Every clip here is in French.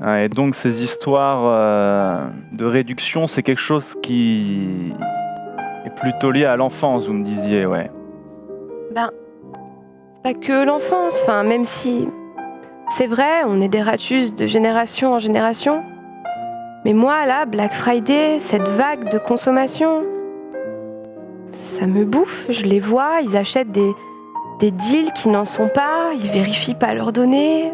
Et donc ces histoires de réduction, c'est quelque chose qui est plutôt lié à l'enfance, vous me disiez, ouais. Ben, c'est pas que l'enfance, enfin, même si c'est vrai, on est des ratus de génération en génération. Mais moi, là, Black Friday, cette vague de consommation, ça me bouffe. Je les vois, ils achètent des deals qui n'en sont pas, ils vérifient pas leurs données.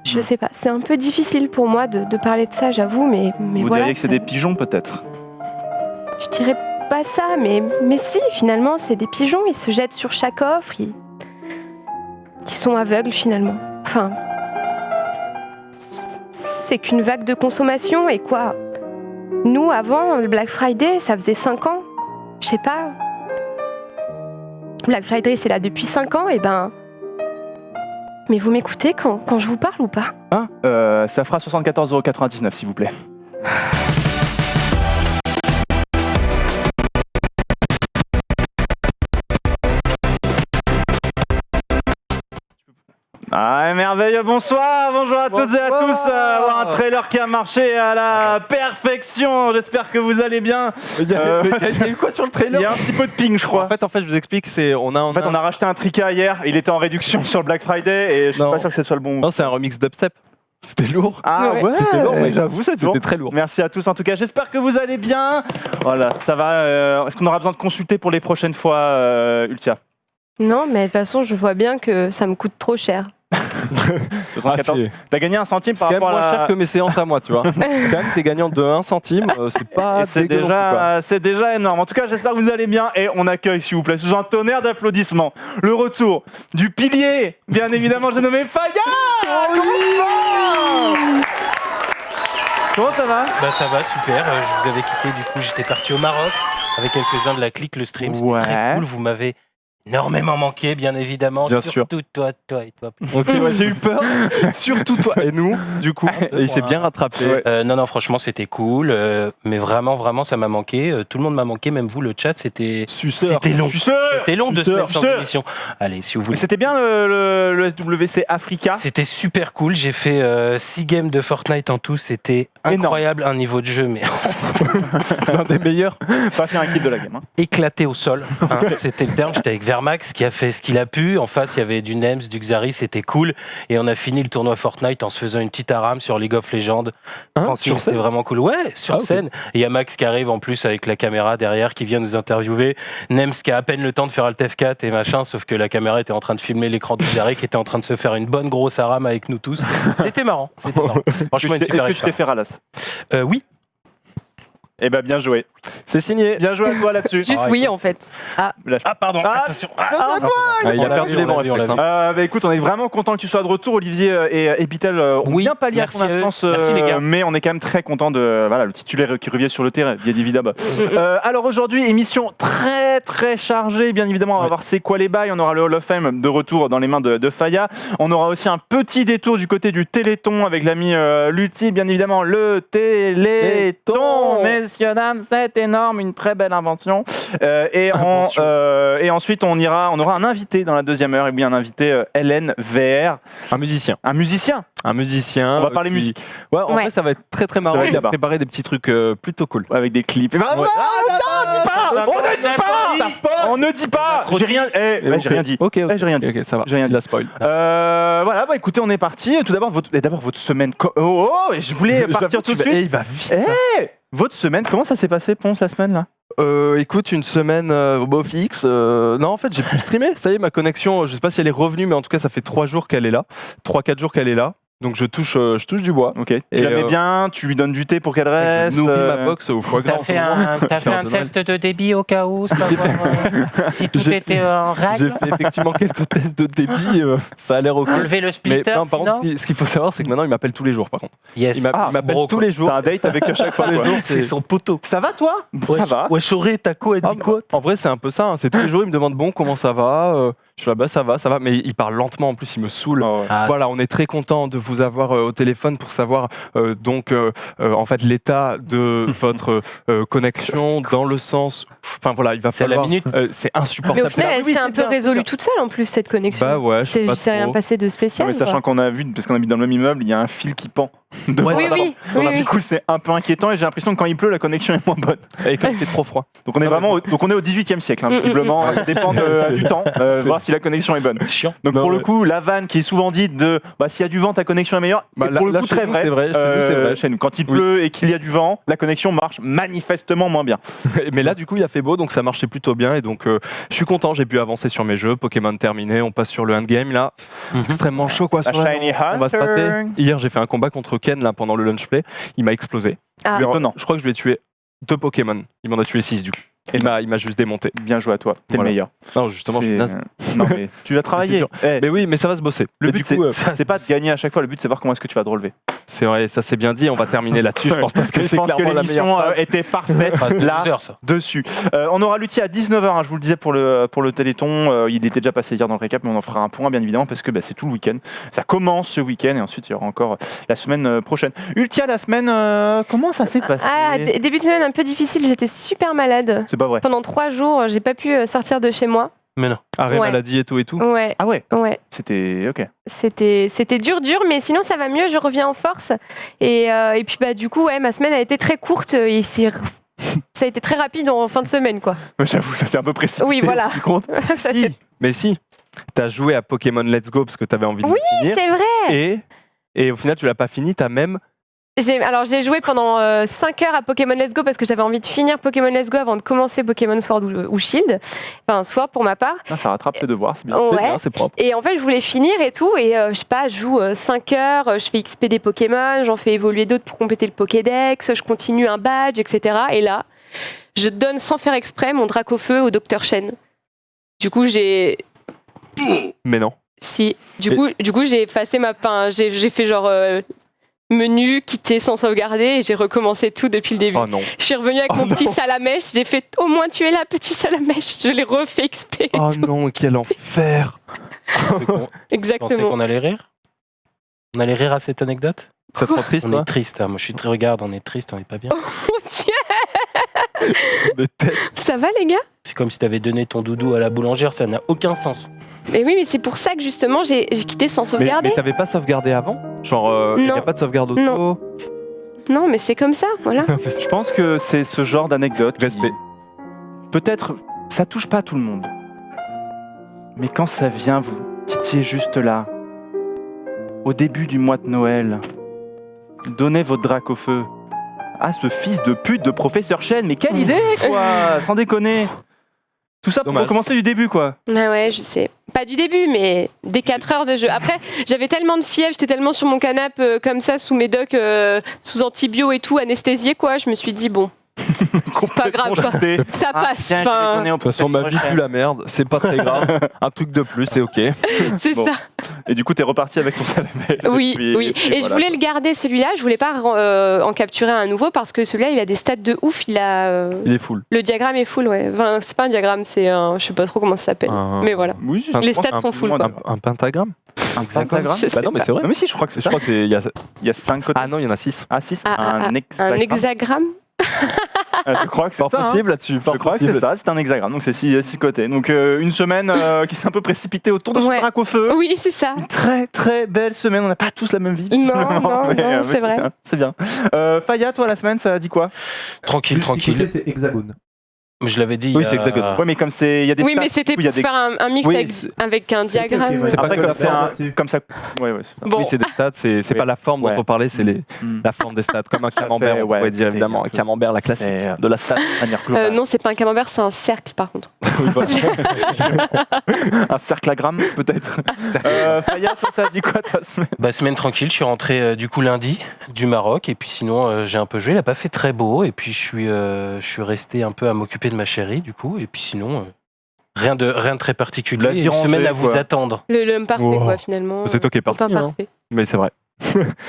Je sais pas, c'est un peu difficile pour moi de parler de ça, j'avoue, mais Vous voilà. diriez que c'est des pigeons, peut-être? Je dirais pas ça, mais si, finalement, c'est des pigeons, ils se jettent sur chaque offre, ils sont aveugles, finalement. Enfin, c'est qu'une vague de consommation, et quoi? Nous, avant, le Black Friday, ça faisait 5 ans. Je sais pas. Black Friday, c'est là depuis 5 ans, et ben... Mais vous m'écoutez quand je vous parle ou pas? Ça fera 74,99 €, s'il vous plaît. Ah, merveilleux, bonjour à toutes et à tous. Avoir un trailer qui a marché à la perfection. J'espère que vous allez bien. Il y a eu quoi sur le trailer? Il y a un petit peu de ping, je crois. En fait, je vous explique, on a racheté un Trika hier. Il était en réduction sur le Black Friday et je suis pas sûr que ce soit le bon. Non, c'est un remix dubstep. C'était lourd. Ah ouais, c'était lourd, mais j'avoue, c'était très lourd. Merci à tous en tout cas. J'espère que vous allez bien. Voilà, ça va. Est-ce qu'on aura besoin de consulter pour les prochaines fois, Ultia? Non, mais de toute façon, je vois bien que ça me coûte trop cher. 74. T'as gagné 1 centime par rapport à C'est quand même moins cher que mes séances à moi, tu vois. Quand même, t'es gagnant de 1 centime, c'est pas dégueu non plus, c'est déjà énorme. En tout cas, j'espère que vous allez bien et on accueille, s'il vous plaît, sous un tonnerre d'applaudissements, le retour du pilier, bien évidemment, j'ai nommé Faya. Comment ça va? Bah ça va, super. Je vous avais quitté, du coup, j'étais parti au Maroc avec quelques-uns de la clique, le stream, c'était très cool. Vous m'avez énormément manqué, bien évidemment. Bien sûr. Surtout toi et toi. Ok, ouais, j'ai eu peur. Surtout toi et nous, du coup. Et il s'est bien rattrapé. Non, franchement, c'était cool. Mais vraiment, ça m'a manqué. Tout le monde m'a manqué, même vous, le chat, c'était long. C'était long de se mettre sans émission. Allez, si vous voulez. C'était bien le SWC Africa. C'était super cool. J'ai fait 6 games de Fortnite en tout. C'était incroyable, un niveau de jeu, mais l'un des meilleurs. Pas fait un kill de la game. Éclaté au sol. C'était le terme. J'étais avec Vermax qui a fait ce qu'il a pu. En face, il y avait du Nems, du Xari, c'était cool. Et on a fini le tournoi Fortnite en se faisant une petite arame sur League of Legends. Tranquille, c'était vraiment cool. Ouais, sur scène. Et il y a Max qui arrive en plus avec la caméra derrière qui vient nous interviewer. Nems qui a à peine le temps de faire Alt F4 et machin, sauf que la caméra était en train de filmer l'écran du Xari qui était en train de se faire une bonne grosse arame avec nous tous. C'était marrant. Franchement, est-ce que tu t'es fait ralasse? Oui. Eh ben bien joué. C'est signé. Bien joué à toi là-dessus. Juste oui en fait. Pardon. Attention. Il a perdu les bons. Écoute, on est vraiment content que tu sois de retour. Olivier et Bitel ont bien pallié à ton absence. Merci les gars. Mais on est quand même très content de le titulaire qui revient sur le terrain, bien évidemment. Alors aujourd'hui, émission très très chargée. Bien évidemment, on va voir c'est quoi les bails. On aura le Hall of Fame de retour dans les mains de Faya. On aura aussi un petit détour du côté du Téléthon avec l'ami Lutti. Bien évidemment, le Téléthon. Messieurs, dames, c'est énorme, une très belle invention. Et ensuite, on aura un invité dans la deuxième heure, et bien un invité LNVR. Un musicien. On va parler musique. Ouais, en vrai, ça va être très très marrant. Il a préparé des petits trucs plutôt cool. Avec des clips. On ne dit pas. J'ai rien dit. Ok, j'ai rien dit. Ok, ça va. J'ai rien dit. La spoil. Voilà, écoutez, on est parti. Tout d'abord, votre semaine. Je voulais partir tout de suite. Il va vite. Votre semaine, comment ça s'est passé, Ponce, la semaine là? Écoute, une semaine fixe. Non, en fait, j'ai pu streamer. Ça y est, ma connexion, je sais pas si elle est revenue, mais en tout cas, ça fait 3 jours qu'elle est là. 3-4 jours qu'elle est là. Donc je touche du bois. Ok. Tu la mets bien, tu lui donnes du thé pour qu'elle reste. Je nourris ma box au foie gras. T'as fait un test de débit au cas où, si tout était en règle. J'ai fait effectivement quelques tests de débit. Ça a l'air ok. Enlever le splitter. Mais non, par contre, ce qu'il faut savoir, c'est que maintenant, il m'appelle tous les jours. Par contre, il m'appelle tous les jours. T'as un date avec chaque fois. C'est son poteau. Ça va toi? Ça va. Ouais, Choré, t'as quoi? Elle dit quoi? En vrai, c'est un peu ça. Hein. C'est tous les jours, il me demande bon, comment ça va? Je suis là-bas, ça va. Mais il parle lentement. En plus, il me saule. Voilà, on est très content de vous vous avoir au téléphone pour savoir en fait l'état de votre connexion dans le sens. Enfin voilà, il va C'est à la falloir. minute. C'est Mais insupportable. au final, elle s'est un peu résolue toute seule en plus, cette connexion. Bah ouais, je sais pas C'est rien trop. passé de Non, spécial. mais sachant qu'on a vu, parce qu'on habite dans le même immeuble, il y a un fil qui pend. De Ouais, Oui, voilà. oui, Donc, oui, du oui. coup, c'est un peu inquiétant et j'ai l'impression que quand il pleut, la connexion est moins bonne. Et quand il fait trop froid. Donc on est vraiment au 18e siècle, hein, visiblement. Ça dépend du temps, voir si la connexion est bonne. Chiant. Donc Non, pour le ouais. coup, la vanne qui est souvent dite de s'il y a du vent, ta connexion est meilleure. Bah, et pour là, le coup, chez très nous, vrai. c'est vrai, chez nous, c'est vrai. Chez nous, quand il pleut et qu'il y a du vent, la connexion marche manifestement moins bien. Mais là, du coup, il a fait beau, donc ça marchait plutôt bien. Et donc, je suis content, j'ai pu avancer sur mes jeux. Pokémon terminé, on passe sur le endgame là. Extrêmement chaud, quoi. La Sur la Shiny on va se Hunter. taper. Hier, j'ai fait un combat contre Ken là pendant le lunch play. Il m'a explosé. Ah. Je lui ai- Étonnant. Je crois que je lui ai tué 2 Pokémon. Il m'en a tué 6 du coup. Et il m'a juste démonté. Bien joué à toi, t'es Voilà. le meilleur. Non, justement, je suis naze. Non mais tu vas travailler. dur. Eh, Mais oui, mais ça va se bosser. le Mais but du coup, c'est pas de gagner à chaque fois, le but c'est voir comment est-ce que tu vas te relever. c'est vrai, ça c'est bien dit. On va terminer là-dessus. Je pense parce que Je c'est pense que clairement la meilleure. l'émission phrase. était parfaite Ah, c'est là 12 heures, ça. dessus. On aura l'outil à 19h, je vous le disais pour le Téléthon. Il était déjà passé hier dans le récap, mais on en fera un point bien évidemment parce que c'est tout le week-end. Ça commence ce week-end et ensuite il y aura encore la semaine prochaine. Ultia, la semaine, comment ça s'est passé? Début de semaine un peu difficile, j'étais super malade. C'est pas vrai. Pendant 3 jours, j'ai pas pu sortir de chez moi. Mais non. Arrêt Ouais. maladie et tout et tout. Ouais, Ah ouais, ouais. c'était ok. C'était dur, mais sinon ça va mieux, je reviens en force. Et puis du coup, ouais, ma semaine a été très courte et ça a été très rapide en fin de semaine, quoi. J'avoue, ça c'est un peu précipité. Oui, voilà. Tu comptes Ça Si, fait- mais si. T'as joué à Pokémon Let's Go parce que t'avais envie de Oui, le finir. C'est vrai. Et au final, tu l'as pas fini. T'as même. J'ai joué pendant 5 heures à Pokémon Let's Go parce que j'avais envie de finir Pokémon Let's Go avant de commencer Pokémon Sword ou Shield. Enfin, Sword pour ma part. Ah, ça rattrape tes devoirs, c'est bien. C'est Ouais. bien, c'est propre. Et en fait, je voulais finir et tout. Et je sais pas, je joue 5 heures, je fais XP des Pokémon, j'en fais évoluer d'autres pour compléter le Pokédex, je continue un badge, etc. Et là, je donne sans faire exprès mon Dracofeu au Dr. Shen. Du coup, Mais non. Si. Du coup, j'ai effacé j'ai fait genre menu, quitter sans sauvegarder et j'ai recommencé tout depuis le début. Oh non. Je suis revenue avec Oh mon petit non. salamèche, j'ai fait au moins tu es là, petit salamèche. Je l'ai refait XP. et Oh tout. non, quel enfer. Tu pensais Exactement. qu'on allait rire? On allait rire à cette anecdote? Ça te rend triste, On toi est triste, hein. Moi je suis très regarde, on est triste, on est pas bien. Mon Dieu, Des têtes. ça va les gars? C'est comme si t'avais donné ton doudou à la boulangère, ça n'a aucun sens. Mais oui, mais c'est pour ça que justement j'ai quitté sans Mais sauvegarder. t'avais pas sauvegardé avant? Genre, il n'y a Non. pas de sauvegarde auto? Non. Non, mais c'est comme ça, voilà. Je pense que c'est ce genre d'anecdote. qui- Respect. Peut-être, ça touche pas tout le monde. Mais quand ça vient vous titiller juste là, au début du mois de Noël, donnez votre drac au feu à ce fils de pute de professeur Chen. Mais quelle idée, quoi! Sans déconner. Tout ça pour Dommage. recommencer du début, quoi. Ah ouais, je sais. Pas du début, mais des 4 heures de jeu. Après, j'avais tellement de fièvre, j'étais tellement sur mon canapé comme ça, sous mes docs, sous antibio et tout, anesthésié, quoi. Je me suis dit, bon, c'est pas grave, quoi. Jeté. Ça Ah, passe. tiens, je vais Enfin, donner au De toute façon, ma vie professeur pue la merde. C'est pas très grave. Un truc de plus, c'est ok. c'est Bon. ça. Et du coup, t'es reparti avec ton salamèche. Oui, puis- oui. puis Et je voilà. voulais le garder, celui-là. Je voulais pas en capturer un nouveau parce que celui-là, il a des stats de ouf. Il a. Il est full. Le diagramme est full, ouais. Enfin, c'est pas un diagramme, c'est un. Je sais pas trop comment ça s'appelle. Mais voilà. Oui, je Les pense stats un sont peu full, moins quoi. d'un- Un pentagramme? Un pentagramme. Je sais Bah non, mais c'est vrai. Non, mais si, je crois que c'est Je ça. crois que c'est. Il y a 5 côtés. Ah non, il y en a 6. Ah, 6. Un Un hexagramme. hexagramme. Je crois que c'est Fort ça. hein. possible là-dessus. Je crois que c'est ça, c'est un hexagramme, donc c'est 6 côtés. Donc une semaine qui s'est un peu précipitée autour de son Ouais. drac au feu. Oui, c'est ça. Une très très belle semaine, on n'a pas tous la même vie. Non, visiblement, non, non, c'est vrai. bien, c'est bien. Faya, toi la semaine, ça dit quoi? Tranquille, tranquille. C'est hexagone. Je l'avais dit. Oui, c'est hexagone. Ouais, mais comme c'est, il y a des Oui, stats, mais c'était du coup, il y a pour des- faire un mix Oui, avec, c'est- avec un diagramme. ok, ouais. C'est pas Après, que comme la c'est forme un, là-dessus. comme ça, ouais, c'est ça. Bon, Oui, c'est des stats, c'est Oui. pas la forme Ouais. dont on parlait, c'est Mm. la forme des stats. Comme un camembert, fait, on ouais, pourrait dire c'est évidemment. un Un peu- camembert, la classique C'est, de la stat. de manière globale. non, c'est pas un camembert, c'est un cercle par contre. Un cerclagramme, peut-être. Faya, toi, ça dit quoi ta semaine? Bah, semaine tranquille, je suis rentré du coup lundi du Maroc et puis sinon j'ai un peu joué, il a pas fait très beau et puis je suis resté un peu à m'occuper de ma chérie du coup et puis sinon rien de très particulier. La vie Une semaine rangée, à vous quoi. attendre. L'homme parfait, Wow. quoi, finalement. C'est toi qui es Enfin, parti, hein. parfait. Mais c'est vrai.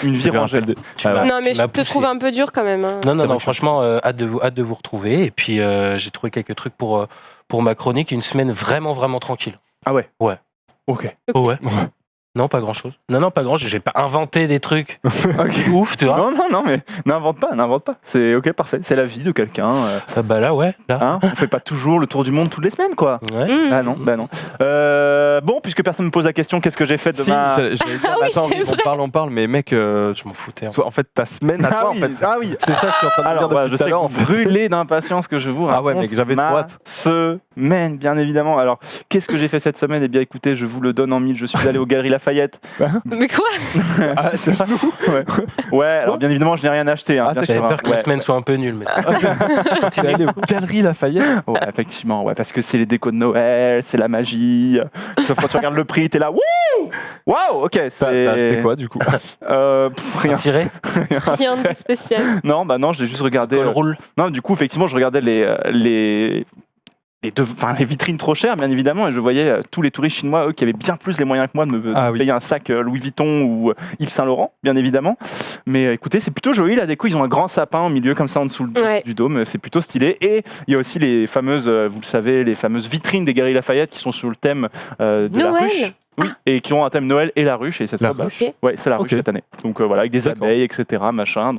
Une vie rangée. Tu Ah m'as- ouais. Non, mais tu je m'as te poussé. trouve un peu dur quand même. hein. Non, C'est vrai non, que- franchement, hâte de vous retrouver. Et puis, j'ai trouvé quelques trucs pour ma chronique. Une semaine vraiment, vraiment tranquille. Ah ouais. Ouais. Ok. Ok. Ouais. Non, pas grand-chose. Non, pas grand-chose. J'ai pas inventé des trucs ouf, tu vois. Non, mais n'invente pas. C'est ok, parfait. C'est la vie de quelqu'un. Bah là, ouais. Là. Hein, on fait pas toujours le tour du monde toutes les semaines, quoi. Ouais. Ah non, bah non. Bon, puisque personne me pose la question, qu'est-ce que j'ai fait de Si, ma... j'allais dire, oui, attends, c'est on parle, mais mec, Je m'en foutais. en fait, ta semaine à toi, en fait. Ah oui. C'est ça que je suis en train de Alors, dire voilà, depuis je tout à sais que l'heure. vous brûlez d'impatience que je vous raconte. Ah ouais, mec, j'avais trop ma hâte. semaine, bien évidemment. Alors, qu'est-ce que j'ai fait cette semaine ? Eh bien, écoutez, je vous le donne en mille. Je suis allé aux Galeries Lafayette. Mais quoi? Ah, c'est ça. Ouais, alors bien évidemment, je n'ai rien acheté. Hein, Ah, bien J'avais sûr, hein. peur que la semaine soit un peu nulle. Mais... Tu es allé aux Galeries Lafayette. Ouais, effectivement, ouais, parce que c'est les décos de Noël, c'est la magie. Sauf quand tu regardes le prix, t'es là, wouh, waouh, ok, T'as acheté c'est quoi du coup? rien. Ciré Rien de spécial. Non, bah non, j'ai juste regardé. Col roule. Non, du coup, effectivement, je regardais les vitrines trop chères, bien évidemment, et je voyais tous les touristes chinois, eux, qui avaient bien plus les moyens que moi de me Ah oui. payer un sac Louis Vuitton ou Yves Saint Laurent, bien évidemment. Mais écoutez, c'est plutôt joli la déco. Ils ont un grand sapin au milieu, comme ça, en dessous Ouais. du dôme. C'est plutôt stylé. Et il y a aussi les fameuses, vous le savez, les fameuses vitrines des Galeries Lafayette qui sont sur le thème de la Noël. ruche. Oui, et qui ont un thème Noël et la ruche. Et cette La fois, bah, ruche. Ok. ouais, c'est la ruche Ok. cette année. Donc voilà, avec des D'accord. abeilles, etc., machin.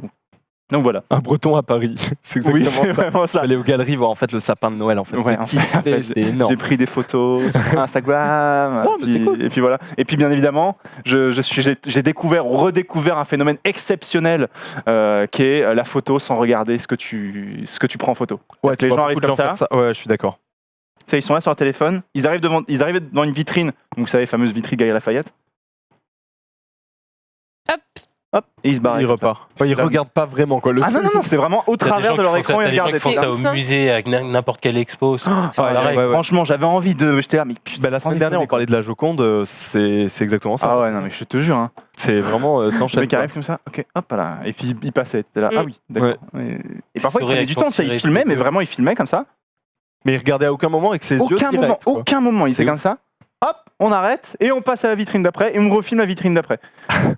Donc voilà. Un breton à Paris. C'est Oui, exactement c'est ça. vraiment ça. Aller aux galeries voir en fait le sapin de Noël en fait. Ouais, J'ai kiffé, en fait, c'était énorme. J'ai pris des photos sur Instagram. Non, mais c'est cool. Et puis voilà. Et puis bien évidemment, j'ai redécouvert un phénomène exceptionnel qui est la photo sans regarder ce que tu prends en photo. Ouais, les tu vois gens arrivent beaucoup de comme gens ça. faire ça. Ouais, je suis d'accord. Tu sais, ils sont là sur leur téléphone. Ils arrivent devant une vitrine. Donc vous savez, fameuse vitrine Galeries Lafayette. Hop, et ils se barrent. Il comme ça. repart. Ouais, il regarde pas vraiment quoi. Ah non, c'est vraiment au travers de leur écran. Ils T'as des gens regardent. qui font ça au musée avec n'importe quelle expo. C'est Ah, pareil. ouais. Franchement, j'avais envie de. J'étais là, mais putain, Bah, la semaine dernière, on parlait de la Joconde, c'est exactement ça. Ah ouais, non, mais je te jure. Hein. C'est vraiment Le t'enchaînes. mec arrive comme ça, ok, hop là, et puis il passait, t'es là, Mm. ah oui, d'accord. Et parfois il prenait du temps, ça, il Réaction filmait, tirée. mais vraiment il filmait comme ça. Mais il regardait à aucun moment avec ses yeux directs, quoi. Aucun moment, il C'est était comme ça. Hop, on arrête et on passe à la vitrine d'après et on refilme la vitrine d'après.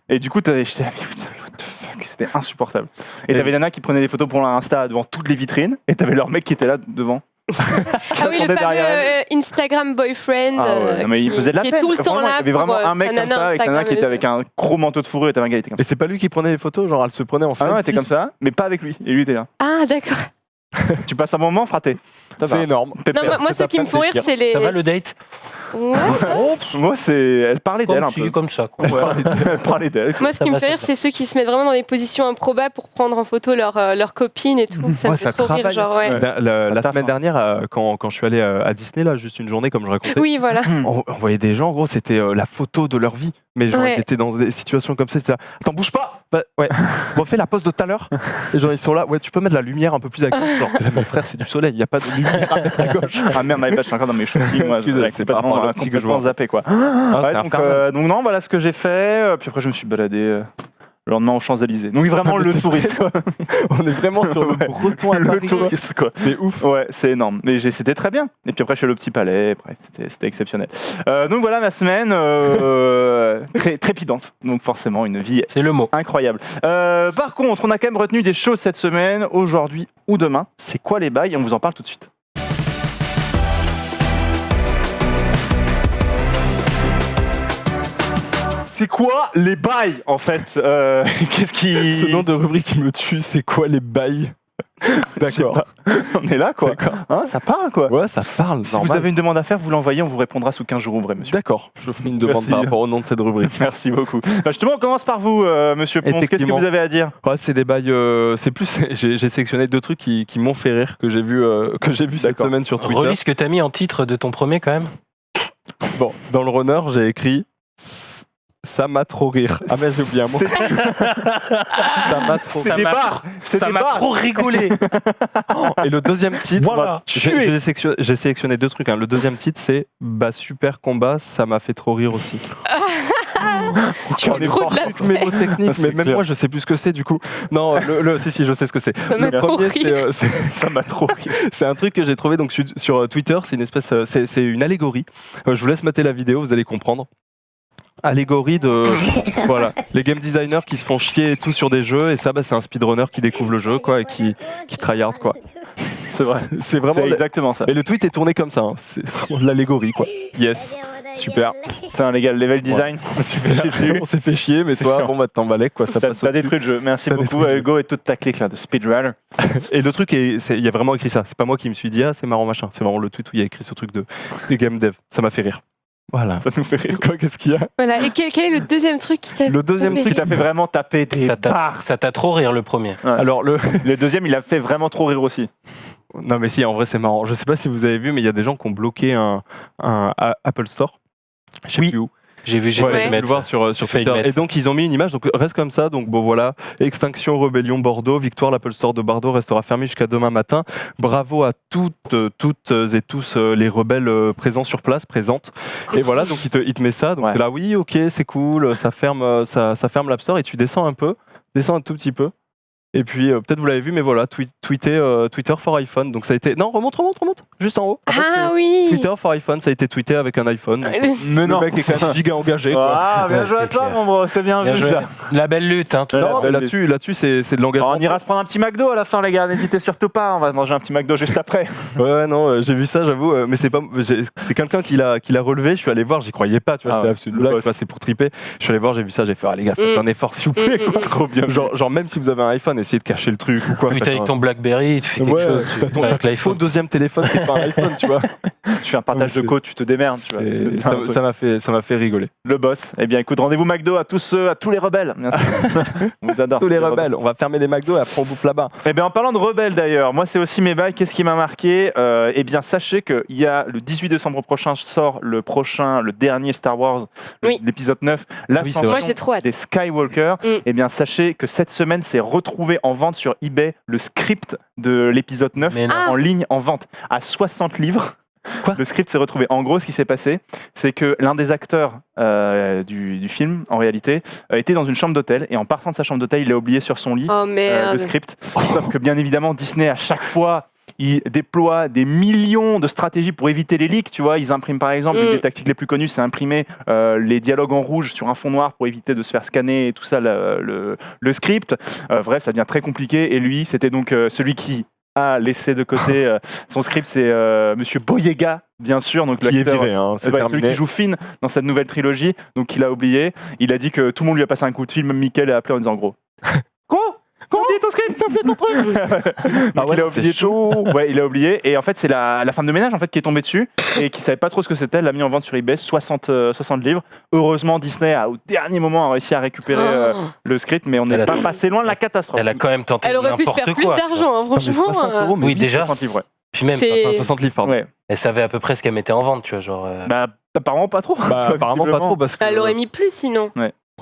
Et du coup, j'étais là, mais putain, what the fuck, c'était insupportable. Et t'avais Nana qui prenait des photos pour leur Insta devant toutes les vitrines et t'avais leur mec qui était là devant. Ah oui, le attendait derrière fameux Instagram boyfriend. Ah ouais, non, mais il faisait de la qui est peine. tout le temps Vraiment, là. il y avait vraiment pour, un mec sa comme nana ça, avec sa nana qui était avec un gros manteau de fourrure et t'avais un gars qui était comme ça. Et c'est pas lui qui prenait les photos, genre elle se prenait en Ah non, elle était selfie. comme ça, mais pas avec lui. Et lui était là. Ah d'accord. Tu passes un bon moment, fraté. Ça va. C'est énorme. Pépère. Non, moi, ce qui me font rire, c'est les. Ça va le date? Ouais. Moi, elle parlait d'elle un peu. Comme ça, quoi. Elle parlait d'elle. Moi, ce Ça qui va, me fait ça rire, va. c'est ceux qui se mettent vraiment dans des positions improbables pour prendre en photo leur copine et tout. Ça me Ouais, fait ça trop rire, travaille. genre, ouais. Ouais. La taffe, semaine hein. dernière, quand je suis allé à Disney, là, juste une journée, comme je racontais, Oui, voilà. on voyait des gens, en gros, c'était la photo de leur vie. Mais genre, Ouais. ils étaient dans des situations comme ça. C'était ça. Attends, bouge pas. Bah, ouais. Refais la pose de tout à l'heure. Et genre, ils sont là. Ouais, tu peux mettre la lumière un peu plus à gauche. Genre, t'es là, mais frère, c'est du soleil. Il n'y a pas de lumière à mettre à gauche. Ah merde, je suis encore dans mes shootings. Moi, Excusez, c'est par rapport à l'optique que je vois. complètement zappé, quoi. Ah, Ouais, c'est donc, infernal. donc non, voilà ce que j'ai fait. Puis après, je me suis baladé le lendemain aux Champs-Élysées. Donc vraiment Ah, mais le t'es touriste, quoi. On est vraiment sur le breton à Le Paris. touriste, quoi. C'est ouf. Ouais, c'est énorme. Mais c'était très bien. Et puis après, je suis allé au Petit Palais. Bref, c'était exceptionnel. Donc voilà ma semaine très trépidante. Donc forcément, une vie C'est le mot. incroyable. Par contre, on a quand même retenu des choses cette semaine, aujourd'hui ou demain. C'est quoi les bails? On vous en parle tout de suite. C'est quoi les bails en fait? Qu'est-ce qui... Ce nom de rubrique qui me tue, c'est quoi les bails? D'accord. On est là quoi. Hein, ça parle quoi. Ouais, ça parle. Si vous avez une demande à faire, vous l'envoyez, on vous répondra sous 15 jours ouvrés, monsieur. D'accord, je ferai une demande Merci. par rapport au nom de cette rubrique. Merci beaucoup. Bah, justement, on commence par vous, monsieur Ponce. Qu'est-ce que Effectivement. vous avez à dire? Ouais, c'est des bails. C'est plus. J'ai sélectionné deux trucs qui m'ont fait rire que j'ai vu cette D'accord. semaine sur Twitter. Relis ce que t'as mis en titre de ton premier, quand même. Bon, dans le runner, j'ai écrit. Ça m'a trop rire. Ah mais j'ai oublié un mot. Ça m'a trop C'est des barres. C'est Ça des m'a barres. trop rigolé. Et le deuxième titre, Voilà. j'ai sélectionné deux trucs. Hein. Le deuxième titre, c'est Bah super combat, ça m'a fait trop rire aussi. Tu On fais est trop fort de la truc mémotechnique, Ah, c'est mais même clair. moi je sais plus ce que c'est du coup. Non, si, je sais ce que c'est. Ça m'a Le trop premier, rire. Ça m'a trop ri. c'est un truc que j'ai trouvé donc sur Twitter. C'est une espèce, c'est une allégorie. Je vous laisse mater la vidéo, vous allez comprendre. Allégorie de voilà les game designers qui se font chier et tout sur des jeux et ça bah, c'est un speedrunner qui découvre le jeu quoi et qui tryhard quoi. C'est vrai. C'est vraiment C'est exactement ça. et le tweet est tourné comme ça, hein. C'est vraiment l'allégorie quoi. Yes. Super. Putain, les gars, le level design. On s'est fait chier, mais toi, bon, bah, t'embalais, quoi. Ça passe T'as au-dessus. détruit le jeu. Merci T'as beaucoup, détruit le Hugo, et toute ta clique là de speedrunner. Et le truc, il y a vraiment écrit ça. C'est pas moi qui me suis dit, ah, c'est marrant, machin. C'est vraiment le tweet où il y a écrit ce truc des game dev. Ça m'a fait rire. Voilà. Ça nous fait rire. Quoi, qu'est-ce qu'il y a? Voilà. Et quel est le deuxième truc qui t'a Le deuxième fait Qui t'a fait vraiment taper des barres. Ça t'a trop rire le premier. Ouais. Alors, Le deuxième, il a fait vraiment trop rire aussi. non, mais si, en vrai, c'est marrant. Je sais pas si vous avez vu, mais il y a des gens qui ont bloqué un Apple Store. Je sais Oui. plus où. J'ai vu, j'ai Ouais, failli j'ai le pu le mettre. voir sur J'ai failli Twitter. le mettre. Et donc, ils ont mis une image, donc reste comme ça. Donc, bon, voilà. Extinction, rébellion, Bordeaux, victoire, l'Apple Store de Bordeaux restera fermé jusqu'à demain matin. Bravo à toutes et tous les rebelles présents sur place, présentes. Et voilà, donc, il te met ça. Donc, Ouais. là, oui, ok, c'est cool, ça ferme l'App Store. Et tu descends un tout petit peu. Et puis, peut-être vous l'avez vu, mais voilà, Twitter for iPhone. Donc, ça a été. Non, remonte, juste en haut. En fait, Ah c'est oui. Twitter for iPhone, ça a été tweeté avec un iPhone. Donc, Mais le mec est quand même giga engagé. Quoi. Ah, bien Ouais, joué à c'est toi, clair. mon bro, c'est bien Bien vu joué. ça. La belle lutte, hein, tout Ouais, à Non, l'heure. mais là-dessus, c'est de l'engagement. On ira se prendre un petit McDo à la fin, les gars. N'hésitez surtout pas. On va manger un petit McDo juste après. Ouais, non, j'ai vu ça, j'avoue, mais c'est quelqu'un qui l'a relevé. Je suis allé voir, j'y croyais pas, tu vois, Ah c'était ouais, absolument le blague, boss. tu vois, c'est pour triper. Je suis allé voir, j'ai vu ça, j'ai fait, ah les gars, faites un effort s'il vous plaît, quoi. Trop bien. Genre, même si vous avez un iPhone, essayez de cacher le truc ou quoi. Oui, faites t'es avec un- ton Blackberry, tu fais quelque Ouais, chose. t'as ton Avec l'iPhone. deuxième téléphone, c'est pas un iPhone, tu vois. Tu fais un partage Oui, de code, tu te démerdes. Tu vois. C'est- C'est un truc. Ça m'a fait rigoler. Le boss. Eh bien, écoute, rendez-vous McDo à tous les rebelles. Bien sûr. On vous adore. Tous les rebelles, on va fermer les McDo et après on bouffe là-bas. Eh bien, en parlant de rebelles d'ailleurs, moi c'est aussi mes bails. Qu'est-ce qui m'a marqué Eh bien, sachez qu'il y a le 18 décembre prochain sort le dernier Star Wars, Oui. l'épisode 9, l'ascension Moi, j'ai trop hâte. des Skywalker. Eh bien, sachez que cette semaine, c'est retrouvé en vente sur eBay le script de l'épisode 9 Mais non. en ligne en vente à 60 livres. Quoi Le script s'est retrouvé. En gros, ce qui s'est passé, c'est que l'un des acteurs du film, en réalité, était dans une chambre d'hôtel et en partant de sa chambre d'hôtel, il a oublié sur son lit Oh le merde. script. Sauf que bien évidemment, Disney, à chaque fois, il déploie des millions de stratégies pour éviter les leaks. Tu vois, ils impriment par exemple, une des tactiques les plus connues, c'est imprimer les dialogues en rouge sur un fond noir pour éviter de se faire scanner et tout ça, le script. Bref, ça devient très compliqué. Et lui, c'était donc celui qui a laissé de côté son script, c'est Monsieur Boyega, bien sûr. Donc Qui est l'acteur, viré, hein, c'est celui terminé. qui joue Finn dans cette nouvelle trilogie, donc il a oublié. Il a dit que tout le monde lui a passé un coup de fil, même Mickaël a appelé en disant en gros quoi T'as oublié ton script, t'as oublié ton truc. Donc ouais, il a c'est oublié chaud. tout. Ouais, il a oublié. Et en fait, c'est la femme de ménage en fait qui est tombée dessus et qui savait pas trop ce que c'était. Elle l'a mis en vente sur eBay, 60 livres. Heureusement, Disney au dernier moment a réussi à récupérer le script, mais on n'est Elle a- pas passé loin de la catastrophe. Elle a quand même tenté Elle aurait pu se n'importe faire plus quoi. d'argent, hein, Non, mais franchement. 60 euros, mais Oui, déjà. 60 livres, ouais. Puis même, C'est- Enfin, 60 livres, pardon. Ouais. elle savait à peu près ce qu'elle mettait en vente, tu vois, genre. Bah, apparemment pas trop. Bah, apparemment pas trop parce que. Elle aurait mis plus sinon.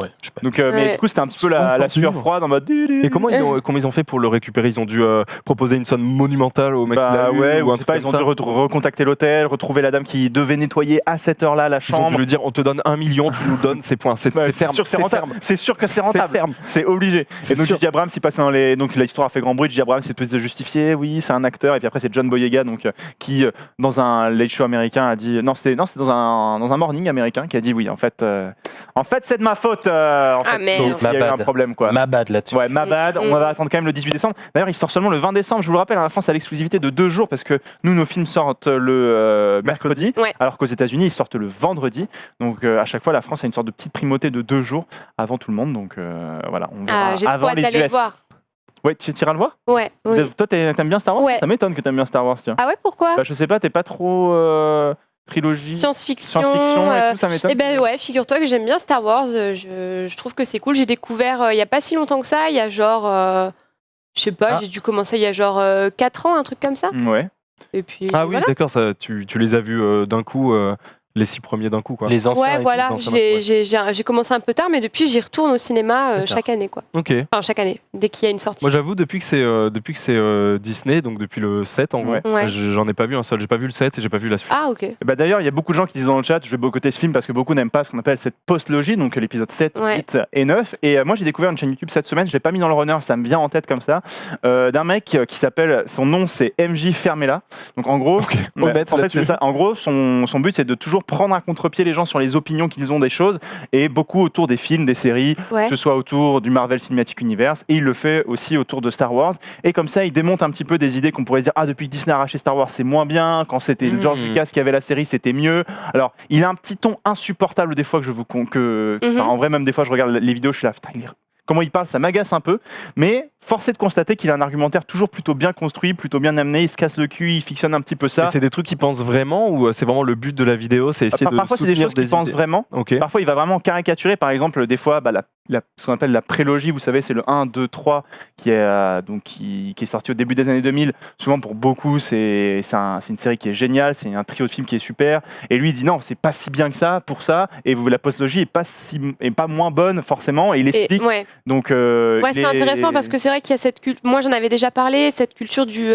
Ouais, je sais pas. Donc, mais Ouais. du coup, c'était un petit peu la 60 sueur livres. froide en mode. Et comment ils ont fait pour le récupérer? Ils ont dû proposer une somme monumentale au mec qui Bah l'a eu, ouais, ou ou un je sais truc pas, ils comme ont ça. dû recontacter l'hôtel, retrouver la dame qui devait nettoyer à cette heure-là la Ils ont dû chambre. lui dire, on te donne 1 million, tu nous donnes, c'est point, c'est Ouais, ferme, sûr que c'est c'est rentable. ferme. C'est sûr que c'est C'est rentable. ferme. C'est obligé. C'est Et donc sûr. J.J. Abrams, il passait dans les. Donc l'histoire a fait grand bruit. J.J. Abrams s'est de justifier. Oui, c'est un acteur. Et puis après, c'est John Boyega, donc qui dans un late show américain a dit c'était dans un morning américain qui a dit oui. En fait, c'est de ma faute. En fait, merde. s'il y a eu Ma un bad. problème quoi. Ma bad là-dessus. Ouais, ma bad. On va attendre quand même le 18 décembre. D'ailleurs, il sort seulement le 20 décembre. Je vous le rappelle, la France a l'exclusivité de 2 jours parce que nous, nos films sortent le mercredi, Ouais. alors qu'aux États-Unis, ils sortent le vendredi. Donc, à chaque fois, la France a une sorte de petite primauté de 2 jours avant tout le monde. Donc, voilà, on verra Ah, j'ai trop avant hâte les d'aller le US. voir. Ouais, tu iras le voir Ouais. oui. Toi, t'aimes bien Star Wars Ouais. Ça m'étonne que t'aimes bien Star Wars, tiens. Ah ouais, pourquoi Bah, je sais pas, t'es pas trop trilogie, Science-fiction. et tout, ça m'étonne. Eh ben ouais, figure-toi que j'aime bien Star Wars. Je trouve que c'est cool. J'ai découvert il y a pas si longtemps que ça. Il y a genre, je sais pas, Ah. j'ai dû commencer il y a genre 4 ans, un truc comme ça. Ouais. Et puis Ah oui, voilà. d'accord, ça, tu les as vus d'un coup, les 6 premiers d'un coup, quoi. Les anciens. et Ouais, tout. voilà. dans ça, J'ai commencé un peu tard, mais depuis j'y retourne au cinéma D'accord. chaque année, quoi. Ok. Enfin chaque année, dès qu'il y a une sortie. Moi, j'avoue, depuis que c'est Disney, donc depuis le 7, en gros, Ouais. j'en ai pas vu un seul. J'ai pas vu le 7 et j'ai pas vu la suite. Ah ok. Bah d'ailleurs, il y a beaucoup de gens qui disent dans le chat, je vais boycotter ce film parce que beaucoup n'aiment pas ce qu'on appelle cette post-logie, donc l'épisode 7, Ouais. 8 et 9. Et moi, j'ai découvert une chaîne YouTube cette semaine, je l'ai pas mis dans le runner, ça me vient en tête comme ça, d'un mec qui son nom c'est MJ Fermella. Donc en gros, Honnête en fait, là-dessus. c'est ça. En gros, son but c'est de toujours toujours prendre un contre-pied les gens sur les opinions qu'ils ont des choses, et beaucoup autour des films, des séries, Ouais. que ce soit autour du Marvel Cinematic Universe, et il le fait aussi autour de Star Wars. Et comme ça, il démonte un petit peu des idées qu'on pourrait dire, depuis que Disney a racheté Star Wars, c'est moins bien. Quand c'était George Lucas qui avait la série, c'était mieux. Alors, il a un petit ton insupportable des fois que je vous en vrai, même des fois, je regarde les vidéos, je suis là, putain, comment il parle, ça m'agace un peu. Mais force est de constater qu'il a un argumentaire toujours plutôt bien construit, plutôt bien amené. Il se casse le cul, il fictionne un petit peu ça. Et c'est des trucs qu'il pense vraiment ou c'est vraiment le but de la vidéo, c'est essayer de Parfois, c'est des choses qu'il pense vraiment. Ok. Parfois, il va vraiment caricaturer. Par exemple, des fois, ce qu'on appelle la prélogie, vous savez, c'est le 1, 2, 3 qui est sorti au début des années 2000. Souvent, pour beaucoup, c'est une série qui est géniale, c'est un trio de films qui est super. Et lui, il dit non, c'est pas si bien que ça pour ça. Et la postlogie est pas moins bonne, forcément. Et il explique. Ouais. Donc, C'est intéressant parce que c'est vrai qu'il y a cette culture. Moi, j'en avais déjà parlé, cette culture du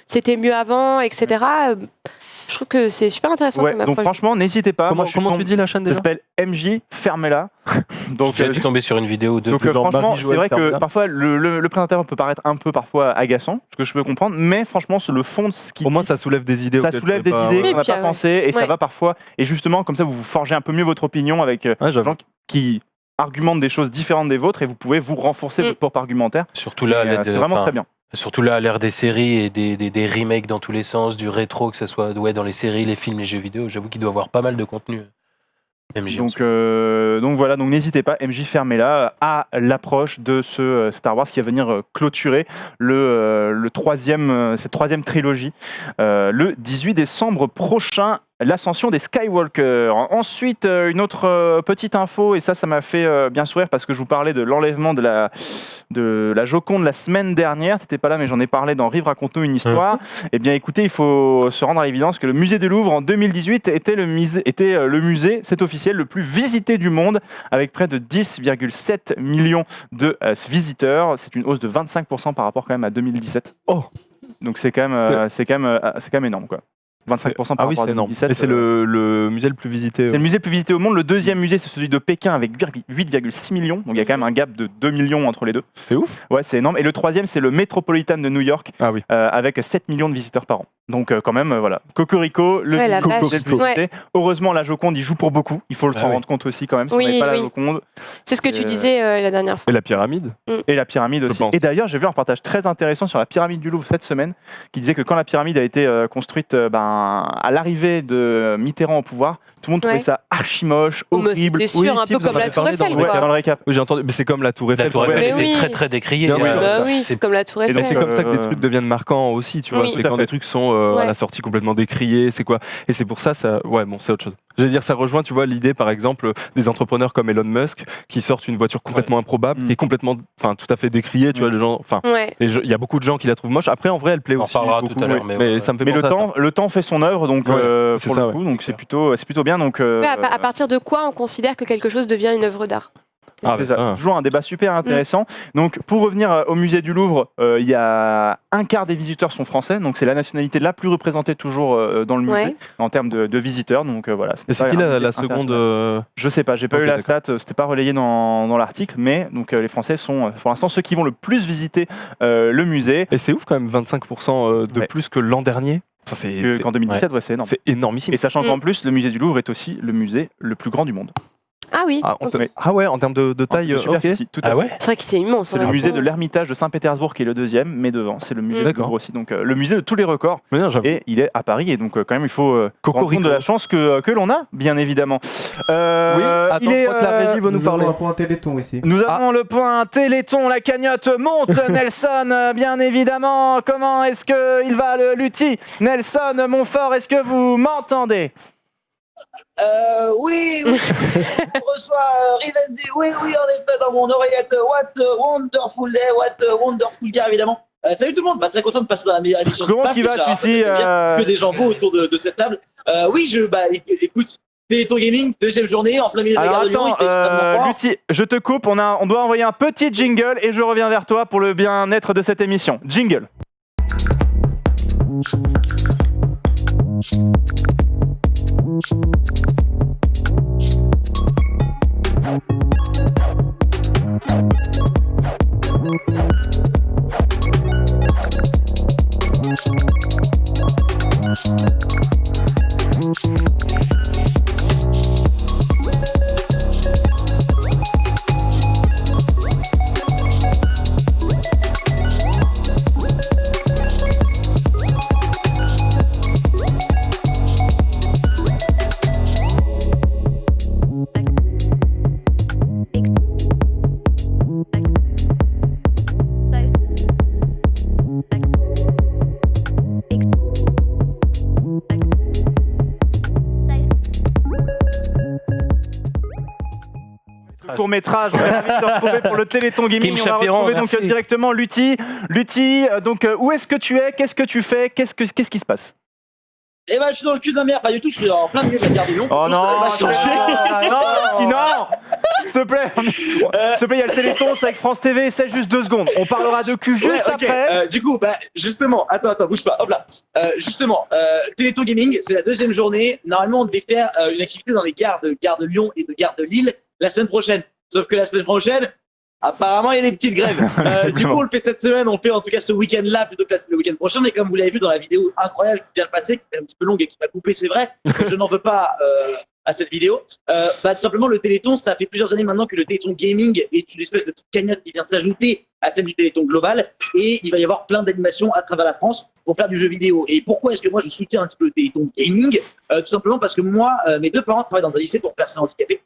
c'était mieux avant, etc. Je trouve que c'est super intéressant. Ouais, comme donc approche. franchement, n'hésitez pas. Comment tu dis la chaîne Ça déjà? s'appelle MJ, fermez-la. Donc, J'ai dû tomber sur une vidéo de. Donc genre franchement, Marie-Joëlle c'est vrai que Fermela. parfois le présentateur peut paraître un peu parfois agaçant, ce que je peux comprendre, mais franchement, le fond de ce qu'il Au moins dit, ça soulève des idées. ça auxquelles soulève je des pouvais pas- idées ouais. qu'on n'a puis, pas pensé, et ça ouais. va parfois. Et justement, comme ça, vous forgez un peu mieux votre opinion avec Ouais, des j'avoue. gens qui argumentent des choses différentes des vôtres, et vous pouvez vous renforcer votre propre argumentaire. Surtout là, à Et, l'aide c'est de- vraiment enfin, très bien. Surtout là, à l'ère des séries et des remakes dans tous les sens, du rétro, que ce soit dans les séries, les films, les jeux vidéo, j'avoue qu'il doit avoir pas mal de contenu. MJ. Donc voilà, donc n'hésitez pas, MJ fermez-la à l'approche de ce Star Wars qui va venir clôturer cette troisième trilogie le 18 décembre prochain. L'ascension des Skywalker. Ensuite, une autre petite info, et ça m'a fait bien sourire parce que je vous parlais de l'enlèvement de la Joconde la semaine dernière. T'étais pas là, mais j'en ai parlé dans Rive, raconte-nous une histoire. Eh bien, écoutez, il faut se rendre à l'évidence que le musée du Louvre en 2018 était le musée, c'est officiel, le plus visité du monde, avec près de 10,7 millions de visiteurs. C'est une hausse de 25% par rapport quand même à 2017. Oh. Donc c'est quand même énorme, quoi. 25% par Ah oui, rapport à c'est énorme. 2017. Et c'est le musée le plus visité. C'est le musée le plus visité au monde. Le deuxième musée, c'est celui de Pékin avec 8,6 millions. Donc il y a quand même un gap de 2 millions entre les deux. C'est ouf. Ouais, c'est énorme. Et le troisième, c'est le Metropolitan de New York Ah oui. avec 7 millions de visiteurs par an. Donc quand même, voilà. Cocorico, le Ouais, la musée vache. le plus visité. Ouais. Heureusement, la Joconde, il joue pour beaucoup. Il faut s'en oui. rendre compte aussi quand même. Si Oui, on n'avait pas la oui. Joconde. C'est ce que tu disais la dernière fois. Et la pyramide. Et la pyramide Je aussi. pense. Et d'ailleurs, j'ai vu un reportage très intéressant sur la pyramide du Louvre cette semaine qui disait que quand la pyramide a été construite à l'arrivée de Mitterrand au pouvoir, tout le monde trouvait Ouais. ça archi moche, Oh, mais horrible. c'était sûr, Oui, un si, peu vous en comme la avez Tour parlé dans Eiffel. le Ouais, quoi. dans le récap. Oui, j'ai entendu. Mais c'est comme la Tour Eiffel. La Tour Eiffel Mais était oui. très très décriée. Bien sûr. Bah oui, c'est comme la Tour Et Eiffel. donc, Mais c'est comme ça que des Euh, trucs deviennent marquants aussi, tu vois. Oui. C'est Tout à quand fait. des trucs sont à Ouais. la sortie complètement décriés, c'est quoi. Et c'est pour ça, ouais, bon, c'est autre chose. Je veux dire, ça rejoint, tu vois, l'idée, par exemple, des entrepreneurs comme Elon Musk qui sortent une voiture complètement improbable, Mm. qui est complètement, enfin, tout à fait décriée, tu vois, les gens, enfin, Ouais. il y a beaucoup de gens qui la trouvent moche. Après, en vrai, elle plaît On en aussi. reparlera beaucoup, tout à l'heure, oui. mais ouais. ça me fait Mais penser à ça. le temps fait son œuvre, donc Ouais, c'est pour ça, le coup, donc c'est plutôt bien. Donc À partir de quoi on considère que quelque chose devient une œuvre d'art? Ah, c'est bah, ça. ça. C'est toujours un débat super intéressant. Donc, pour revenir au musée du Louvre, il y a un quart des visiteurs sont français, donc c'est la nationalité la plus représentée toujours dans le musée Ouais. en termes de visiteurs. Donc voilà. Et c'est qui la seconde Je sais pas, j'ai pas Ok, eu la d'accord. stat, c'était pas relayé dans l'article, mais donc les Français sont pour l'instant ceux qui vont le plus visiter le musée. Et c'est ouf quand même, 25% de Ouais. plus que l'an dernier. Enfin, Qu'en 2017, ouais, c'est énorme. c'est énormissime. Et sachant Mm. qu'en plus, le musée du Louvre est aussi le musée le plus grand du monde. Ah oui. Ah, Ok. Ouais. en termes de taille, De ok. superficie, tout à Ah fait. ouais. C'est vrai que c'est immense. C'est le hein. musée de l'Ermitage de Saint-Pétersbourg qui est le deuxième, mais devant, c'est le musée du D'accord. Louvre aussi. Donc le musée de tous les records. Mais non, j'avoue. Et il est à Paris, et donc quand même il faut se rendre Cocorico. compte de la chance que l'on a, bien évidemment. Oui, attends, il est, je crois que la régie va nous parler. avons un point Téléthon ici. Nous avons le point Téléthon, la cagnotte monte, Nelson, bien évidemment. Comment est-ce qu'il va, le Lutti? Nelson, Montfort, est-ce que vous m'entendez? Oui, on reçoit Rivenzi, oui, en effet, dans mon oreillette. What a wonderful day, what a wonderful year, évidemment. Salut tout le monde, très content de passer dans la meilleure émission. Comment du qui va, pape, déjà, celui-ci, ça fait plaisir. Que des gens beaux autour de cette table. Oui, écoute, Téléthon Gaming, deuxième journée, en plein milieu de la Alors gare de Lyon, il attends, fait extrêmement froid. Lucie, je te coupe, on doit envoyer un petit jingle et je reviens vers toi pour le bien-être de cette émission. Jingle. court-métrage. On est ravis de te retrouver pour le Téléthon Gaming. Kim On va Chapiron, retrouver donc merci. directement Lutti. Lutti, donc où est-ce que tu es? Qu'est-ce que tu fais? Qu'est-ce qui se passe? Eh ben, je suis dans le cul de ma mère, pas du tout, je suis en plein milieu de la gare de Lyon. Oh donc ça non, va changer. non, s'il te plaît, il y a le Téléthon, c'est avec France TV, c'est juste 2 secondes. On parlera de cul juste Ouais, ok. après. Du coup, justement, attends, bouge pas, hop là. Justement, Téléthon Gaming, c'est la 2e journée. Normalement, on devait faire une activité dans les gares de Lyon et de gare de Lille la semaine prochaine. Sauf que la semaine prochaine, apparemment, il y a des petites grèves. Du coup, on le fait cette semaine, on le fait en tout cas ce week-end-là plutôt que le week-end prochain. Mais comme vous l'avez vu dans la vidéo incroyable qui vient de passer, qui est un petit peu longue et qui m'a coupé, c'est vrai, je n'en veux pas à cette vidéo. Tout simplement, le Téléthon, ça fait plusieurs années maintenant que le Téléthon Gaming est une espèce de petite cagnotte qui vient s'ajouter à celle du Téléthon Global. Et il va y avoir plein d'animations à travers la France pour faire du jeu vidéo. Et pourquoi est-ce que moi je soutiens un petit peu le Téléthon Gaming? Tout simplement parce que moi, mes 2 parents travaillent dans un lycée pour personnes handicapées.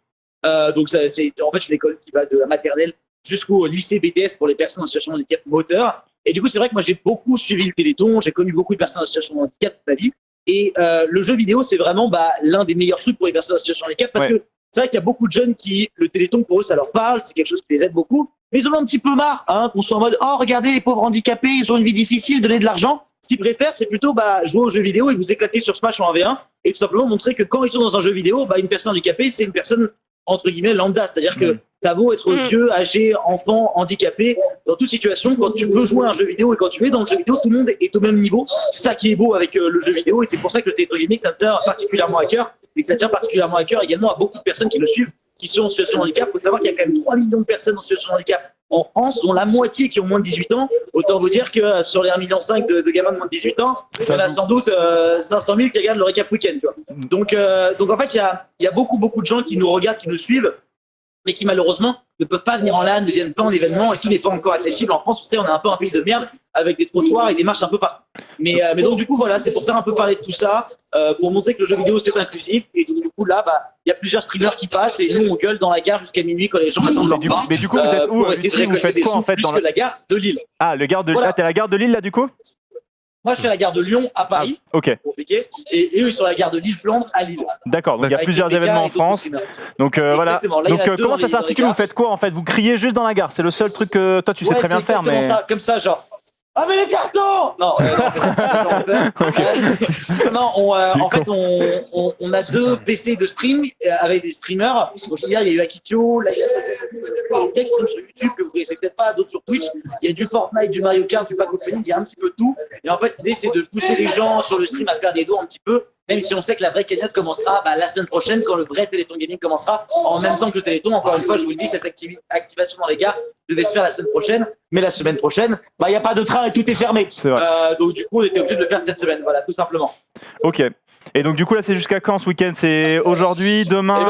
Donc c'est en fait une école qui va de la maternelle jusqu'au lycée BTS pour les personnes en situation de handicap moteur. Et du coup, c'est vrai que moi, j'ai beaucoup suivi le Téléthon, j'ai connu beaucoup de personnes en situation de handicap toute ma vie. Et le jeu vidéo, c'est vraiment l'un des meilleurs trucs pour les personnes en situation de handicap parce que c'est vrai qu'il y a beaucoup de jeunes qui, le Téléthon, pour eux, ça leur parle, c'est quelque chose qui les aide beaucoup. Mais ils en ont un petit peu marre, qu'on soit en mode « Oh, regardez les pauvres handicapés, ils ont une vie difficile, donnez de l'argent ». Ce qu'ils préfèrent, c'est plutôt jouer aux jeux vidéo et vous éclater sur Smash en 1v1 et tout simplement montrer que quand ils sont dans un jeu vidéo, une personne handicapée, c'est une personne entre guillemets lambda, c'est-à-dire que t'as beau être vieux, âgé, enfant, handicapé, dans toute situation, quand tu peux jouer à un jeu vidéo et quand tu es dans le jeu vidéo, tout le monde est au même niveau. C'est ça qui est beau avec le jeu vidéo et c'est pour ça que le Téléthon Gaming, ça me tient particulièrement à cœur et que ça tient particulièrement à cœur également à beaucoup de personnes qui le suivent, qui sont en situation de handicap. Il faut savoir qu'il y a quand même 3 millions de personnes en situation de handicap en France, dont la moitié qui ont moins de 18 ans. Autant vous dire que sur les 1,5 million de gamins de moins de 18 ans, il y en a sans doute 500 000 qui regardent le récap week-end. Tu vois. Donc en fait, il y a beaucoup de gens qui nous regardent, qui nous suivent, mais qui malheureusement ne peuvent pas venir en LAN, ne viennent pas en événement et tout n'est pas encore accessible. En France, vous savez, on est un peu un pays de merde avec des trottoirs et des marches un peu partout. Mais donc du coup, voilà, c'est pour faire un peu parler de tout ça, pour montrer que le jeu vidéo c'est inclusif. Et donc, du coup, là, il y a plusieurs streamers qui passent et nous, on gueule dans la gare jusqu'à minuit quand les gens attendent leur train. Mais du coup, vous êtes où? Vous faites quoi en fait dans la gare de Lille? Ah, le gare de Lille. T'es à la gare de Lille là du coup? Moi, je suis à la gare de Lyon à Paris. Ok. Et eux, ils sont à la gare de Lille-Flandre à Lille. D'accord, donc il y a plusieurs événements en France. Donc voilà. Donc comment ça s'articule? Vous faites quoi en fait? Vous criez juste dans la gare? C'est le seul truc que toi tu sais très bien faire. Mais ça, comme ça, genre. Ah mais les cartons! Non, non, en fait, on a 2 PC de stream avec des streamers. Donc, il y a eu Akitio, là il y a des gars qui sont sur YouTube que vous connaissez peut-être pas, d'autres sur Twitch. Il y a du Fortnite, du Mario Kart, du Pack Opening, il y a un petit peu de tout. Et en fait, l'idée c'est de pousser les gens sur le stream à faire des dos un petit peu. Même si on sait que la vraie cagnotte commencera la semaine prochaine, quand le vrai Téléthon Gaming commencera, en même temps que le Téléthon. Encore une fois, je vous le dis, cette activation dans les gares devait se faire la semaine prochaine. Mais la semaine prochaine, il n'y a pas de train et tout est fermé. C'est vrai. Donc du coup, on était obligé de le faire cette semaine. Voilà, tout simplement. Ok. Et donc du coup, là, c'est jusqu'à quand ce week-end? C'est aujourd'hui, demain?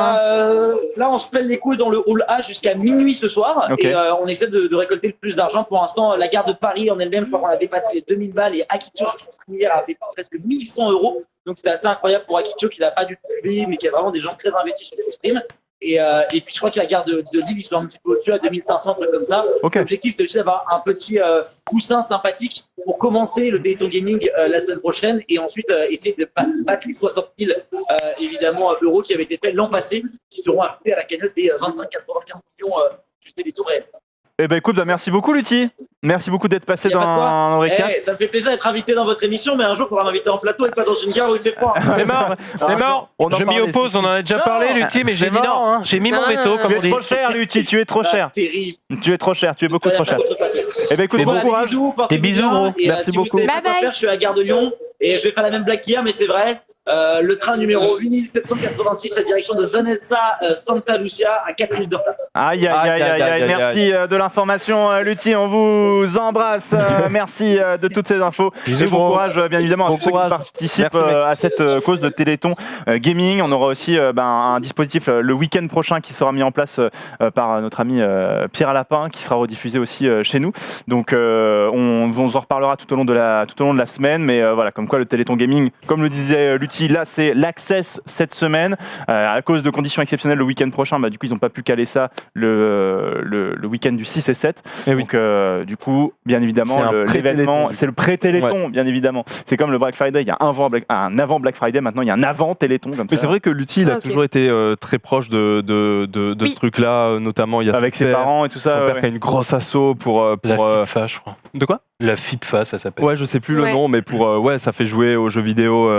Là, on se pèle les couilles dans le hall A jusqu'à minuit ce soir. Okay. Et on essaie de récolter le plus d'argent. Pour l'instant, la gare de Paris en elle-même, je crois qu'on a dépassé les 2000 balles. Et Akitio, sur son stream hier, a fait presque 1100 €. Donc c'était assez incroyable pour Akitio, qui n'a pas du tout publié, mais qui a vraiment des gens très investis sur son stream. Et puis je crois que la gare de Lille, ils sont un petit peu au-dessus, à 2500, trucs comme ça. Okay. L'objectif, c'est aussi d'avoir un petit coussin sympathique pour commencer le Téléthon Gaming la semaine prochaine et ensuite essayer de battre les 60 000 évidemment euros qui avaient été faits l'an passé, qui seront ajoutés à la cagnotte des 25-95 millions du Téléthon réel. Eh ben écoute, merci beaucoup Lutti. Merci beaucoup d'être passé dans le récap. Ça me fait plaisir d'être invité dans votre émission, mais un jour, il faudra m'inviter en plateau et pas dans une gare où il fait froid. C'est mort. Je m'y oppose, on en a déjà parlé, Lutti, mais j'ai dit non. Hein. J'ai mis mon veto, comme on dit. Tu es trop cher, Lutti, tu es trop cher. Terrible. Tu es trop cher, tu es beaucoup trop cher. Eh ben écoute, bon courage. Des bisous, gros. Merci beaucoup. Bye bye. Je suis à la gare de Lyon et je vais faire la même blague qu'hier, mais c'est vrai. Le train numéro 8786 à direction de Vanessa Santa Lucia à 4 minutes de retard. Aïe, merci de l'information, Lutti, on vous embrasse. Merci de toutes ces infos. Bisous, et bon courage, bien évidemment, à tous ceux qui participent à cette cause de Téléthon Gaming. On aura aussi un dispositif le week-end prochain qui sera mis en place par notre ami Pierre Alapin, qui sera rediffusé aussi chez nous. Donc on en reparlera tout au long de la semaine. Mais voilà, comme quoi le Téléthon Gaming, comme le disait Lutti, l'outil. Là, c'est l'Access cette semaine. À cause de conditions exceptionnelles le week-end prochain, du coup, ils n'ont pas pu caler ça le week-end du 6 et 7. Et oui. Donc, du coup, bien évidemment, l'événement, c'est le pré-Téléthon, bien évidemment. C'est comme le Black Friday. Il y a un avant Black Friday, maintenant il y a un avant Téléthon. Comme Mais ça. c'est vrai que l'outil il a toujours été très proche de ce truc-là, notamment il y a avec ses parents et tout ça. Son père qui a une grosse asso pour La FIPFA, je crois. De quoi? La FIPFA, ça s'appelle. Ouais, je sais plus le nom, mais pour ça fait jouer aux jeux vidéo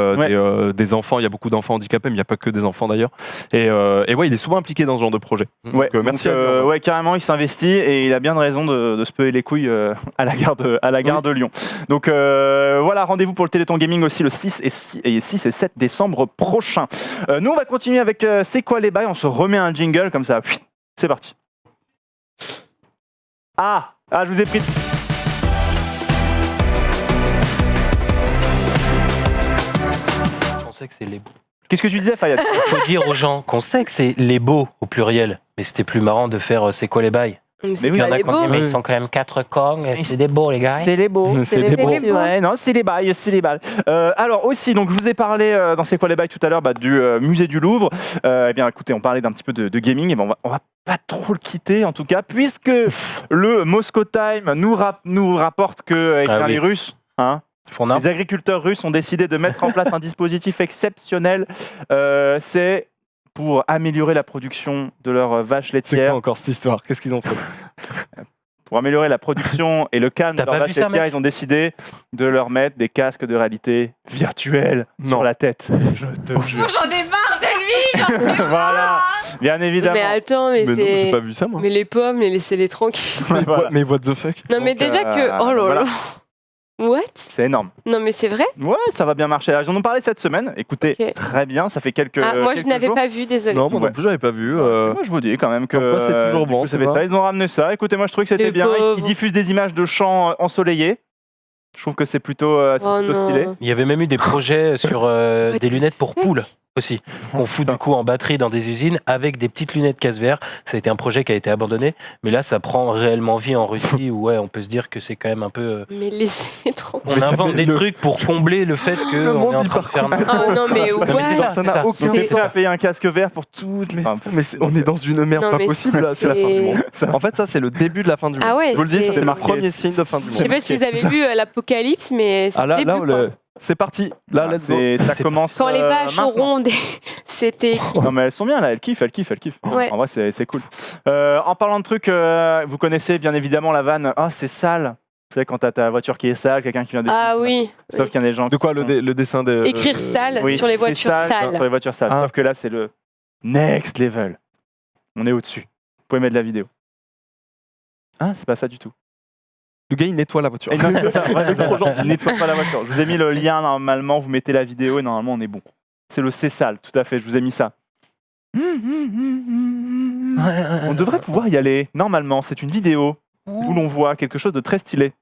des enfants. Il y a beaucoup d'enfants handicapés, mais il n'y a pas que des enfants d'ailleurs. Et ouais, il est souvent impliqué dans ce genre de projet. Ouais, donc, merci. Ouais, carrément, il s'investit et il a bien de raison de se peler les couilles à la gare de Lyon. Donc voilà, rendez-vous pour le Téléthon Gaming aussi le 6 et 7 décembre prochain. Nous, on va continuer avec C'est quoi les bails? On se remet un jingle comme ça. C'est parti. Ah, je vous ai pris. On sait que c'est les beaux. Qu'est-ce que tu disais, Fayad? Il faut dire aux gens qu'on sait que c'est les beaux au pluriel. Mais c'était plus marrant de faire c'est quoi les bails? Mais oui, Il y en a les qui ont dit, beaux. mais ils sont quand même 4 cons, c'est des beaux les gars. C'est les beaux. C'est les beaux. Ouais, non, c'est les bails, c'est les balles. Alors aussi, donc je vous ai parlé dans C'est quoi les bails tout à l'heure du musée du Louvre. Eh bien, écoutez, on parlait d'un petit peu de gaming. Et ben, on va pas trop le quitter en tout cas, puisque le Moscow Time nous rapporte que les Russes, les agriculteurs russes ont décidé de mettre en place un dispositif exceptionnel. C'est pour améliorer la production de leurs vaches C'est laitières. quoi encore cette histoire? Qu'est-ce qu'ils ont fait? Pour améliorer la production et le calme de T'as leurs pas vaches vu ça, laitières, mec ils ont décidé de leur mettre des casques de réalité virtuelle sur la tête. Je te jure. J'en ai marre de lui. Voilà, bien évidemment. Mais attends, mais Mais non, j'ai c'est. pas vu ça moi. Mais les pommes, laissez-les tranquilles. Voilà. Mais what the fuck? Non, mais Donc, déjà que. Oh là voilà. là. What? C'est énorme. Non, mais c'est vrai? Ouais, ça va bien marcher. J'en ai parlé cette semaine. Écoutez, Ok. très bien. Ça fait quelques. Moi, je quelques n'avais jours. pas vu, désolé. Non, moi Ouais. non plus, j'avais pas vu. Moi, je vous dis quand même que Pourquoi c'est toujours du bon, coup, c'est ça fait vrai ça. Ils ont ramené ça. Écoutez, moi, je trouvais que c'était Les bien. Ils pauvres. diffusent des images de champs ensoleillés. Je trouve que c'est plutôt, Oh stylé. non. Il y avait même eu des projets sur What des the lunettes pour fuck? poules aussi, qu'on fout du coup en batterie dans des usines avec des petites lunettes casse-verre. Ça a été un projet qui a été abandonné, mais là ça prend réellement vie en Russie où on peut se dire que c'est quand même un peu... Mais laissez trop. On invente des trucs pour combler le fait qu'on est en train de faire... Oh non, mais Non, mais c'est ouais. ça, Ça c'est n'a ça. aucun Donc, C'est- ça a payé un casque vert pour toutes les. Mais on est dans une merde Non, pas mais possible là, c'est la fin du monde. c'est- En fait, ça c'est le début de la fin du monde. Ah ouais, Je vous le dis, ça, c'est le marqué. premier signe de fin du Je monde. sais pas si vous avez vu l'Apocalypse, mais c'est Ah là, le début, quoi. c'est parti. Là, let's go. Ça commence. Quand les vaches maintenant. auront des. C'était écrit. Non mais elles sont bien là, elles kiffent. Ouais. En vrai c'est cool. En parlant de trucs, vous connaissez bien évidemment la vanne. Ah c'est sale. Tu sais quand t'as ta voiture qui est sale, quelqu'un qui vient de. Ah oui. Sauf qu'il y a des gens. De quoi le dessin de. Écrire sale Oui, sur les c'est voitures sales. Sur les voitures sales. Ah. Sauf que là c'est le next level. On est au-dessus. Vous pouvez mettre de la vidéo. Ah c'est pas ça du tout. Le gars il nettoie la voiture. Et non, c'est ça. Ouais, c'est trop gentil. Nettoie pas la voiture. Je vous ai mis le lien normalement. Vous mettez la vidéo et normalement on est bon. C'est le c'est sale. Tout à fait. Je vous ai mis ça. On devrait pouvoir y aller. Normalement, c'est une vidéo où l'on voit quelque chose de très stylé.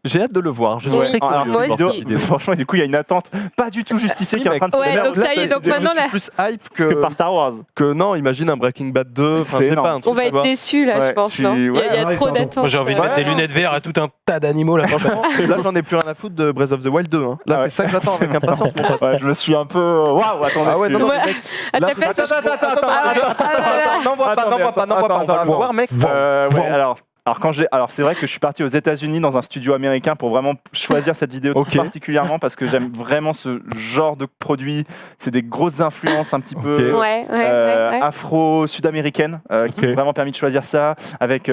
J'ai hâte de le voir. Je suis Oui. très Alors, curieux moi de voir aussi. cette vidéo. Franchement, du coup, il y a une attente pas du tout justifiée qui est en train de se Ouais, faire donc ça y est, donc maintenant, Je là, suis plus hype que par Star Wars. que non, imagine un Breaking Bad 2. Enfin, C'est je sais énorme. pas, un truc, on va tu être vois. déçus, là, Ouais, je pense. je suis- Non il y a ouais, trop pardon. d'attentes. Moi j'ai envie de mettre des lunettes vertes à tout un tas d'animaux là. Franchement, là j'en ai plus rien à foutre de Breath of the Wild 2. Hein. Là, Ah ouais. c'est ça que j'attends avec impatience. mon pote. Ouais, je me suis un peu. Waouh, attendez. Ah ouais, non, non, Ouais. mais mec, À là, ta faut- place, attends, n'envoie pas, Attendez, n'envoie pas, n'envoie pas. On va attends, le voir, mec. Ouais, alors c'est vrai que je suis parti aux États-Unis dans un studio américain pour vraiment choisir cette vidéo Ok. tout particulièrement parce que j'aime vraiment ce genre de produit. C'est des grosses influences un petit peu Ouais. afro-sud-américaines qui m'ont vraiment permis de choisir ça avec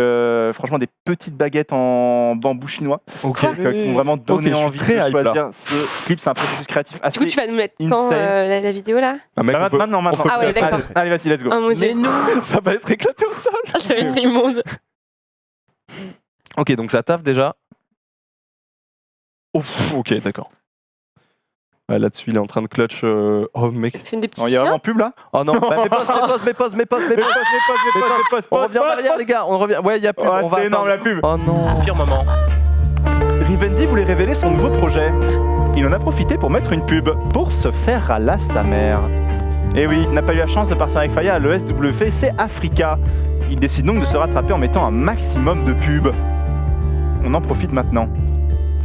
franchement des petites baguettes en bambou chinois Ok. qui m'ont vraiment donné Ok, je suis envie très de hype, là. choisir ce clip. C'est un processus créatif Du assez. coup, tu vas nous mettre quand insane. la vidéo là? Ah, mec, on peut- Maintenant. Ah ouais, d'accord. Allez, vas-y, let's go. Oh mon dieu. Mais non. ça va être éclaté au sol. Ça va être immonde. Ok, donc ça taffe déjà. Ouf, ok, d'accord. Ouais, là-dessus, il est en train de clutch. Oh, mec. Fais des petits Il y a chiens. vraiment pub là. Oh non, bah, mais pause. On revient en arrière, les gars. On revient. Ouais, il y a plus. Ouais, on va c'est énorme attendre. la pub. Oh non. Pire moment. Rivenzi voulait révéler son nouveau projet. Il en a profité pour mettre une pub pour se faire râler sa mère. Et oui, il n'a pas eu la chance de partir avec Faya à l'ESWC Africa. Il décide donc de se rattraper en mettant un maximum de pubs. On en profite maintenant.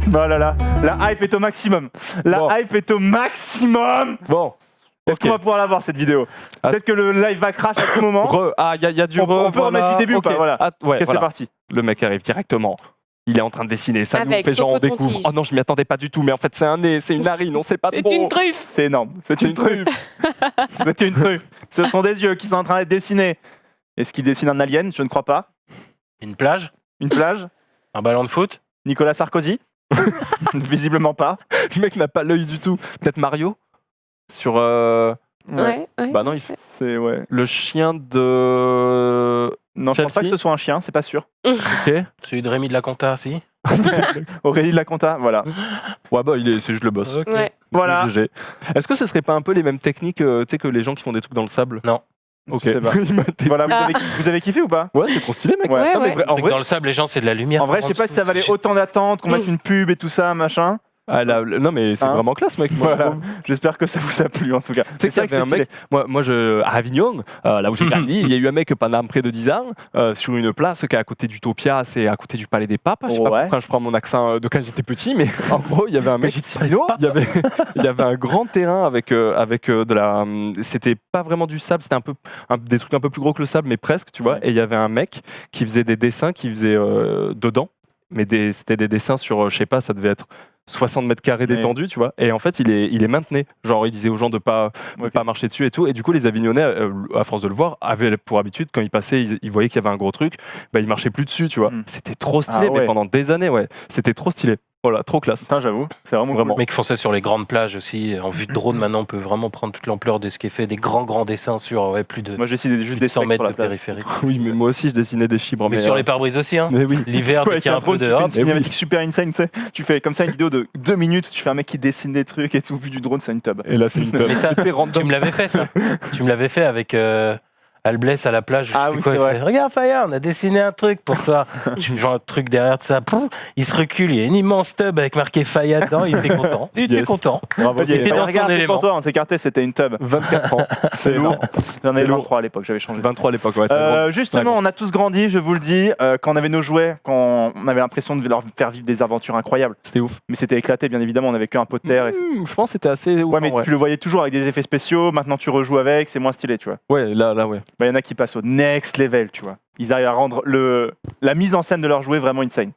Oh là là, la hype est au maximum. La Bon. hype est au maximum. Bon, Est-ce qu'on va pouvoir la voir cette vidéo? Peut-être que le live va crash à tout moment. Il y a du On peut remettre du début ou pas? Voilà. Ouais, Ok, voilà. c'est parti. Le mec arrive directement. Il est en train de dessiner. Ça Avec nous fait genre on son découvre. coton-tige. Oh non, je m'y attendais pas du tout. Mais en fait, c'est un nez, c'est une narine. On sait pas C'est trop. une truffe. C'est énorme. C'est une truffe. C'est une truffe. Ce sont des yeux qui sont en train d'être dessinés. Est-ce qu'il dessine un alien? Je ne crois pas. Une plage, Une plage? un ballon de foot. Nicolas Sarkozy? Visiblement pas. Le mec n'a pas l'œil du tout. Peut-être Mario sur. Ouais. Bah non, C'est ouais. le chien de. Non, je pense pas que Chelsea. ce soit un chien, c'est pas sûr. Ok. Celui de Rémi de la Conta, si. Aurélie de la Conta, voilà. Ouais, bah c'est juste le boss. Ok. Ouais. Voilà. GG. Est-ce que ce serait pas un peu les mêmes techniques tu sais, que les gens qui font des trucs dans le sable? Non. Ok. Je sais pas. Il m'a été- Voilà, Ah. vous avez kiffé ou pas? Ouais, c'est trop stylé, mec. Ouais. Non, mais Ouais. en Truc vrai, dans le sable, les gens, c'est de la lumière. En vrai, je sais pas si ça valait autant d'attente, qu'on mette une pub et tout ça, machin. non, mais c'est Hein vraiment classe, mec. Moi, Voilà. J'espère que ça vous a plu en tout cas. Tu sais que ça C'est avait un vrai que mec, moi à Avignon, là où j'ai grandi, il y a eu un mec pendant près de 10 ans sur une place qui est à côté d'Utopia, c'est à côté du Palais des Papes. Je sais pas Ouais. pourquoi je prends mon accent de quand j'étais petit, mais en gros, il y avait un mec, il y avait un grand terrain avec de la. C'était pas vraiment du sable, c'était des trucs un peu plus gros que le sable, mais presque, tu vois. Ouais. Et il y avait un mec qui faisait des dessins, qui faisait dedans, mais c'était des dessins sur, je sais pas, ça devait être 60 mètres carrés Ouais. d'étendue, tu vois. Et en fait, il les maintenait. Genre, il disait aux gens de pas marcher dessus et tout. Et du coup, les Avignonnais, à force de le voir, avaient pour habitude, quand ils passaient, ils voyaient qu'il y avait un gros truc, bah, ils marchaient plus dessus, tu vois. Mm. C'était trop stylé, Ah ouais. mais pendant des années, ouais. C'était trop stylé. Voilà, trop classe. Putain, j'avoue, c'est vraiment Vraiment. cool. Mais qui font ça sur les grandes plages aussi. En vue de drone, maintenant, on peut vraiment prendre toute l'ampleur de ce qui est fait. Des grands dessins sur plus de, Moi, j'ai essayé plus juste de des 100 secs sur mètres la de plage. périphérique. Oui, mais moi aussi, je dessinais des chibres. Mais sur les pare-brises aussi, hein. Mais oui. L'hiver, Ouais, dès qu'il y a un peu tu fais dehors. une cinématique super insane, tu sais. Tu fais comme ça une vidéo de 2 minutes, tu fais un mec qui dessine des trucs et tout, vu du drone, c'est une tub. Et là, c'est une teub. Mais ça, C'est random. tu me l'avais fait, ça. Tu me l'avais fait avec Albless à la plage. je Ah sais plus oui, quoi, c'est il vrai. fait, regarde, Faya, on a dessiné un truc pour toi. Je vois un truc derrière de ça. Pouf, il se recule, il y a une immense tub avec marqué Faya dedans. Il était content. Il était Yes. content. Bravo, C'était dans son regarde, c'est élément. pour toi, on s'est écarté, c'était une tub. 24 ans. C'est lourd. lourd. J'en avais C'est lourd. 23 à l'époque, j'avais changé. 23 à l'époque, ouais. t'as grandi. Justement, on a tous grandi, je vous le dis, quand on avait nos jouets, quand on avait l'impression de leur faire vivre des aventures incroyables. C'était ouf. Mais c'était éclaté, bien évidemment, on avait qu'un pot de terre. Et... Je pense que c'était assez ouf. Ouais, mais en vrai. tu le voyais toujours avec des effets spéciaux, maintenant tu rejoues avec, c'est moins stylé, tu vois. Ouais, là, ouais. Bah, y en a qui passent au next level, tu vois. Ils arrivent à rendre la mise en scène de leur jouet vraiment insane.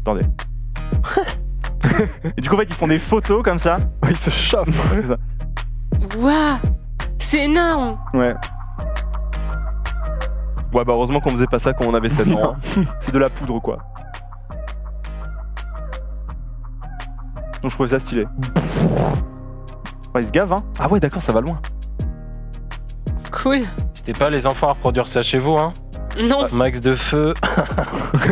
Attendez. Et du coup, en fait, ils font des photos comme ça. Ils se chauffent. C'est ça. Waouh, c'est énorme. Ouais. Ouais, bah heureusement qu'on faisait pas ça quand on avait 7 ans. hein. C'est de la poudre, quoi. Donc je trouvais ça stylé. Ouais, ils se gavent, hein. Ah ouais, d'accord, ça va loin. Cool. C'était pas les enfants à reproduire ça chez vous, hein. Non. Max de feu.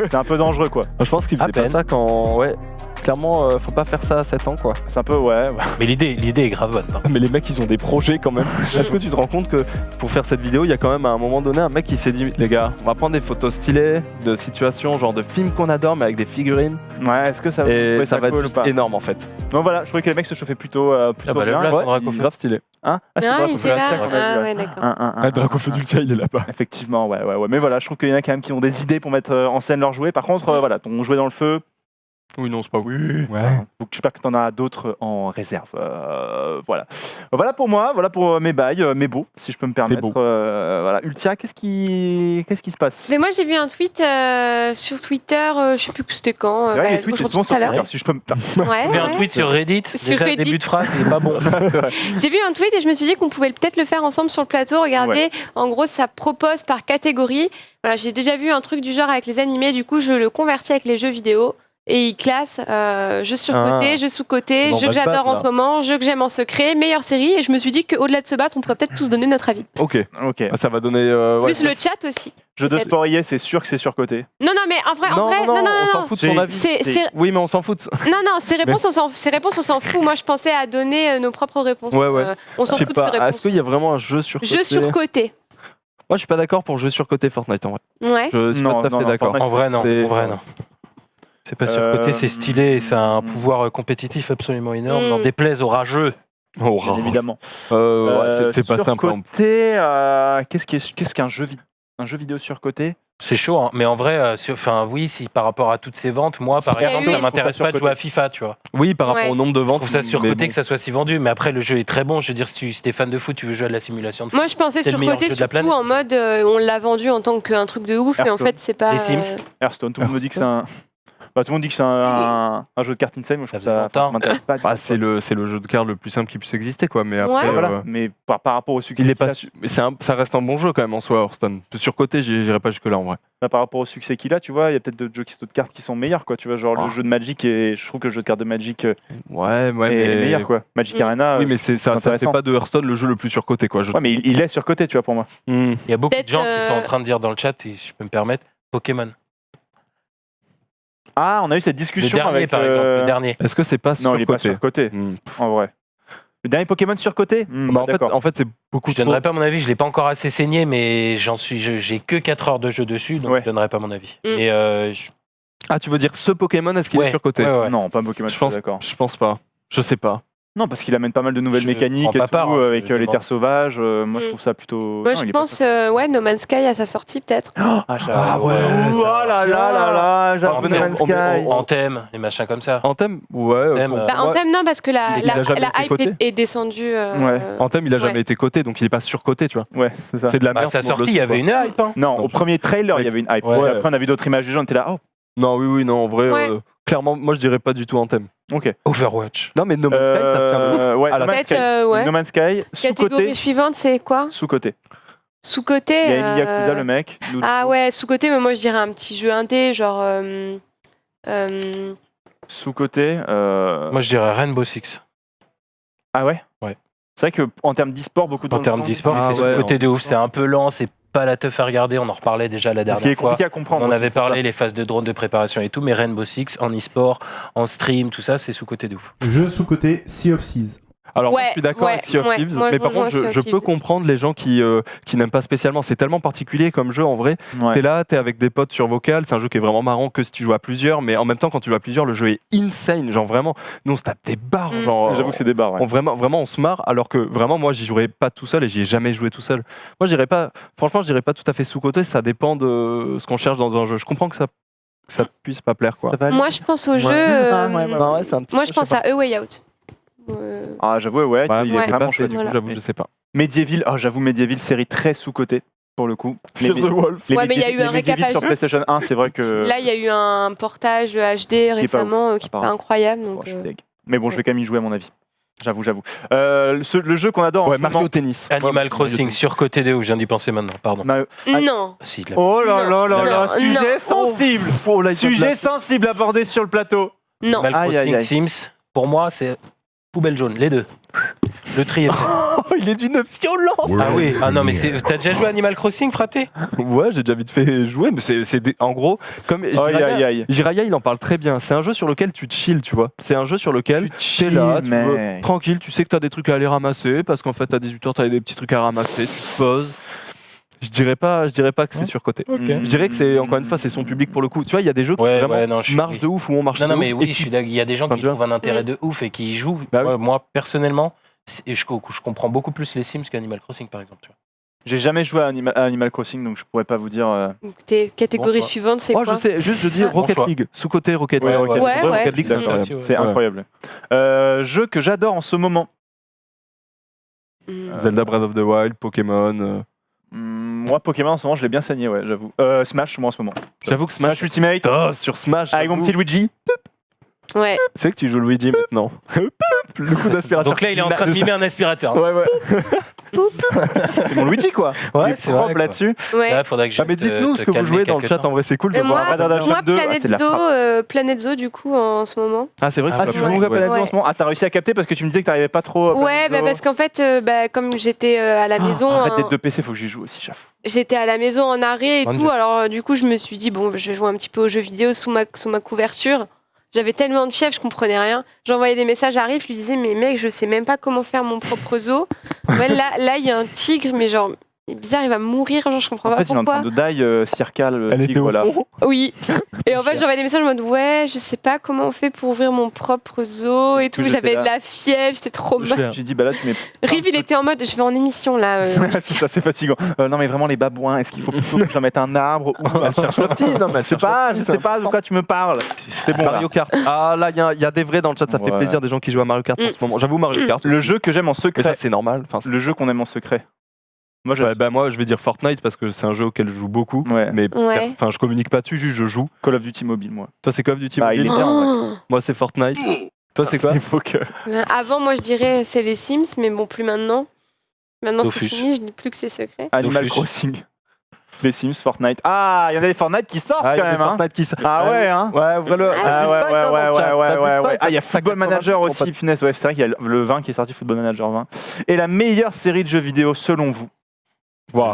C'est un peu dangereux, quoi. Je pense qu'ils À faisaient pas peine. ça quand. Ouais. Clairement, faut pas faire ça à 7 ans, quoi. C'est un peu, ouais. Mais l'idée est grave bonne. par contre. Mais les mecs, ils ont des projets quand même. Est-ce que tu te rends compte que pour faire cette vidéo, il y a quand même à un moment donné un mec qui s'est dit, les gars, on va prendre des photos stylées de situations, genre de films qu'on adore, mais avec des figurines. Ouais, est-ce que ça, vous Et trouvez ça va cool être ou juste pas énorme en fait. Donc voilà, je trouvais que les mecs se chauffaient plutôt Ah bah, bien. le Vlad, Ouais, Draco fait. grave stylé. Hein c'est Ah, vrai, il faut était que là. je l'achetais, Ah ouais. ouais, d'accord. Ah, Draco Fedultia, il est là-bas. Effectivement, ouais. Mais voilà, je trouve qu'il y en a quand même qui ont des idées pour mettre en scène leurs jouets. Par contre, voilà, ton jouet dans le feu, Oui, non, c'est pas oui. Ouais. donc j'espère que tu en as d'autres en réserve. Voilà. Voilà pour moi, voilà pour mes bails, mes beaux, si je peux me permettre. beaux. Voilà. Ultia, qu'est-ce qui se passe? Mais moi j'ai vu un tweet sur Twitter, je sais plus que c'était quand. C'est vrai, les tweets, c'est souvent sur tout à l'heure. Twitter, si je peux me permettre. Ouais, J'ai vu un ouais. tweet sur Reddit. Sur Déjà, Reddit. début de phrase, il est pas bon. J'ai vu un tweet et je me suis dit qu'on pouvait peut-être le faire ensemble sur le plateau. Regardez, en gros, ça propose par catégorie. Voilà, j'ai déjà vu un truc du genre avec les animés, du coup, je le convertis avec les jeux vidéo. Et il classe jeux surcotés, jeux sous-cotés, Bon, on jeux va que se j'adore battre, en là. ce moment, jeux que j'aime en secret, meilleure série. Et je me suis dit qu'au-delà de se battre, on pourrait peut-être tous donner notre avis. Ok. Ok. Ça va donner. ouais, Plus le chat aussi. Jeu de C'est- sport IA, c'est sûr que c'est surcoté. Non, non, mais en vrai, Non, non, on s'en fout de son C'est- avis. C'est- Oui, mais on s'en fout. Non, non, ces réponses, on s'en fout. Moi, je pensais à donner nos propres réponses. Ouais, ouais. On s'en Je sais fout de ces pas. Est-ce réponses. qu'il y a vraiment un jeu surcoté? Jeux surcotés. Moi, je suis pas d'accord pour jeu surcoté Fortnite en vrai. Ouais. Je suis Non, pas tout à non, fait non, d'accord. Fortnite, En vrai, non. C'est- En vrai, non. C'est pas surcoté, c'est stylé et ça a un Mm. pouvoir compétitif absolument énorme. Mm. N'en déplaise aux rageux. Oh, Bien évidemment. ouais, c'est pas simple. hein. Surcoté, qu'est-ce qu'un jeu vidéo surcoté? C'est chaud, hein. Mais en vrai, oui, si par rapport à toutes ces ventes, moi, par Il y a exemple, eu- ça m'intéresse pas de jouer à FIFA, tu vois. Oui, par rapport Ouais. au nombre de Je ventes. trouve ça surcoté mais bon. que ça soit si vendu. Mais après, le jeu est très bon. Je veux dire, si t'es fan de foot, tu veux jouer à de la simulation de foot. Moi, je pensais C'est le meilleur surcoté jeu de la surtout planète. en mode on l'a vendu en tant qu'un truc de ouf, et en Hearthstone. fait, c'est pas. Les Sims. Hearthstone, tout le monde me dit que c'est un. Bah, tout le monde dit que c'est un jeu de cartes insane. Moi, je Ça trouve ça. faisait longtemps. Ça m'intéresse pas. Bah, c'est le jeu de cartes le plus simple qui puisse exister, quoi. Mais après, Ouais. Voilà. Mais par rapport au succès. il est qu'il pas. a- Mais ça reste un bon jeu quand même en soi, Hearthstone. Surcoté, j'irai pas jusque là en vrai. par rapport au succès qu'il a, tu vois, il y a peut-être d'autres jeux de cartes qui sont meilleurs, quoi. Tu vois, genre Ah. le jeu de Magic, et je trouve que le jeu de cartes de Magic Ouais, est mais. meilleur, quoi. Magic Mm. Arena. Oui, mais ça fait intéressant. pas de Hearthstone le jeu le plus surcoté, quoi. Ouais, mais il est surcoté, tu vois, pour moi. Hmm. Il y a beaucoup de Peut-être, gens qui sont en train de dire dans le chat, si je peux me permettre, Pokémon. Ah, on a eu cette Le discussion dernier, avec. par exemple. Le dernier. Est-ce que c'est pas Non, il est pas surcoté surcoté, Hmm. en vrai. Le dernier Pokémon surcoté Bah, en fait, c'est beaucoup Je trop. donnerai pas mon avis, je l'ai pas encore assez saigné, mais j'ai que 4 heures de jeu dessus, donc Ouais. je donnerai pas mon avis. Mm. Mais Ah, tu veux dire ce Pokémon, est-ce qu'il est surcoté? ouais. Non, pas Pokémon, Je pense, d'accord. je pense pas. Je sais pas. Non, parce qu'il amène pas mal de nouvelles Je mécaniques prends et pas tout, part, hein, je avec les demande. terres sauvages. Moi, je Mm. trouve ça plutôt. Moi, Non, je il est pas pense, No Man's Sky à sa sortie, peut-être. Ah ouais, Oh ça là là là là, j'avoue, Venez, No Man's on met- Sky. on- Anthem, les machins comme ça. Anthem, ouais. Thème, pour Bah, moi, Anthem, non, parce que la il a jamais été hype coté. est descendue. Ouais. Anthem, il a jamais Ouais. été coté, donc il est pas surcoté, tu vois. Ouais, c'est ça. C'est de la Bah, merde. sa tout le monde sortie, le il y sait, avait quoi. une hype. Hein. Non, au premier trailer, il y avait une hype. Ouais. Et après, on a vu d'autres images des gens, on était là, oh, Non, oui, non, en vrai, Ouais. clairement, moi je dirais pas du tout Anthem. ok. Overwatch. Non, mais No Man's Sky, ça se tient de ouf. Ouais, À la No Man's Peut-être, Sky. ouais. No Man's Sky, sous-côté. Catégorie suivante, c'est quoi Sous-côté. Sous-côté. Il y a Emi Yakuza, le mec. Ah ouais, sous-côté, mais moi, je dirais un petit jeu indé, genre. Sous-côté. Moi, je dirais Rainbow Six. Ah ouais Ouais. C'est vrai qu'en termes d'e-sport, beaucoup de En gens termes le font. d'e-sport, Ah c'est ouais, sous-côté de en ouf. C'est un peu lent, c'est pas la teuf à regarder. On en reparlait déjà la Ce qui est dernière fois. compliqué à On comprendre. en aussi, avait c'est ça. parlé, les phases de drone de préparation et tout, mais Rainbow Six en e-sport, en stream, tout ça, c'est sous-côté de ouf. Jeu sous-côté Sea of Thieves. Alors, moi, Ouais, je suis d'accord ouais, avec Sea of ouais. Thieves, Moi, mais je par contre, rejoins Sea je of peux Thieves. comprendre les gens qui n'aiment pas spécialement. C'est tellement particulier comme jeu, en vrai. Ouais. T'es là, t'es avec des potes sur vocal, c'est un jeu qui est vraiment marrant que si tu joues à plusieurs, mais en même temps, quand tu joues à plusieurs, le jeu est insane. Genre vraiment, nous on se tape des barres. Mm. Genre, J'avoue que c'est des barres. Ouais. vraiment, on se marre, alors que vraiment, moi, j'y jouerais pas tout seul et j'y ai jamais joué tout seul. Moi, j'irais pas, franchement, je dirais pas tout à fait sous-côté, ça dépend de ce qu'on cherche dans un jeu. Je comprends que ça puisse pas plaire, quoi. Ça va aller Moi, je pense au jeu. Non, ouais, c'est un petit Moi, peu, je pense sais pas. à A Way Out. Ah, j'avoue, ouais, Ouais, il est mais j'ai Ouais. pas vraiment fait, chouette. du coup, Voilà. j'avoue, je sais pas. Medieval, oh, j'avoue, Medieval, série très sous-cotée, pour le coup. Fear the Wolf. les Ouais, mais il y a eu les un Medieval récapage. sur PlayStation 1, c'est vrai que. Là, il y a eu un portage HD pas récemment qui est pas apparemment. incroyable. Oh, Donc, je suis deg. Mais bon, je vais quand même y jouer, à mon avis. J'avoue. Le jeu qu'on adore en Ouais, ce Mario moment- Tennis. Animal Ouais, Crossing, surcoté de ouf, je viens d'y penser maintenant, pardon. Mario- Non. Si, il l'a- Oh là Non, là là là, non, sujet non. sensible. Oh, là, il faut Sujet de sensible abordé sur le plateau. Non. Animal Aïe, aïe, Crossing, aïe. Sims, pour moi, c'est poubelle jaune, les deux. Le tri est fait. la- Il est d'une violence. Ah oui, ah non, mais t'as déjà joué à Animal Crossing, fraté? Ouais, j'ai déjà vite fait jouer, mais en gros, comme Aïe, aïe, aïe. Jiraya, il en parle très bien. C'est un jeu sur lequel tu te chill, tu vois. C'est un jeu sur lequel t'es là, tu veux, mec. tranquille, tu sais que t'as des trucs à aller ramasser, parce qu'en fait, à 18h, t'as des petits trucs à ramasser, tu te poses. Je dirais pas que c'est surcoté. Ok. Je dirais que c'est, encore une fois, c'est son public pour le coup. Tu vois, il y a des jeux qui Ouais, vraiment ouais, non, je suis- marchent de ouf, où on marche Non, de non, mais ouf, oui, et je qui- suis d'accord. Il y a des gens Enfin, qui tu vois. trouvent un intérêt de ouf et qui y jouent. Bah oui. Moi, personnellement, je comprends beaucoup plus les Sims qu'Animal Crossing, par exemple. Tu vois. J'ai jamais joué à Animal Crossing, donc je pourrais pas vous dire. Tes catégories Bon choix. suivantes, c'est Oh, quoi je sais, juste je dis Ah. Rocket Bon choix. League, sous-côté Rocket Ouais, League. Rocket Ouais, Vrai, ouais. Rocket League, c'est D'accord, incroyable. c'est Ouais. incroyable. Jeu que j'adore en ce moment. Hmm. Zelda Breath of the Wild, Pokémon. Moi, Pokémon en ce moment, je l'ai bien saigné, ouais, j'avoue. Smash, moi en ce moment. J'avoue que Smash Ultimate. Oh, sur Smash. Avec mon j'avoue. petit Luigi. Ouais. Tu sais que tu joues Luigi maintenant. Le coup d'aspirateur. Donc là, il est en train de mimer un aspirateur. Ouais, ouais. C'est mon Luigi, quoi. Ouais, Il est c'est propre vrai, quoi. là-dessus. Ouais. Ça, faudrait que je Ah, mais te- dites-nous te ce que vous calmer jouez dans le quelque chat, temps. en vrai, c'est cool de Et moi, voir. Red Dead Redemption moi 2, Planet c'est de la Zoo, frappe. Planet Zoo, du coup, en ce moment. Ah, c'est vrai que Ah, tu Tu l'as joues pas à Planet Zoo Ouais. en ce moment. Ah, t'as réussi à capter parce que tu me disais que t'arrivais pas trop. à Ouais, Planet bah, Zoo. parce qu'en fait, comme j'étais à la maison, Arrête d'être de PC, faut que j'y joue aussi, j'avoue. j'étais à la maison en arrêt et Mon tout. Dieu. Alors, du coup, je me suis dit, bon, je vais jouer un petit peu aux jeux vidéo sous ma couverture. J'avais tellement de fièvre, je comprenais rien. J'envoyais des messages à Riff, je lui disais, mais mec, je sais même pas comment faire mon propre zoo. Ouais, là, il y a un tigre, mais genre, est bizarre, il va mourir, genre je comprends En pas fait, il est en pourquoi. train de die, Circal. Elle était au fond. Oui. Et en fait, j'envoyais des messages en mode ouais, je sais pas comment on fait pour ouvrir mon propre zoo et tout. J'étais J'avais là. de la fièvre, j'étais trop mal. J'ai dit, bah là, tu mets. Riv, il était en mode je vais en émission là. C'est ça, c'est fatigant. Non, mais vraiment, les babouins, est-ce qu'il faut plutôt que je mette un arbre ou elle cherche le petit? Non, mais je sais pas de quoi tu me parles. C'est bon. Mario Kart. Ah là, il y a des vrais dans le chat, ça fait Ouais. plaisir des gens qui jouent à Mario Kart en ce moment. J'avoue, Mario Kart. Le jeu que j'aime en Mais secret. ça, c'est normal. Enfin, Le jeu qu'on aime en secret. Moi, ouais, bah, moi, je vais dire Fortnite parce que c'est un jeu auquel je joue beaucoup. Ouais. Mais Ouais. enfin, je communique pas dessus, juste je joue. Call of Duty mobile, moi. Toi, c'est Call of Duty Bah, il Mobile. est bien, en vrai. Moi, c'est Fortnite. Toi, c'est quoi? Il faut que. Avant, moi je dirais c'est les Sims, mais bon, plus maintenant. Maintenant c'est Dofus. fini, je dis plus que c'est secret. Animal Dofus. Crossing. Les Sims, Fortnite. Ah, il y en a des Fortnite qui sortent Ah, il y quand a des même. Hein. Fortnite qui sont. Ah ouais, hein. Ouais, ouvrez-le. Ah ouais, ouais. Ah, il y a ça Football Manager aussi, finesse. Ouais, c'est vrai qu'il y a le 20 qui est sorti, Football Manager 20. Et la meilleure série de jeux vidéo selon vous?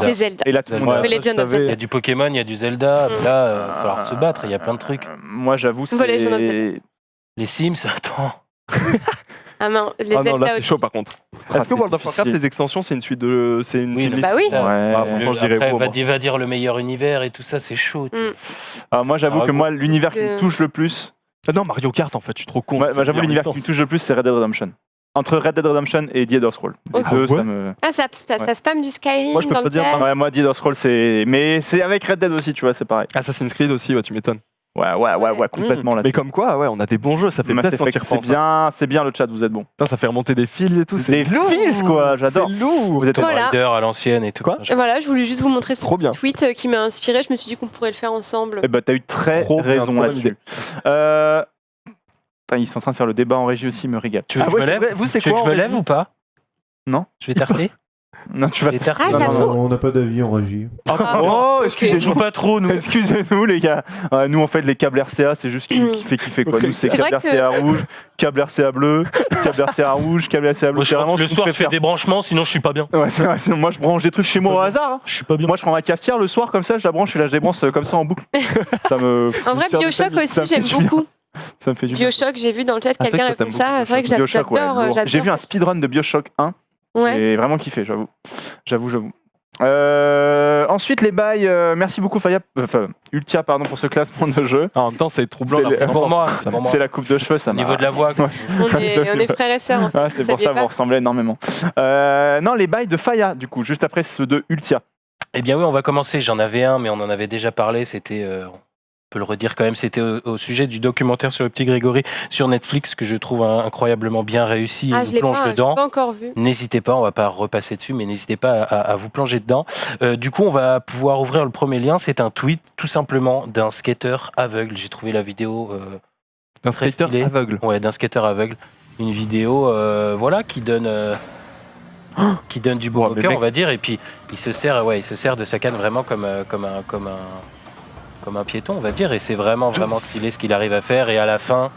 C'est Zelda. Et là, tout le monde. The Legend of Il y Zelda. a du Pokémon, il y a du Zelda. Là, il va falloir se battre. Il y a plein de trucs. Moi, j'avoue, c'est. The Legend of Zelda. Les Sims, attends. Ah non, les Ah non, Zelda là, c'est aussi. chaud par contre. Ah, Est-ce que c'est World of Warcraft, difficile. les extensions, c'est une suite de. C'est une Oui, série. Bah oui. Ouais. Ah, franchement, je dirais Après, WoW, moi. va dire le meilleur univers et tout ça, c'est chaud. Alors, moi, j'avoue que moi, l'univers qui me touche le plus. Ah non, Mario Kart, en fait, je suis trop con. Moi, C'est j'avoue, la l'univers qui licence. me touche le plus, c'est Red Dead Redemption. Entre Red Dead Redemption et The Elder Scrolls. Les Ok. deux, Ah ouais ça me. Ah, ça spam du Skyrim Moi, je peux dans pas le dire, chat. Ouais, moi, The Elder Scrolls, c'est. Mais c'est avec Red Dead aussi, tu vois, c'est pareil. Assassin's Creed aussi, ouais, tu m'étonnes. Ouais, complètement là. Mais comme quoi, ouais, on a des bons jeux, ça fait Mass plaisir quand tu Effect, c'est repenses. c'est bien le chat, vous êtes bon. Putain, ça fait remonter des fils et tout. Des fils, quoi, j'adore. C'est lourd. Vous êtes Tomb Voilà. Raider à l'ancienne et tout. Quoi Et voilà, je voulais juste vous montrer ce Trop bien. tweet qui m'a inspiré. Je me suis dit qu'on pourrait le faire ensemble. Eh ben, t'as eu très Trop bien, raison trop bonne là-dessus. Putain, ils sont en train de faire le débat en régie aussi, ils me régale. Tu veux que Ah ouais, je me c'est lève vrai. Vous, c'est Tu veux quoi que je me en lève ou pas Non. Je vais tarter. Non, tu vas. Je vais tarter. Ah, Non, j'avoue. on n'a pas d'avis en régie. Oh, ok. excusez-nous pas trop, nous. Excusez-nous, les gars. Nous, en fait, les câbles RCA, c'est juste qui fait kiffer, quoi. Nous, c'est C'est câble vrai que- RCA rouge, câble RCA bleu, câble RCA rouge, câble RCA bleu. Moi, C'est vraiment le ce qu'on soir, je fais préfère. des branchements, sinon je suis pas bien. Ouais, c'est vrai, moi, je branche des trucs chez moi au hasard. Hein. Je suis pas bien. Moi, je prends ma cafetière le soir, comme ça, je la branche et là, je débranche comme ça en boucle. Ça me. En vrai, ça me Bioshock fait- ça aussi, me fait j'aime du bien. beaucoup. Ça me fait du bien. Bioshock, j'ai vu dans le chat Ah, c'est quelqu'un vrai que toi, répond t'aimes ça. beaucoup C'est vrai que Bioshock, ouais, j'adore. lourd. J'ai vu un j'adore. speedrun de Bioshock 1. Ouais. J'ai vraiment kiffé, j'avoue. J'avoue. Ensuite, les bails. Merci beaucoup, Ultia, pardon, pour ce classement de jeu. En même temps, c'est troublant. C'est la les- C'est pour moi. Ça C'est pour moi. C'est la coupe de cheveux, ça Au m'a. niveau de la voix. quoi. On est frères et sœurs. en fait. Ah, c'est Vous pour ça, saviez vous pas ressemblez énormément. Non, les bails de Faya, du coup, juste après ceux de Ultia. Eh bien oui, on va commencer. J'en avais un, mais on en avait déjà parlé. C'était, on peut le redire quand même, c'était au sujet du documentaire sur le petit Grégory sur Netflix que je trouve incroyablement bien réussi. Ah, Et je nous l'ai plonge pas, dedans. encore vu. N'hésitez pas, on va pas repasser dessus, mais n'hésitez pas à vous plonger dedans. Du coup, on va pouvoir ouvrir le premier lien. C'est un tweet, tout simplement, d'un skater aveugle. J'ai trouvé la vidéo. Un Très skater stylé. aveugle. Ouais, d'un skater aveugle. Une vidéo, voilà, qui donne du bon Ouais, au mais cœur, mec. on va dire. Et puis, il se sert de sa canne vraiment comme un piéton, on va dire. Et c'est vraiment stylé ce qu'il arrive à faire. Et à la fin,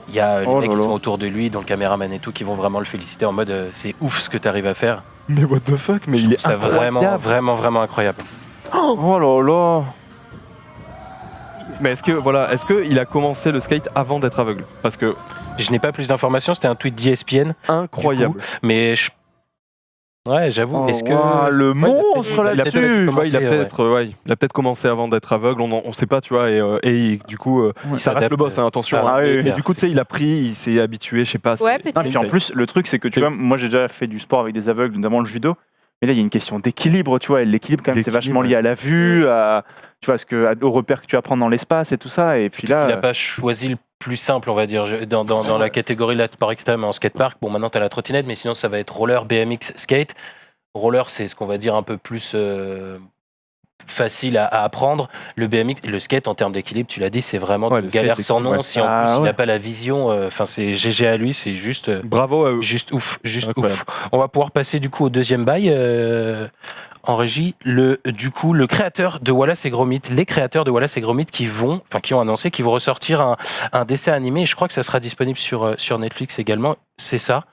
il y a les Oh mecs là qui là. sont autour de lui, dont le caméraman et tout, qui vont vraiment le féliciter en mode c'est ouf ce que tu arrives à faire. Mais what the fuck, mais Je il est trouve ça vraiment, incroyable. vraiment incroyable. Oh là là. Mais est-ce que il a commencé le skate avant d'être aveugle? Parce que Je n'ai pas plus d'informations, c'était un tweet d'ESPN, incroyable. mais ouais, j'avoue, Oh, est-ce que waouh, le monstre il a peut-être là-dessus. commencé, Tu vois, il a ouais. peut-être commencé avant d'être aveugle, on sait pas, tu vois, et du coup, ça reste s'adapte. le boss, hein, attention. Ah hein. oui, oui. Mais du coup, tu sais, il a pris, il s'est habitué, je sais pas. Ouais, c'est- peut-être. Non, puis en plus, le truc, c'est que tu vois, moi j'ai déjà fait du sport avec des aveugles, notamment le judo. Mais là, il y a une question d'équilibre, tu vois. Et l'équilibre, quand même, c'est L'équilibre, vachement lié à la vue, tu vois, aux repères que tu apprends dans l'espace et tout ça. Et puis il n'a là, pas choisi le plus simple, on va dire, dans la catégorie de la sport extrême en skatepark. Bon, maintenant tu as la trottinette, mais sinon ça va être roller, BMX, skate. Roller, c'est ce qu'on va dire un peu plus facile à apprendre. Le BMX, le skate en termes d'équilibre, tu l'as dit, c'est vraiment Ouais, de le skate, galère sans nom. ouais. Si en Ah, plus il ouais. n'a pas la vision, enfin c'est GG à lui, c'est juste. Bravo à eux. Juste ouf, juste Incroyable. ouf. On va pouvoir passer du coup au deuxième bail. en régie le créateur de Wallace et Gromit, les créateurs de Wallace et Gromit qui ont annoncé qu'ils vont ressortir un dessin animé. Et je crois que ça sera disponible sur Netflix également. C'est ça.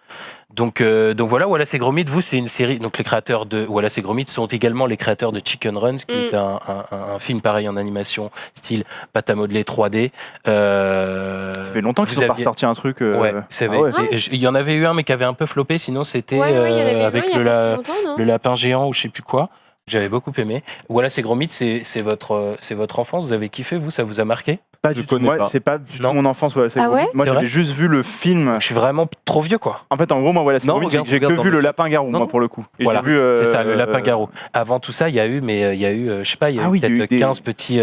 Donc voilà, Wallace et Gromit, vous, c'est une série. Donc les créateurs de Wallace et Gromit sont également les créateurs de Chicken Run, qui est un film pareil en animation, style pâte à modeler 3D. Ça fait longtemps qu'ils n'ont pas ressorti un truc. Ouais, c'est vrai. Il y en avait eu un, mais qui avait un peu floppé. Sinon, c'était avec le lapin géant ou je sais plus quoi. J'avais beaucoup aimé. Wallace et Gromit, c'est votre enfance. Vous avez kiffé, vous? Ça vous a marqué? Pas du tout. Moi, c'est pas du tout mon enfance. Wallace et Ah Gromit. ouais Moi, j'avais juste vu le film. Je suis vraiment trop vieux, quoi. En fait, en gros, moi, Wallace et Gromit, j'ai que vu le lapin-garou, moi, pour le coup. Et voilà, j'ai vu, c'est ça, le lapin-garou. Avant tout ça, il y a eu, je sais pas, il y a eu peut-être 15 petits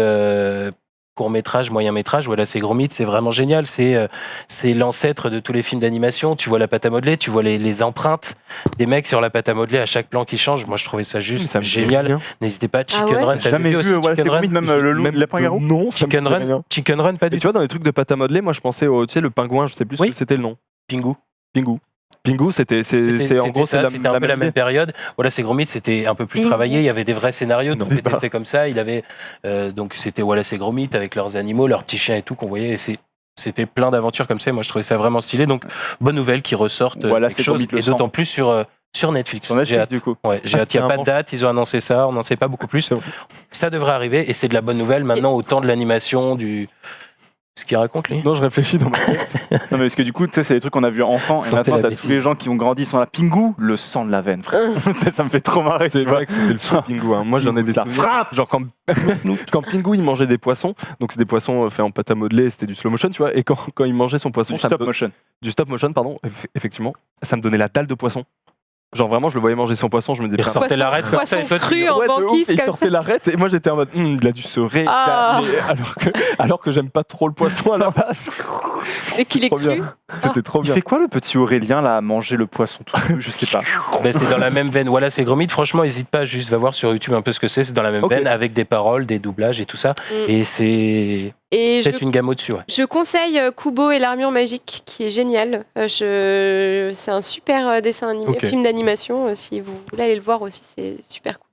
court-métrage, moyen-métrage. Voilà, c'est Gromit, c'est vraiment génial. C'est l'ancêtre de tous les films d'animation. Tu vois la pâte à modeler, tu vois les empreintes des mecs sur la pâte à modeler à chaque plan qui change. Moi, je trouvais ça juste génial. N'hésitez pas, Chicken Run. J'ai jamais vu aussi Chicken Run, même le lapin-garou. Non, Chicken Run, pas du tout. Tu vois, dans les trucs de pâte à modeler, moi, je pensais au, tu sais, le pingouin, je sais plus ce que c'était le nom. Pingu, c'était en gros ça, c'était un peu la même période. Voilà, c'est Gromit, c'était un peu plus travaillé. Il y avait des vrais scénarios, tout était fait comme ça. Il avait donc c'était voilà, c'est Gromit avec leurs animaux, leurs petits chiens et tout qu'on voyait. Et c'était plein d'aventures comme ça. Moi, je trouvais ça vraiment stylé. Donc bonne nouvelle qu'ils ressortent quelque chose, et d'autant plus sur Netflix. J'ai hâte. Du coup. Ouais, j'ai hâte. Il n'y a pas de date. Ils ont annoncé ça. On n'en sait pas beaucoup plus. Ça devrait arriver et c'est de la bonne nouvelle. Maintenant, au temps de l'animation ce qu'il raconte, lui. Non, je réfléchis dans ma tête. Non, mais parce que du coup, tu sais, c'est des trucs qu'on a vus enfant. Et maintenant, t'as tous les gens qui ont grandi sans la Pingu, le sang de la veine, frère. Ça me fait trop marrer. C'est vrai que c'était le fou Pingu. Hein. Moi, j'en ai des souvenirs. Frappe. Genre quand Pingu, il mangeait des poissons, donc c'est des poissons faits en pâte à modeler, c'était du slow motion, tu vois. Et quand il mangeait son poisson, du stop motion, pardon, effectivement, ça me donnait la dalle de poisson. Genre vraiment, je le voyais manger son poisson, je me disais... Il ressortait l'arête comme ça, poisson cru en banquise. Il sortait l'arête et moi j'étais en mode, il a dû se alors que j'aime pas trop le poisson à la base. Et qu'il est cru. C'était trop bien. Il fait quoi le petit Aurélien là à manger le poisson tout cru? Je sais pas. C'est dans la même veine. Voilà, c'est Gromit. Franchement, n'hésite pas, juste va voir sur YouTube un peu ce que c'est. C'est dans la même veine avec des paroles, des doublages et tout ça. Et c'est... peut-être une gamme au-dessus. Je conseille Kubo et l'armure magique, qui est génial. C'est un super dessin animé, film d'animation. Si vous voulez aller le voir aussi, c'est super cool.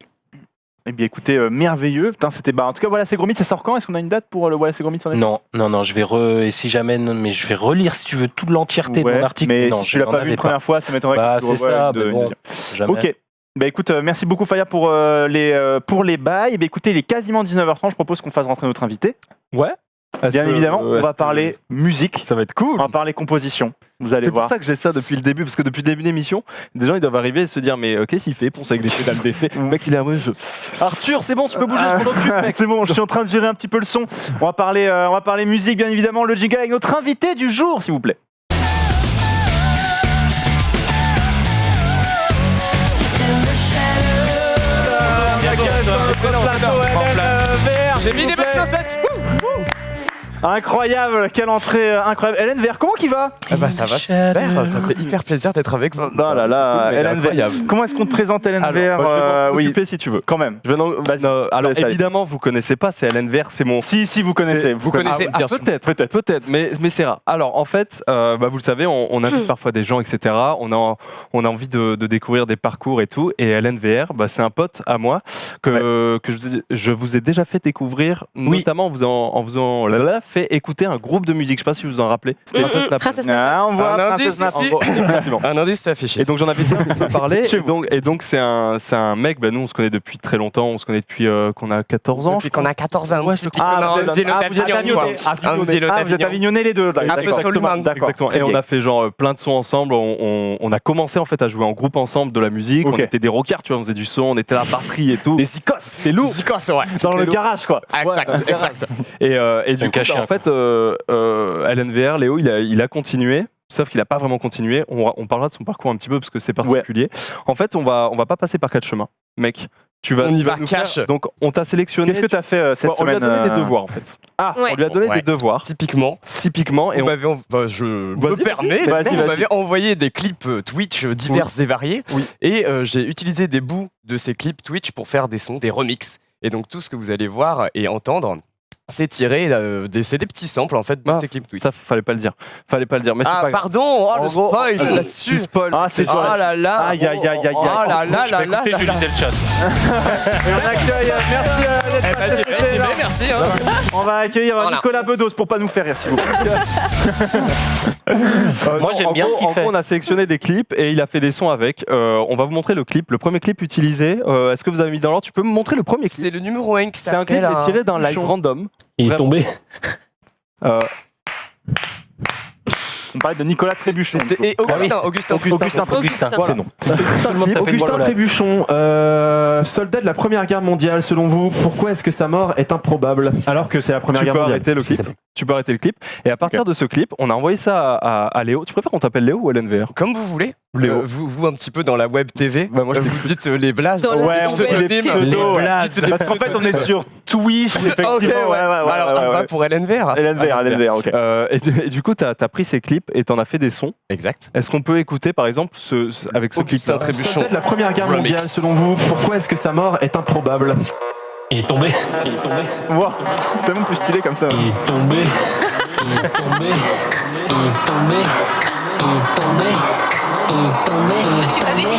Eh bien écoutez, merveilleux. Putain, c'était en tout cas, voilà, c'est Gromit, ça sort quand? Est-ce qu'on a une date pour le Voilà, c'est Gromit? Non, je vais et si jamais, mais je vais relire si tu veux toute l'entièreté de mon article. Mais si tu l'as pas vu une première fois, ça m'étonnerait que tu c'est ça, bon, jamais. Ok. Bah écoute, merci beaucoup Faya pour les bails. Bah écoutez, il est quasiment 19h30, je propose qu'on fasse rentrer notre invité. Ouais. Bien évidemment, on va parler musique. Ça va être cool. On va parler composition. Vous allez voir. C'est pour ça que j'ai ça depuis le début, parce que depuis le début de l'émission, des gens ils doivent arriver et se dire mais qu'est-ce qu'il fait? Ponce avec des pédales d'effet. Le mec il est à moi. Arthur, c'est bon, tu peux bouger, je m'en occupe, mec. C'est bon, je suis en train de gérer un petit peu le son. On va parler musique, bien évidemment. Le jingle avec notre invité du jour, s'il vous plaît. J'ai mis des bonnes chaussettes. Incroyable, quelle entrée incroyable. Hélène Vert, comment qu'il va? Ça va super, ça fait hyper plaisir d'être avec vous. Non là là, Hélène Vert. Comment est-ce qu'on te présente Hélène Vert? Oui, si tu veux. Quand même. Alors évidemment, vous connaissez pas, c'est Hélène Vert, c'est mon... Si, vous connaissez. Vous connaissez peut-être, mais c'est rare. Alors en fait, vous le savez, on invite parfois des gens, etc. On a envie de découvrir des parcours et tout. Et Hélène VR, c'est un pote à moi que je vous ai déjà fait découvrir, notamment en faisant fait écouter un groupe de musique. Je sais pas si vous vous en rappelez. C'était Princess Snap. On voit un indice ici. Un indice s'affiche. Et donc j'en avais un petit peu parlé. Et donc c'est un mec. Nous on se connaît depuis très longtemps. On se connaît depuis qu'on a 14 ans. Depuis qu'on a 14 ans. Ouais, vous êtes avignonnés les deux. Absolument. Exactement. Et on a fait genre plein de sons ensemble. On a commencé en fait à jouer en groupe ensemble de la musique. On était des rockers, tu vois. On faisait du son. On était à la batterie et tout. Des zikos. C'était lourd. Zikos, ouais. Dans le garage quoi. Exact. Et du coup, en fait, LNVR, Léo, il a continué. Sauf qu'il n'a pas vraiment continué. On parlera de son parcours un petit peu parce que c'est particulier. Ouais. En fait, on va pas passer par 4 chemins, mec. On y va cash. Donc, on t'a sélectionné. Qu'est-ce que tu as fait cette semaine? On lui a donné des devoirs, en fait. On lui a donné des devoirs. Typiquement. Et je me permets. Vous m'avez envoyé des clips Twitch divers et variés. Oui. Et j'ai utilisé des bouts de ces clips Twitch pour faire des sons, des remixes. Et donc, tout ce que vous allez voir et entendre, c'est tiré, c'est des petits samples en fait de ces clips Twitch. Ça, fallait pas le dire. Mais c'est pas grave. Pardon, oh le gros, spoil tu là-dessus. spoil. Ah, c'est Oh là là. Aïe, aïe, aïe, aïe, Oh là là Je là vais là écouter, je vais lisais le chat. Et on accueille, merci d'être passé, c'était là. Merci. On va accueillir Voilà. Nicolas Bedos pour pas nous faire rire, s'il vous plaît. Moi, j'aime bien ce qu'il En fait. gros, on a sélectionné des clips et il a fait des sons avec. On va vous montrer le clip. Le premier clip utilisé. Est-ce que vous avez mis dans l'ordre? Tu peux me montrer le premier clip? C'est le numéro 1 qui C'est un clip qui est tiré d'un live random. Il est tombé. On parlait de Nicolas Trébuchon. Et Augustin. Augustin, Voilà. c'est non. Tout le monde s'appelle Augustin voilà. Trébuchon, soldat de la Première Guerre mondiale, selon vous, pourquoi est-ce que sa mort est improbable alors que c'est la Première Tu Guerre peux mondiale? arrêter le clip. Tu peux arrêter le clip. Et à partir de ce clip, on a envoyé ça à Léo. Tu préfères qu'on t'appelle Léo ou LNVR? Comme vous voulez. Léo. Vous un petit peu dans la web TV. Bah, moi, je vous dites les blazes. Dans la Ouais, on fait des pseudos. Parce qu'en fait, on est sur Twitch, effectivement. Ok, ouais. Alors, on va pour LNVR. LNVR, ok. Et du coup, t'as pris ces clips et t'en as fait des sons. Exact. Est-ce qu'on peut écouter, par exemple, avec ce Augustin clip-là? Trébuchon. Soldat de la Première Guerre Remix. mondiale, selon vous, pourquoi est-ce que sa mort est improbable? Il est tombé. Il est tombé. Wow, c'est tellement plus stylé comme ça. Il est tombé. Il est tombé. Il est tombé. Il est tombé. Il est tombé. Je suis pas vite.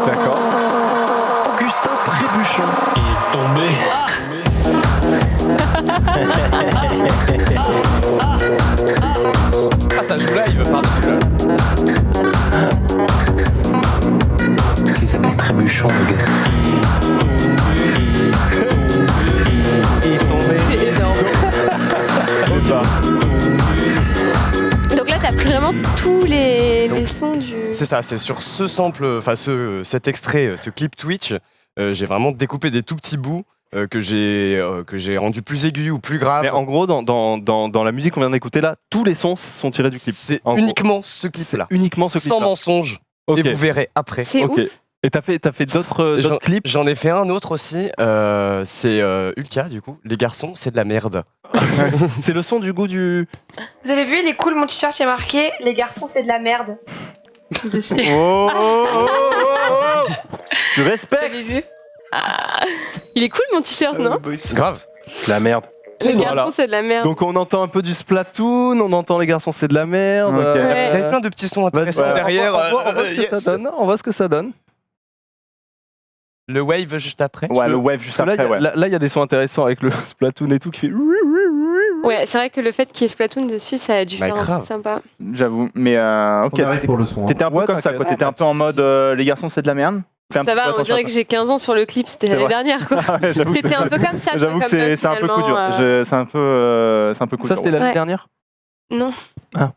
D'accord. Augustin Trébuchon. Il est tombé. Ah, ça joue live par-dessus là. Il s'appelle Trébuchon, le gars. Il est tombé. C'est énorme. Donc là, t'as pris vraiment tous les sons du. C'est ça, c'est sur ce sample, enfin cet extrait, ce clip Twitch, j'ai vraiment découpé des tout petits bouts que j'ai rendu plus aigus ou plus graves. Mais en gros, dans la musique qu'on vient d'écouter là, tous les sons sont tirés du clip. C'est En gros. uniquement ce clip-là, Uniquement ce clip. sans mensonge. Ok. Et vous verrez après. C'est Ok. ouf. Et t'as fait d'autres clips? J'en ai fait un autre aussi, c'est Ultia du coup. Les garçons, c'est de la merde. C'est le son du goût du. Vous avez vu, il est cool, mon t-shirt, il y a marqué « Les garçons, c'est de la merde ». Dessus. Oh, oh, oh, oh. Tu Vous respectes. avez vu? Il est cool mon t-shirt, non? Grave. La merde. Les Voilà. garçons, c'est de la merde. Donc on entend un peu du Splatoon, on entend les garçons c'est de la merde. Ok. Il y Ouais. avait plein de petits sons intéressants Vas-y, derrière. on voit ce que Yes. ça donne. On voit ce que ça donne. Le wave juste après. Ouais, le wave juste Parce que après, ouais. là, il y a des sons intéressants avec le Splatoon et tout qui fait. Ouais, c'est vrai que le fait qu'il y ait Splatoon dessus, ça a dû Bah, faire un grave. truc sympa. J'avoue. Mais ok, On arrête pour le son. t'étais un peu Ouais, comme ça, quoi. t'inquiète. T'étais un peu en mode les garçons, c'est de la merde. Fais un Ça petit peu va, on attention à dirait que j'ai 15 ans sur le clip, c'était C'est l'année vrai. dernière quoi. ça. Ouais, j'avoue que T'étais un peu comme ça. toi, J'avoue que comme c'est un peu coup dur. finalement, C'est un peu coup Ça dur. c'était l'année Ouais. dernière? Non. Ah.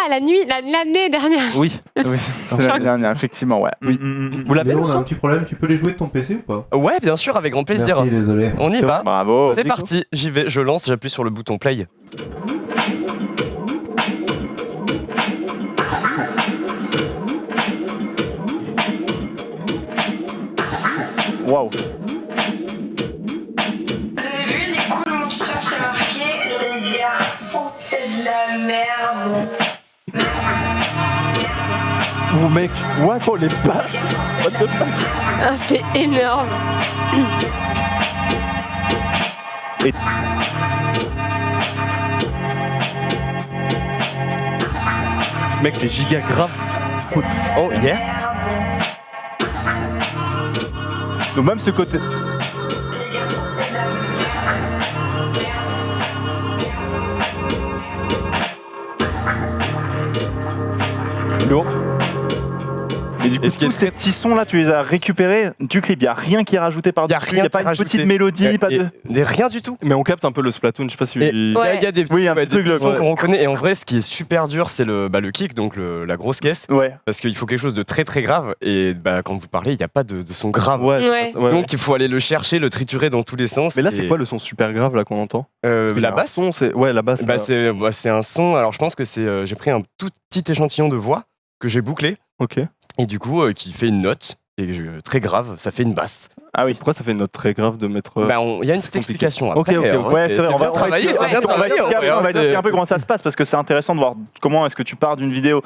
La nuit, l'année dernière. Oui. C'est l'année dernière, effectivement, ouais. Oui. Mm. Vous l'avez Léo, le on a son? un petit problème, tu peux les jouer de ton PC ou pas? Ouais, bien sûr, avec grand plaisir. Merci, désolé. On y C'est va. bon, bravo. C'est Du coup. parti, j'y vais, je lance, j'appuie sur le bouton play. Waouh. Vous avez vu, il est cool, mon t-shirt, il y a marqué « Les garçons, c'est de la merde ». Oh mec, what? Oh les basses. What the fuck? Ah, c'est énorme. Ce mec c'est giga grave. Oh yeah. Donc même ce côté. Lourd. Et du coup, Et ce qui est tous ces petits sons là, tu les as récupérés du clip. Il n'y a rien qui est rajouté par Y a dessus. rien Il n'y a pas qui est une rajouté. petite mélodie, pas de. Rien du tout. Mais on capte un peu le Splatoon, je sais pas si. Et- il- Ouais. Il y a des petits, Oui, un ouais, petit des truc, petits sons ouais. qu'on reconnaît. Et en vrai, ce qui est super dur, c'est le kick, donc la grosse caisse. Ouais. Parce qu'il faut quelque chose de très très grave. Et quand vous parlez, il n'y a pas de son grave. Ouais. Donc il faut aller le chercher, le triturer dans tous les sens. Mais là Et, c'est quoi le son super grave là qu'on entend? Parce qu'il y a la un basse. son, c'est ouais la basse. C'est un son. Alors je pense que c'est. J'ai pris un tout petit échantillon de voix que j'ai bouclé. Ok. Et du coup, qui fait une note. Et très grave, ça fait une basse. Ah oui. Pourquoi ça fait une note très grave de mettre? Il y a une c'est petite compliqué. explication. Ok, Après, ok, en ok. vrai, Ouais, c'est vrai, c'est on va bien travaillé, expliquer- c'est bien on va travaillé. expliquer un peu comment ça se passe parce que c'est intéressant de voir comment est-ce que tu pars d'une vidéo,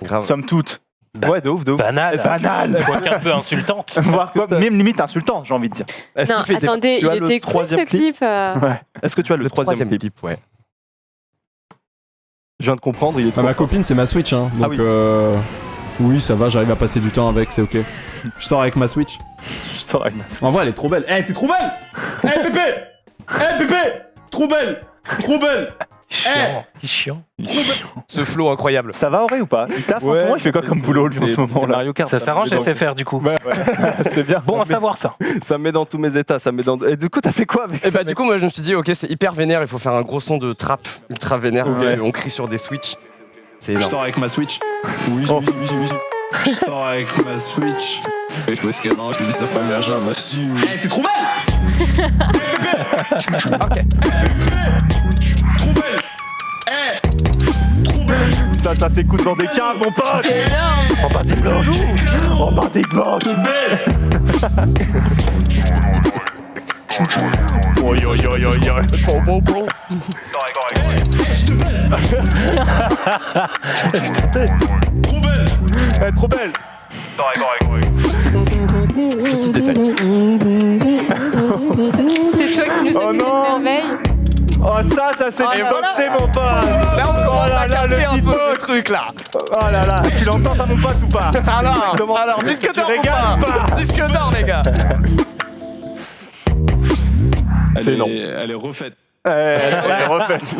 Grave. somme toute, Ouais, de ouf, de ouf. Banal. Banal. Un peu insultante. Voire quoi, même limite insultant, j'ai envie de dire. Est-ce Non, qu'il fait- attendez, tu il as le était cool ce troisième clip. Est-ce que tu as le troisième clip? ouais. Je viens de comprendre, il est Ah, trop ma fort. copine, c'est ma Switch, hein. Donc, oui. oui, ça va, j'arrive à passer du temps avec, c'est ok. Je sors avec ma Switch. Je sors avec ma En vrai, elle est trop belle. Eh, t'es trop belle! Eh, Pépé! Eh, Pépé! Trop belle! Trop belle! Chiant. Ce flow incroyable. Ça va Auré ou pas? Il taffe en ce moment, il fait quoi comme boulot lui, en ce moment là? Mario Kart. Ça s'arrange me met dans- SFR du coup. C'est bien. Bon à ça, savoir ça. ça me met dans tous mes états. Ça me met dans... Et du coup, t'as fait quoi avec Et ça, bah du coup moi je me suis dit ok c'est hyper vénère, il faut faire un gros son de trap ultra vénère, Ok. on crie sur des Switch. C'est Je énorme. sors avec ma Switch. Oui, Oh. oui. Je sors avec ma Switch. Et je que non, je dis ça pas bien, j'aime. Eh, t'es trop belle! Ok. Trop belle! Eh! Trop belle! Ça s'écoute dans des caves, mon pote! C'est énorme. On part des blocs! On part des blocs! Oi, oi, oi, oi, oi. Trop belle! Elle est trop belle! Petit détail. C'est toi qui nous as Oh fait non. cette merveille. Oh ça c'est Oh du là boxé mon pote! Là on commence là à là, capter le un peu beatbox. le truc là. Oh là là! Tu l'entends ça mon pote ou pas? Alors disque Tu d'or régales ou ou pas pas? Disque d'or les gars. C'est énorme. Elle est refaite. Elle refaite.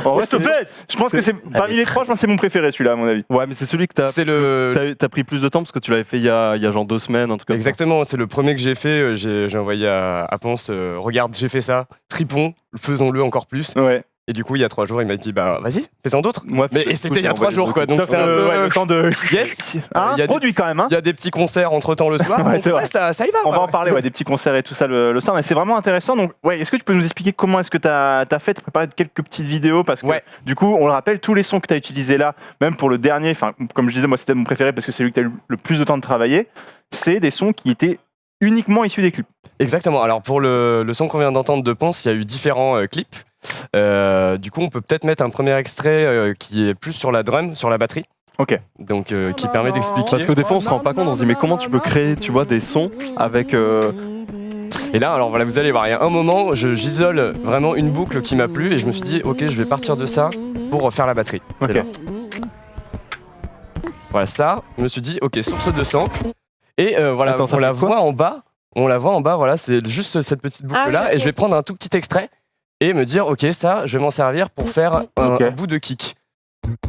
On reste fait. Je pense que c'est parmi les trois, je pense que c'est mon préféré celui-là à mon avis. Ouais, mais c'est celui que t'as. C'est le... T'as pris plus de temps parce que tu l'avais fait il y a genre 2 semaines, un truc comme Exactement, c'est le premier que j'ai fait, j'ai envoyé à Ponce, regarde j'ai fait ça, tripons, faisons-le encore plus. Ouais. Et du coup il y a 3 jours il m'a dit bah vas-y, fais-en d'autres. ça. Ouais, Mais et c'était il y a 3 jours quoi, donc Sauf c'était un que, peu... ouais, le temps de. Yes. Hein, Il y a des produit quand même, hein. Il y a des petits concerts entre temps le soir, Ouais, donc c'est vrai. ça y va. On va ouais. en parler, ouais, des petits concerts et tout ça le soir, mais c'est vraiment intéressant. Donc, ouais, est-ce que tu peux nous expliquer comment est-ce que tu as fait, t'as préparé quelques petites vidéos parce que, Ouais. du coup, on le rappelle, tous les sons que tu as utilisés là, même pour le dernier, enfin, comme je disais, moi c'était mon préféré parce que c'est lui que tu as eu le plus de temps de travailler, c'est des sons qui étaient uniquement issus des clips. Exactement, alors pour le son qu'on vient d'entendre de Ponce, il y a eu différents clips. Du coup on peut peut-être mettre un premier extrait qui est plus sur la drum, sur la batterie. Ok. Donc qui permet d'expliquer. Parce que des fois on se rend pas compte, on se dit mais comment tu peux créer, tu vois, des sons avec. Et là, alors voilà, vous allez voir, il y a un moment, j'isole vraiment une boucle qui m'a plu et je me suis dit, ok, je vais partir de ça pour faire la batterie. Ok. C'est là. Voilà, ça, je me suis dit, ok, source de sample. Et voilà, Attends, ça on la fait quoi voit en bas. On la voit en bas, voilà, c'est juste cette petite boucle là. Ah oui, Et je vais prendre un tout petit extrait et me dire, ok, ça, je vais m'en servir pour faire un bout de kick.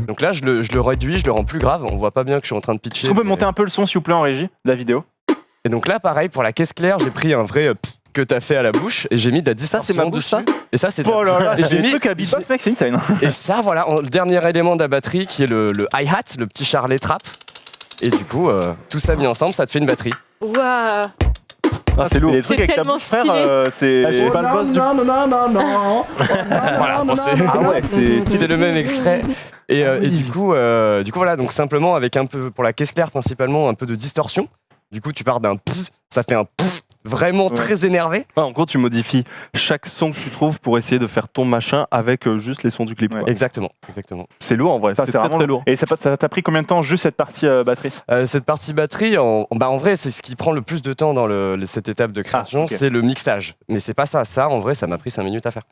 Donc là, je le réduis, je le rends plus grave. On voit pas bien que je suis en train de pitcher. Est-ce qu'on peut mais- monter un peu le son, s'il vous plaît, en régie, de la vidéo? Et donc là, pareil, pour la caisse claire, j'ai pris un vrai que t'as fait à la bouche et j'ai mis de la distorsion c'est ma bouche, dessus. ça Et ça, c'est Oh là là, Et j'ai j'ai des mis trucs à beatbox, mec, c'est insane. et ça, voilà, le dernier élément de la batterie qui est le hi-hat, le petit charlet trap. Et du coup, tout ça mis ensemble, ça te fait une batterie. Waouh. Ah, c'est lourd. Les trucs C'est avec ta tellement bouche, frère, stylé. c'est. je suis pas le boss du. Voilà, bon, c'est Ah ouais, c'est. c'est le même extrait. Et du coup, voilà, donc simplement avec un peu, pour la caisse claire principalement, un peu de distorsion. Du coup, tu pars d'un pff, ça fait un pff vraiment très énervé. Ah, en gros, tu modifies chaque son que tu trouves pour essayer de faire ton machin avec juste les sons du clip. Ouais. quoi. Exactement, exactement. C'est lourd en vrai, Putain, c'est c'est très vraiment très lourd. Et ça t'a pris combien de temps juste cette partie batterie? Cette partie batterie, en vrai, c'est ce qui prend le plus de temps dans cette étape de création, Ah, ok. c'est le mixage. Mais c'est pas ça. Ça, en vrai, ça m'a pris 5 minutes à faire.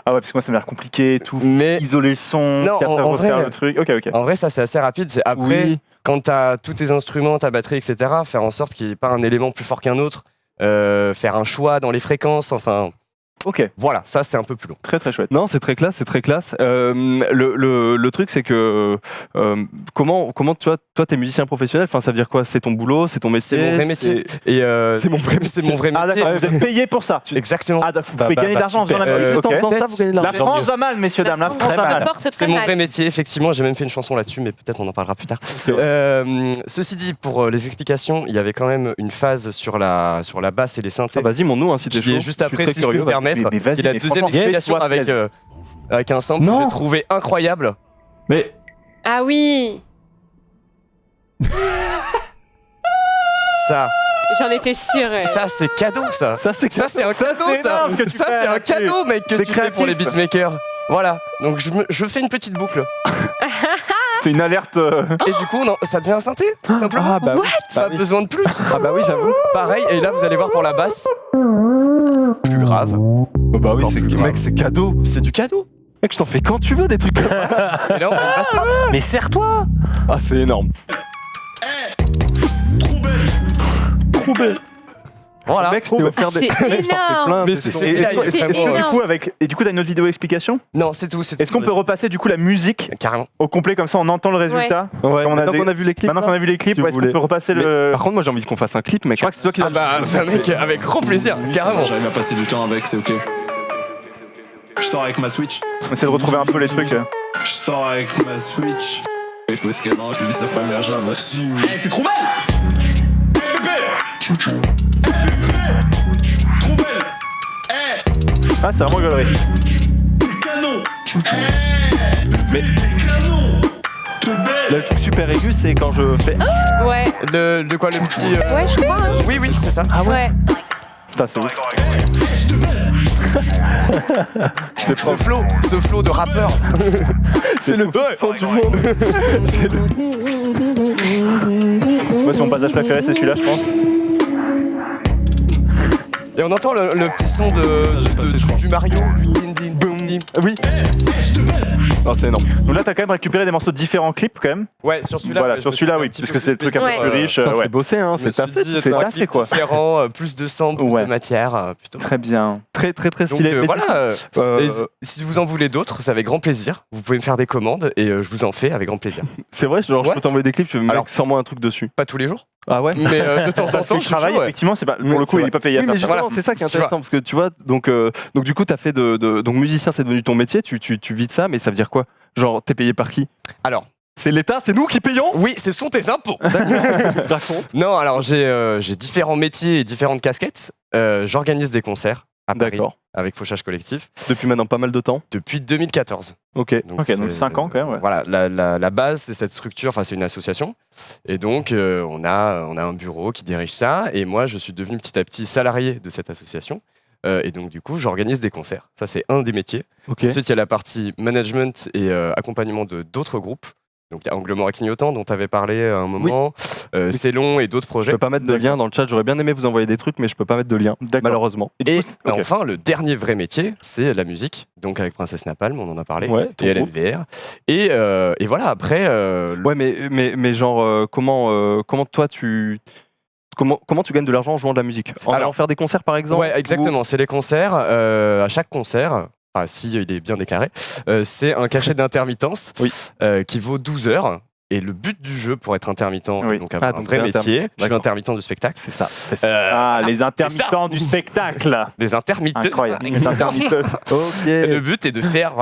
Ah ouais, parce que moi ça m'a l'air compliqué et tout. Mais Isoler le son, Non, puis après en refaire vrai- le truc. Ok, ok. en vrai, ça, c'est assez rapide. C'est après, Oui. quand t'as tous tes instruments, ta batterie, etc., faire en sorte qu'il n'y ait pas un élément plus fort qu'un autre, faire un choix dans les fréquences, enfin, Ok, voilà, ça, c'est un peu plus long. très très chouette. Non, c'est très classe, c'est très classe. Le truc, c'est que comment tu vois, toi, t'es musicien professionnel. Enfin, ça veut dire quoi? C'est ton boulot, c'est ton métier. C'est mon vrai métier. Et C'est mon vrai c'est mon vrai Ah métier. d'accord, vous êtes payé pour ça. Exactement. Ah d'accord, vous pouvez gagner de l'argent en faisant la super. musique. Juste en Ok. faisant ça, vous gagnez de La l'argent. France va mal, messieurs, dames, la France Très va mal. mal. Porte C'est très mon mal. vrai métier, effectivement. J'ai même fait une chanson là-dessus, mais peut-être on en parlera plus tard. Ceci dit, pour les explications, il y avait quand même une phase sur la basse et les synthés. Ah, vas-y, montre-nous hein, si t'es qui chaud. est juste Je suis après, très si je peux curieux. me permettre. Mais vas-y, Et la mais deuxième franchement, explication yes, avec un sample que Non. j'ai trouvé incroyable. Mais Ah oui. Ça, J'en étais sûre. ça c'est cadeau, ça. Ça, c'est Ça c'est un Ça, cadeau, c'est ça. énorme ce que tu Ça fais c'est un là-dessus. cadeau, mec, que C'est tu fais pour les créatif. beatmakers. Voilà. Donc je fais une petite boucle. C'est une alerte. Et du coup, non, ça devient un synthé, tout simplement. Ah bah oui. Pas besoin de plus. Ah bah oui, j'avoue. Pareil, et là, vous allez voir pour la basse. Plus grave. Oh bah oui, Encore c'est plus grave. mec, c'est cadeau. C'est du cadeau. Mec, je t'en fais quand tu veux des trucs comme ça. Et là, on a une basse trap. Mais serre-toi. Ah, c'est énorme. Voilà. Mec, je t'ai offert des. C'est Mec, je t'en fais énorme. plein. Mais des c'est- sons. c'est- Est-ce que- C'est est-ce que du énorme. coup, et du coup, t'as une autre vidéo explication? Non, c'est tout. Est-ce qu'on peut repasser du coup la musique Carrément. au complet comme ça on entend le résultat? Ouais, Comme on a maintenant des- qu'on a vu les clips. Maintenant qu'on a vu les clips, Si vous est-ce qu'on voulez. peut repasser Mais le. Par contre, moi j'ai envie qu'on fasse un clip, mec. Je crois que c'est toi qui Ah bah, mec, avec grand plaisir. Carrément. J'arrive à passer du temps avec, c'est ok. Je sors avec ma Switch. On essaie de retrouver un peu les trucs. Je sors avec ma Switch. Et parce que non, je dis sa première jambe dessus. Eh, t'es trop belle! Eh, bébé! Trop belle! Ah, c'est vraiment galerie. Canon! Mais le truc super aigu, c'est quand je fais. Ouais, De quoi le petit. ouais, je crois. Hein. Oui, oui, c'est ça. Ouais. Putain, c'est ouf. Ce flow de rappeur. C'est le son du monde. Moi, c'est mon passage préféré, c'est celui-là, je pense. Et on entend le petit son du Mario. Oui. Non, c'est énorme. Donc là, t'as quand même récupéré des morceaux de différents clips, quand même. Ouais, sur celui-là. Voilà, ouais, sur je me celui-là, suis oui, un petit parce peu que c'est le truc un peu Ouais. plus riche. Putain, ouais. c'est bossé, hein. Je me C'est suis ta dit, c'est trois taffé, clips quoi. différents, plus de sang, plus Ouais. de matière. Plutôt. Très bien. très très très Donc stylé. Mais voilà. euh, Et si vous en voulez d'autres, c'est avec grand plaisir. Vous pouvez me faire des commandes et je vous en fais avec grand plaisir. c'est vrai, genre je Ouais. peux t'envoyer des clips, tu veux, mec, Alors- sors-moi un truc dessus. Pas tous les jours, Ah ouais. mais de temps en Parce temps, qu'il je travaille, chaud, ouais. effectivement, c'est pas, Mais pour le c'est coup, il vrai. est pas payé à Oui, mais faire ça. justement, Voilà. c'est ça qui est Tu vois. intéressant parce que tu vois, donc du coup, t'as fait donc musicien, c'est devenu ton métier, tu vis de ça, mais ça veut dire quoi? Genre, t'es payé par qui? Alors, C'est l'État, c'est nous qui payons? oui, ce sont tes impôts. Raconte. Non, alors j'ai différents métiers et différentes casquettes. J'organise des concerts à Paris D'accord. avec Fauchage Collectif Depuis maintenant pas mal de temps. depuis 2014. Ok. Ok, donc 5 ans quand même, ouais. Voilà, la base, c'est cette structure, enfin, c'est une association. Et donc, on a un bureau qui dirige ça. Et moi, je suis devenu petit à petit salarié de cette association. Et donc, du coup, j'organise des concerts. Ça, c'est un des métiers. Ok. Ensuite, il y a la partie management et accompagnement de d'autres groupes. Donc, il y a Angle-Mort et Clignotant, dont tu avais parlé à un moment. C'est long et d'autres Je projets. peux pas mettre de lien dans le chat. J'aurais bien aimé vous envoyer des trucs, mais je peux pas mettre de lien, D'accord. malheureusement. Et du Et coup, ok. enfin, le dernier vrai métier, c'est la musique. Donc, avec Princesse Napalm, on en a parlé. Ouais, ton Et groupe. LNVR. Et voilà, après. Ouais, mais genre, comment toi comment tu gagnes de l'argent en jouant de la musique? En allant faire des concerts, par exemple? Ouais, exactement. C'est les concerts. À chaque concert, enfin, si il est bien déclaré, c'est un cachet d'intermittence Oui. qui vaut 12 heures. Et le but du jeu pour être intermittent, Oui. donc avoir Ah, un donc vrai t'es métier, je suis D'accord. intermittent du spectacle. C'est ça. C'est ça. Ah, les intermittents du spectacle. Des intermittents. Incroyable. Les intermittents. Ok. Le but est de faire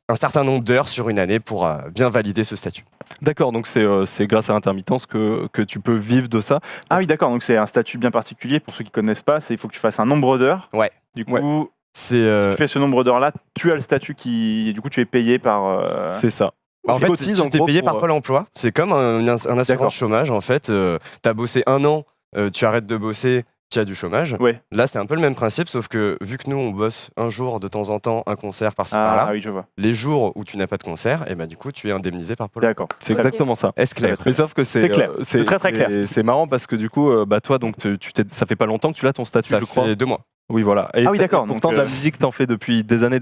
un certain nombre d'heures sur une année pour bien valider ce statut. D'accord, donc c'est grâce à l'intermittence que tu peux vivre de ça. Ah oui, d'accord, donc c'est un statut bien particulier. Pour ceux qui connaissent pas, c'est il faut que tu fasses un nombre d'heures. Ouais. Du coup, Ouais. C'est si tu fais ce nombre d'heures-là, tu as le statut qui. Du coup, tu es payé par. C'est ça. en Tu fait, cotises, en tu es gros, payé pour, par Pôle emploi. C'est comme un D'accord. assurance chômage, en fait. Tu as bossé un an, tu arrêtes de bosser, tu as du chômage. Ouais. Là, c'est un peu le même principe, sauf que vu que nous, on bosse un jour de temps en temps, un concert par-ci Ah, par-là, oui, je vois. les jours où tu n'as pas de concert, et du coup, tu es indemnisé par Pôle emploi. D'accord. C'est exactement ça. Est-ce clair? Mais sauf que C'est clair. C'est très, très clair. C'est marrant parce que du coup, toi, donc ça fait pas longtemps que tu l'as ton statut, Ça je crois. fait 2 mois. Oui, voilà. Et Ah oui, d'accord, Pourtant, donc, de la musique, t'en fais depuis des années.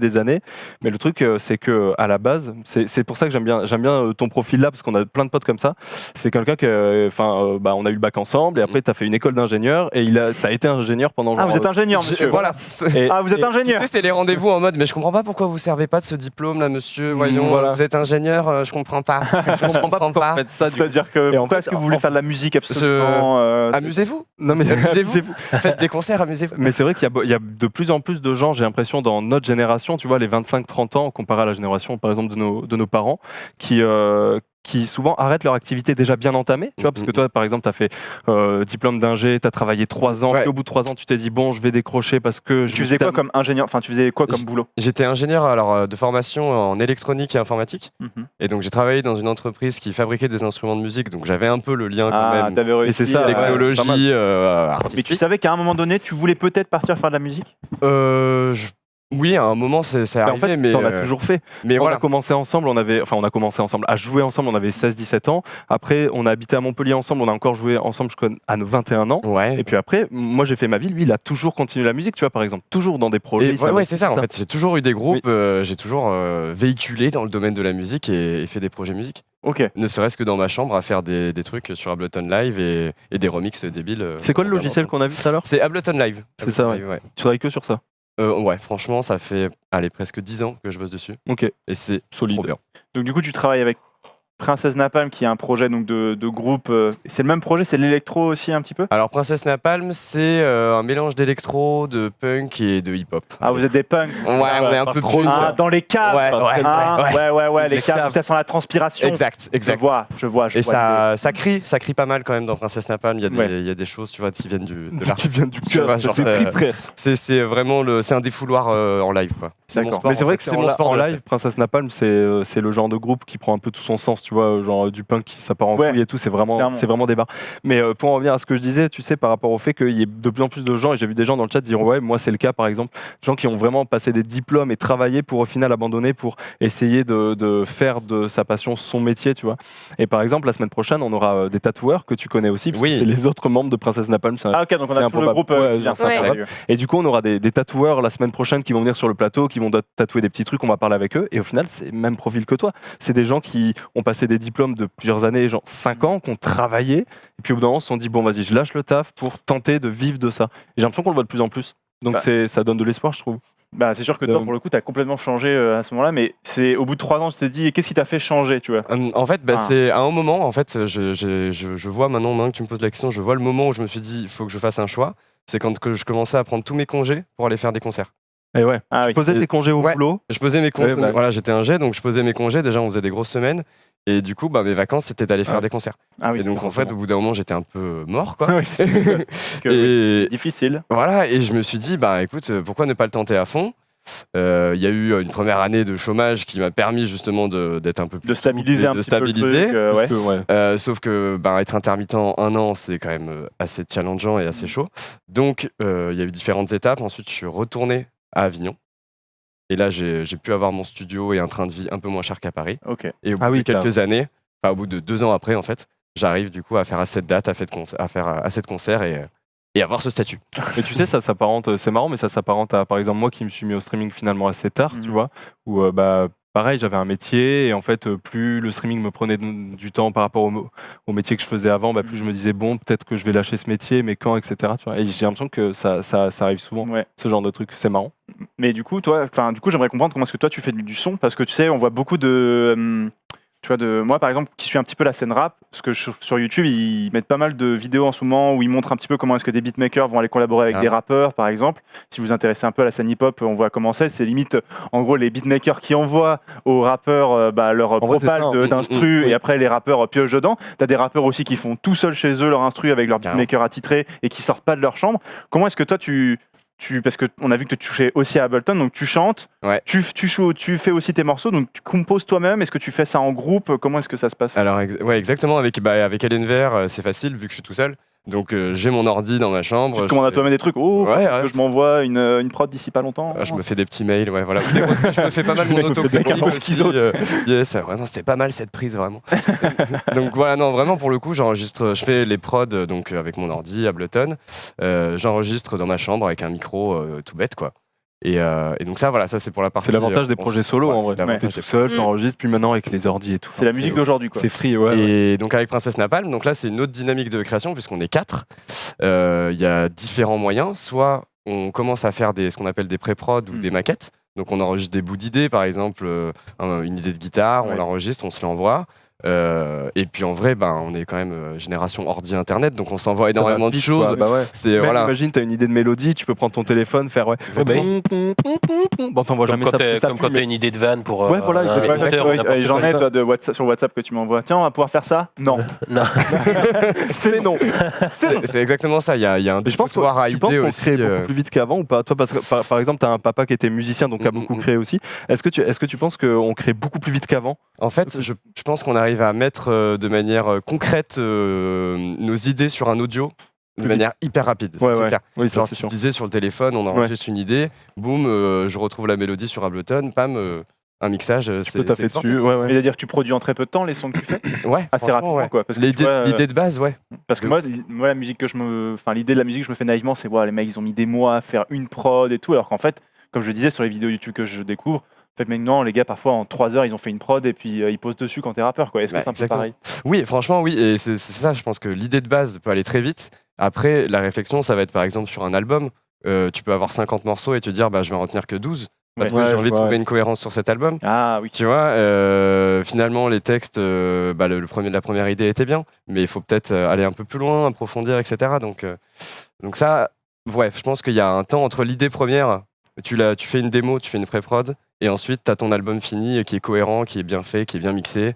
Mais le truc, c'est que à la base, c'est pour ça que j'aime bien ton profil là, parce qu'on a plein de potes comme ça. C'est quelqu'un que, on a eu le bac ensemble, et après, t'as fait une école d'ingénieur, et t'as été ingénieur pendant. Ah, genre, vous êtes ingénieur, monsieur. Voilà. et- Ah, vous êtes et- ingénieur. Tu sais, c'est les rendez-vous en mode, mais je comprends pas pourquoi vous servez pas de ce diplôme là, monsieur. Voyons, voilà. vous êtes ingénieur, je comprends pas. Je comprends pas. en fait, ça, du- C'est-à-dire que Et en pourquoi fait, est-ce que vous voulez faire de la musique absolument Amusez-vous. Non mais Amusez-vous. Faites des concerts, amusez-vous. Mais c'est vrai qu'il y a de plus en plus de gens, j'ai l'impression, dans notre génération, tu vois, les 25-30 ans, comparé à la génération, par exemple, de nos parents, qui souvent arrêtent leur activité déjà bien entamée, tu vois, parce que toi, par exemple, tu as fait diplôme d'ingé, tu as travaillé 3 ans, Ouais. puis au bout de 3 ans, tu t'es dit, bon, je vais décrocher parce que... Tu faisais quoi comme ingénieur? Enfin, tu faisais quoi comme J- boulot? J'étais ingénieur alors, de formation en électronique et informatique. Et donc j'ai travaillé dans une entreprise qui fabriquait des instruments de musique, donc j'avais un peu le lien quand Ah, même. t'avais réussi. c'est ça, ouais, Technologie, c'est pas mal. Mais tu artistique. savais qu'à un moment donné, tu voulais peut-être partir faire de la musique? Euh, Oui, à un moment, c'est Mais en arrivé, fait, mais t'en as toujours fait. Mais Quand voilà. on a commencé ensemble, à jouer ensemble, on avait 16-17 ans. Après, on a habité à Montpellier ensemble, on a encore joué ensemble à nos 21 ans. Ouais. Et puis après, moi j'ai fait ma vie, lui il a toujours continué la musique, tu vois, par exemple, toujours dans des projets. Et ouais, c'est ça. En fait, j'ai toujours eu des groupes, Oui. j'ai toujours véhiculé dans le domaine de la musique et fait des projets musique. Ok. Ne serait-ce que dans ma chambre à faire des trucs sur Ableton Live et des remixes débiles. C'est quoi le logiciel qu'on a vu tout à l'heure? C'est Ableton Live. C'est ça, Ableton Live, Tu travailles que sur ça? Ouais, franchement, ça fait presque 10 ans que je bosse dessus. Ok. Et c'est Solide. trop bien. Donc du coup, tu travailles avec Princesse Napalm, qui est un projet donc de groupe. C'est le même projet, c'est l'électro aussi un petit peu. Alors, Princesse Napalm, c'est un mélange d'électro, de punk et de hip-hop. Ah, vous êtes des punks. Ouais, on est un peu plus. Ah, dans les caves. Ouais, les caves, ça sent la transpiration. Exact. Je vois. Et ça crie pas mal quand même dans Princesse Napalm. Il y a des choses, tu vois, qui viennent de l'art. Qui vient du Tu vois, cœur, genre, c'est trip, frère. c'est vraiment c'est un défouloir en live, quoi. C'est mon D'accord. sport, Mais c'est en vrai fait, que c'est c'est mon sport en de live, Princesse Napalm, c'est le genre de groupe qui prend un peu tout son sens, tu vois, genre du punk qui ça part en couille et tout, c'est vraiment débat. Mais pour en revenir à ce que je disais, tu sais, par rapport au fait qu'il y ait de plus en plus de gens, et j'ai vu des gens dans le chat dire ouais, moi c'est le cas par exemple, gens qui ont vraiment passé des diplômes et travaillé pour au final abandonner pour essayer de faire de sa passion son métier, tu vois. Et par exemple, la semaine prochaine, on aura des tatoueurs que tu connais aussi, parce que c'est les autres membres de Princesse Napalm. Ah ok, donc on a tout le groupe. Et du coup, on aura des tatoueurs la semaine prochaine qui vont venir sur le plateau, qui vont tatouer des petits trucs, on va parler avec eux. Et au final, c'est le même profil que toi. C'est des gens qui ont passé des diplômes de plusieurs années, genre 5 ans, qui ont travaillé. Et puis au bout d'un moment, ils se sont dit, bon, vas-y, je lâche le taf pour tenter de vivre de ça. Et j'ai l'impression qu'on le voit de plus en plus. Donc ça donne de l'espoir, je trouve. Bah, c'est sûr que toi, pour le coup, tu as complètement changé à ce moment-là, mais c'est au bout de 3 ans, tu t'es dit, qu'est-ce qui t'a fait changer, tu vois? En fait, c'est à un moment, en fait, je vois maintenant que tu me poses la question, je vois le moment où je me suis dit, il faut que je fasse un choix. C'est quand que je commençais à prendre tous mes congés pour aller faire des concerts. Et ouais, tu posais tes congés au boulot. Je posais mes congés, voilà, j'étais un jet, donc je posais mes congés, déjà on faisait des grosses semaines, et du coup, mes vacances, c'était d'aller faire des concerts. Et donc, en fait, au bout d'un moment, j'étais un peu mort, quoi. Et difficile. Voilà, et je me suis dit, écoute, pourquoi ne pas le tenter à fond? Il y a eu une première année de chômage qui m'a permis justement d'être un peu plus... De stabiliser un petit peu le truc, sauf que être intermittent 1 an, c'est quand même assez challengeant et assez chaud. Donc, il y a eu différentes étapes. Ensuite, je suis retourné à Avignon. Et là, j'ai pu avoir mon studio et un train de vie un peu moins cher qu'à Paris. Et au bout de quelques années, au bout de 2 ans après, en fait, j'arrive du coup à faire assez de dates, à faire assez de concerts et avoir ce statut. Mais tu sais, ça s'apparente, c'est marrant, mais ça s'apparente à, par exemple, moi qui me suis mis au streaming finalement assez tard, tu vois, où pareil, j'avais un métier et en fait, plus le streaming me prenait du temps par rapport au métier que je faisais avant, plus je me disais, bon, peut-être que je vais lâcher ce métier, mais quand, etc. Tu vois. Et j'ai l'impression que ça arrive souvent, ce genre de truc, c'est marrant. Mais du coup, j'aimerais comprendre comment est-ce que toi tu fais du son, parce que tu sais, on voit beaucoup de... Tu vois, moi par exemple, qui suis un petit peu la scène rap, parce que sur YouTube, ils mettent pas mal de vidéos en ce moment où ils montrent un petit peu comment est-ce que des beatmakers vont aller collaborer avec des rappeurs, par exemple. Si vous vous intéressez un peu à la scène hip-hop, on voit comment c'est limite, en gros, les beatmakers qui envoient aux rappeurs leur propale d'instru, et après les rappeurs piochent dedans. T'as des rappeurs aussi qui font tout seuls chez eux leur instru avec leur beatmaker attitré et qui sortent pas de leur chambre. Comment est-ce que toi parce qu'on a vu que tu touchais aussi à Ableton, donc tu chantes, tu fais aussi tes morceaux, donc tu composes toi-même. Est-ce que tu fais ça en groupe? Comment est-ce que ça se passe? Alors, exactement. Avec Elenver, c'est facile vu que je suis tout seul. Donc, j'ai mon ordi dans ma chambre. Tu te commandes à toi-même des trucs. Que je m'envoie une prod d'ici pas longtemps. Je me fais des petits mails, voilà. Je me fais pas mal mon autocritique aussi. C'était pas mal cette prise, vraiment. Donc voilà, non, vraiment pour le coup, je fais les prods donc avec mon ordi, Ableton. J'enregistre dans ma chambre avec un micro tout bête, quoi. Et donc ça c'est pour la partie. C'est l'avantage des projets solo en vrai. T'es tout seul, t'enregistres, puis maintenant avec les ordi et tout. C'est la musique d'aujourd'hui, quoi. C'est free, Et donc avec Princesse Napalm, donc là c'est une autre dynamique de création puisqu'on est 4. Il y a différents moyens. Soit on commence à faire ce qu'on appelle des pré-prod ou des maquettes. Donc on enregistre des bouts d'idées, par exemple une idée de guitare, on l'enregistre, on se l'envoie. Et puis en vrai, on est quand même génération ordi internet, donc on s'envoie énormément de choses. Imagine, t'as une idée de mélodie, tu peux prendre ton téléphone, faire t'envoies jamais ça. Comme quand t'as une idée de vanne pour. J'en ai sur WhatsApp que tu m'envoies. Tiens, on va pouvoir faire ça? Non. C'est non. C'est exactement ça. Il y a un défouloir à idées aussi. Tu penses qu'on crée beaucoup plus vite qu'avant ou pas? Toi, parce que par exemple, t'as un papa qui était musicien, donc qui a beaucoup créé aussi. Est-ce que tu penses qu'on crée beaucoup plus vite qu'avant? En fait, je pense qu'on arrive à mettre de manière concrète nos idées sur un audio Plus manière hyper rapide. Ouais, c'est ouais. clair. Oui, ça Genre, c'est tu sûr. disais sur le téléphone, on enregistre une idée, boum, je retrouve la mélodie sur Ableton, pam, un mixage. Tu peux taffer dessus. Ouais, ouais. C'est-à-dire que tu produis en très peu de temps les sons que tu fais Ouais, assez franchement, rapidement ouais. quoi. Parce que tu L'idée vois, l'idée de base, ouais. Parce que moi, la musique que l'idée de la musique que je me fais naïvement, c'est les mecs ils ont mis des mois à faire une prod et tout, alors qu'en fait, comme je le disais sur les vidéos YouTube que je découvre, en fait maintenant les gars parfois en 3 heures ils ont fait une prod et puis ils posent dessus quand t'es rappeur quoi. Est-ce que c'est un peu exactement. pareil? Oui, franchement, oui. Et c'est ça, je pense que l'idée de base peut aller très vite. Après, la réflexion, ça va être par exemple sur un album. Tu peux avoir 50 morceaux et te dire, je vais en retenir que 12. Parce que j'ai envie de trouver une cohérence sur cet album. Ah oui. Tu vois, finalement, les textes, la première idée était bien, mais il faut peut-être aller un peu plus loin, approfondir, etc. Donc ça, ouais, je pense qu'il y a un temps entre l'idée première, tu fais une démo, tu fais une pré-prod, et ensuite, tu as ton album fini qui est cohérent, qui est bien fait, qui est bien mixé.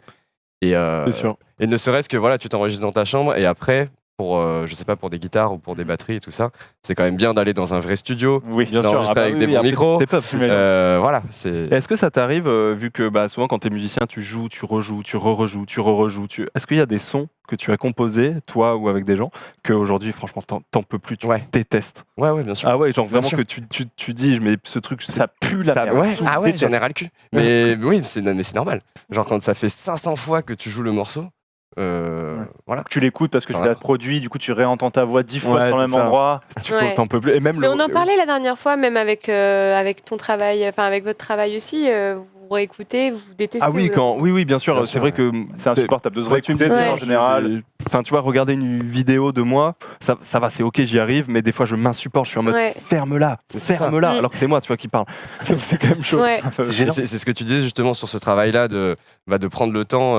Et, C'est sûr. et ne serait-ce que, voilà, tu t'enregistres dans ta chambre, et après, je sais pas, pour des guitares ou pour des batteries et tout ça, c'est quand même bien d'aller dans un vrai studio, Oui, bien sûr. d'enregistrer avec des bons après, micros. step up, c'est sûr. Voilà, c'est... Est-ce que ça t'arrive, vu que souvent quand t'es musicien, tu joues, tu rejoues, tu re-rejoues, tu re-rejoues, est-ce qu'il y a des sons que tu as composés, toi ou avec des gens, qu'aujourd'hui, franchement, t'en peux plus, tu détestes? Ouais, bien sûr. Ah ouais, genre Bien vraiment sûr. que tu dis, mais ce truc, ça pue la merde. Ouais, Je déteste. j'en ai ras le cul. Mais oui, c'est normal. Genre quand ça fait 500 fois que tu joues le morceau, voilà. Tu l'écoutes parce que tu Voilà. l'as produit, du coup tu réentends ta voix 10 fois Ouais, sur le c'est même ça. endroit. Ouais. T'en peux plus. Et même Mais on en parlait la dernière fois, même avec ton travail, enfin avec votre travail aussi. Vous réécoutez, vous détestez. Ah oui, oui, bien sûr. Bien C'est sûr, vrai que C'est insupportable de se Toi, tu me réécouter disais, en général. Enfin, tu vois, regarder une vidéo de moi, ça va, c'est ok, j'y arrive, mais des fois, je m'insupporte. Je suis en mode, Ouais. ferme-la, C'est ça. ferme-la, alors que c'est moi, tu vois, qui parle. Donc c'est quand même chaud. Ouais. C'est gênant. C'est ce que tu disais justement sur ce travail-là de prendre le temps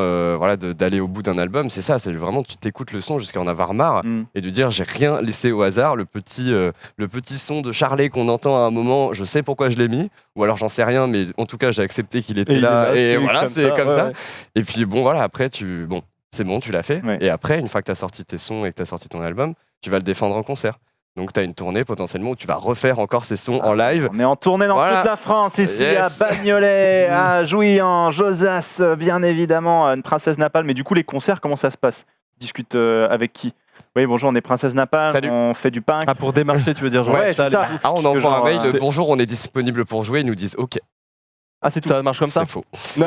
d'aller au bout d'un album. C'est ça, c'est vraiment que tu t'écoutes le son jusqu'à en avoir marre Mm. et de dire j'ai rien laissé au hasard. Le petit son de Charlet qu'on entend à un moment, je sais pourquoi je l'ai mis, ou alors j'en sais rien, mais en tout cas j'ai accepté qu'il était Et il est là. là, Et c'est voilà, comme c'est ça, comme ouais, ça. ouais. Et puis bon, voilà, après c'est bon, tu l'as fait. Ouais. Et après, une fois que tu as sorti tes sons et que tu as sorti ton album, tu vas le défendre en concert. Donc tu as une tournée potentiellement où tu vas refaire encore ces sons en live. On est en tournée dans Voilà. toute la France, ici Yes. à Bagnolet, à Jouy-en, Josas, bien évidemment, une Princesse Napalm. Mais du coup, les concerts, comment ça se passe? Discute avec qui? Oui, bonjour, on est Princesse Napalm, Salut. on fait du punk. Ah, pour démarcher, tu veux dire, genre, Ouais, ça, c'est ça. Ah, on Parce que envoie un genre, mail, c'est- bonjour, on est disponible pour jouer, ils nous disent ok. Ah, ça marche comme ça? C'est faux. Non,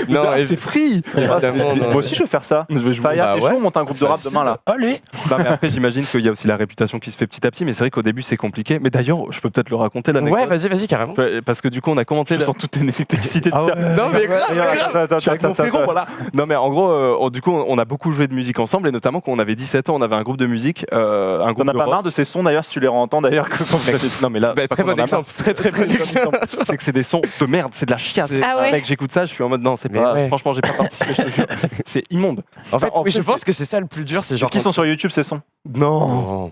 Non, c'est free. évidemment, non. Moi aussi, je veux faire ça. Je vais jouer. Faya, Bah t'es chaud, ouais. on monte un groupe de rap Facile. demain là. Allez. Non, mais après, j'imagine qu'il y a aussi la réputation qui se fait petit à petit, mais c'est vrai qu'au début, c'est compliqué. Mais d'ailleurs, je peux peut-être le raconter l'anecdote. Ouais, vas-y, carrément. Parce que du coup, on a commenté. Je sens tout excité. Ah ouais. Non, mais grave, Je suis avec mon frérot, voilà. Non, mais en gros, du coup, on a beaucoup joué de musique ensemble, et notamment quand on avait 17 ans, on avait un groupe de musique, un groupe T'en as de pas rock. marre de ces sons d'ailleurs, si tu les entends d'ailleurs. Non, mais là, Bah, c'est pas très qu'on bon en a exemple. marre. Très bon exemple. C'est que c'est des sons de merde, c'est de la chiasse. Ah ouais. Mec, j'écoute ça, je suis en mode non, c'est Mais pas. ouais. Franchement, j'ai pas participé, je te jure. C'est immonde. En fait, en oui, fait, je pense que c'est ça le plus dur, c'est genre. Est-ce qu'ils sont sur YouTube ces sons? Non. Oh.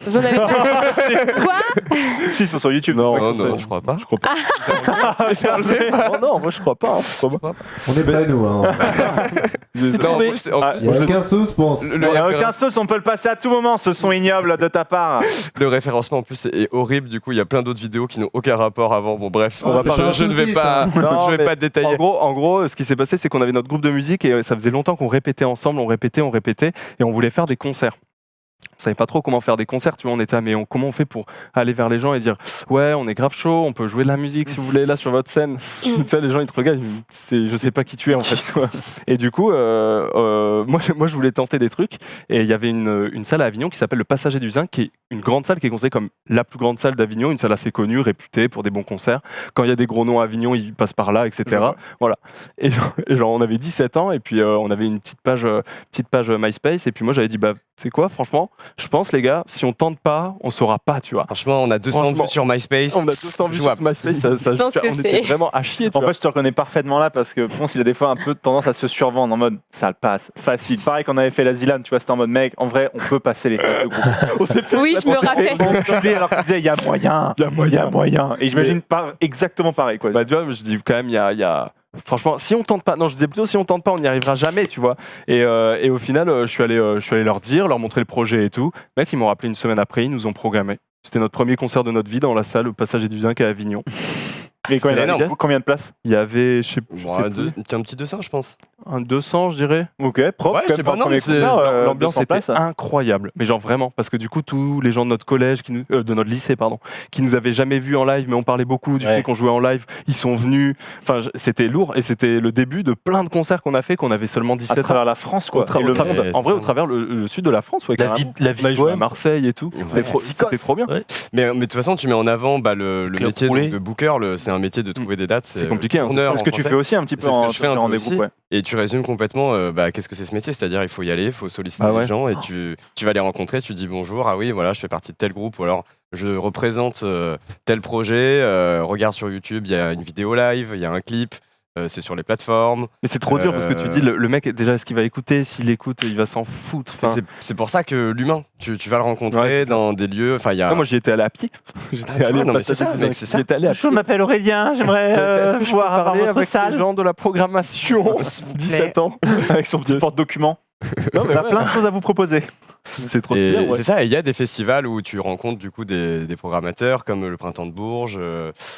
Vous en avez Quoi? Si, ils sont sur YouTube. Non, Non, c'est- non, je crois pas. Je crois pas. Non, non, moi je crois pas. On est prêts, nous. Hein. Non, en plus, Ah, Il n'y a aucun sou, je pense. Il n'y a aucun sauce, on peut le passer à tout moment, ce son ignoble de ta part. le référencement en plus est horrible. Du coup, il y a plein d'autres vidéos qui n'ont aucun rapport avant. Bon, bref, Oh, c'est pas un je ne vais souci, pas, ça. Non, je vais mais pas détailler. En gros, ce qui s'est passé, c'est qu'on avait notre groupe de musique et ça faisait longtemps qu'on répétait ensemble, on répétait et on voulait faire des concerts. On savait pas trop comment faire des concerts, tu vois, on était mais comment on fait pour aller vers les gens et dire ouais, on est grave chaud, on peut jouer de la musique si vous voulez là sur votre scène. Tu sais, les gens ils te regardent, je sais pas qui tu es en fait. Toi. Et du coup, moi je voulais tenter des trucs et il y avait une salle à Avignon qui s'appelle le Passager du Zinc, qui est une grande salle qui est considérée comme la plus grande salle d'Avignon, une salle assez connue, réputée pour des bons concerts. Quand il y a des gros noms à Avignon, ils passent par là, etc. Voilà. Et genre on avait 17 ans et puis on avait une petite page MySpace et puis moi j'avais dit bah c'est quoi franchement, je pense les gars, si on tente pas, on saura pas, tu vois. Franchement, on a 200 vues sur MySpace. On a 200 vues sur Jouable. MySpace, Je pense que on était c'est- vraiment à chier, tu En vois. fait, je te reconnais parfaitement là parce que Ponce, il a des fois un peu tendance à se survendre en mode ça le passe, facile. Pareil qu'on avait fait la Zilan, tu vois, c'était en mode mec, en vrai, on peut passer les phases de groupe. On s'est fait Oui, je me rappelle. Enculé, alors qu'il disait il y a moyen. Il y a moyen. Et j'imagine pas exactement pareil quoi. bah tu vois, je dis quand même il y a franchement, si on tente pas, non, je disais plutôt si on tente pas, on n'y arrivera jamais, tu vois. Et au final, je suis allé leur dire, leur montrer le projet et tout. Mec, ils m'ont rappelé une semaine après, ils nous ont programmé. C'était notre premier concert de notre vie dans la salle au Passager du Zinc à Avignon. Et énorme. combien de places? Il y avait, je sais Un petit 200, je pense. un 200, je dirais. Ok, propre. Ouais, quand je sais même, pas, pour non, un premier mais c'est- concert, L'ambiance 200 était places. incroyable, mais genre vraiment, parce que du coup tous les gens de notre collège, de notre lycée pardon, qui nous avaient jamais vus en live, mais on parlait beaucoup du Ouais. fait qu'on jouait en live, ils sont venus. Enfin, c'était lourd et c'était le début de plein de concerts qu'on a fait, qu'on avait seulement À 17 ans. travers la France, quoi. Et le travers- monde. Ouais, en vrai, c'est au ça. travers le sud de la France, ouais, La carrément. vie, la vie On a de joué à bohème. Marseille et tout. Ouais. C'était trop bien. Mais de toute façon, tu mets en avant le Club métier roulé. de booker. C'est un métier de trouver des dates. C'est compliqué, hein. tourneur C'est ce en que tu français. fais aussi un petit peu C'est ce que en je fais un peu rendez-vous. aussi. Ouais. Et tu résumes complètement qu'est-ce que c'est ce métier, c'est-à-dire il faut y aller, il faut solliciter Ah ouais. les gens et tu vas les rencontrer, tu dis bonjour, ah oui voilà je fais partie de tel groupe ou alors je représente tel projet, regarde sur YouTube, il y a une vidéo live, il y a un clip, c'est sur les plateformes. Mais c'est trop dur parce que tu dis le mec déjà est-ce qu'il va écouter, s'il écoute il va s'en foutre. Enfin, C'est pour ça que l'humain, tu vas le rencontrer Ouais, c'est ça. dans des lieux, enfin il y a... moi j'y étais allé à pied. J'étais Ah, tu vois, non, mais c'est ça, mec, c'est ça. J'étais allé à Je m'appelle Aurélien, j'aimerais Est-ce que je peux pouvoir avoir parler votre avec salle. les gens de la programmation 17 ans Avec son petit porte-document. Non, mais On a ouais. plein de choses à vous proposer. C'est trop Et stylé, ouais. c'est ça, et il y a des festivals où tu rencontres du coup des programmateurs comme le Printemps de Bourges,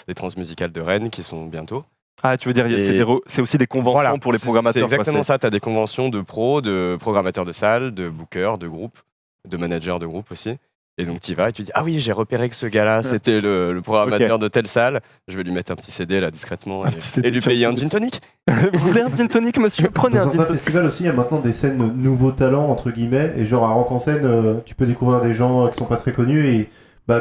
les Transmusicales de Rennes qui sont bientôt. Ah, tu veux dire, Et- c'est aussi des conventions pour les programmateurs. C'est quoi, exactement c'est- ça, tu as des conventions de pros, de programmateurs de salles, de bookers, de groupes, de managers de groupes aussi. Et donc tu y vas et tu dis ah oui j'ai repéré que ce gars-là c'était le programmateur de telle salle, je vais lui mettre un petit CD là discrètement Un petit CD et lui sur payer le un gin tonic. Vous voulez un gin tonic, monsieur? Prenez Dans un gin certains tonic. festivals aussi, il y a maintenant des scènes nouveaux talents, entre guillemets, et genre à Rock en scène, tu peux découvrir des gens qui sont pas très connus et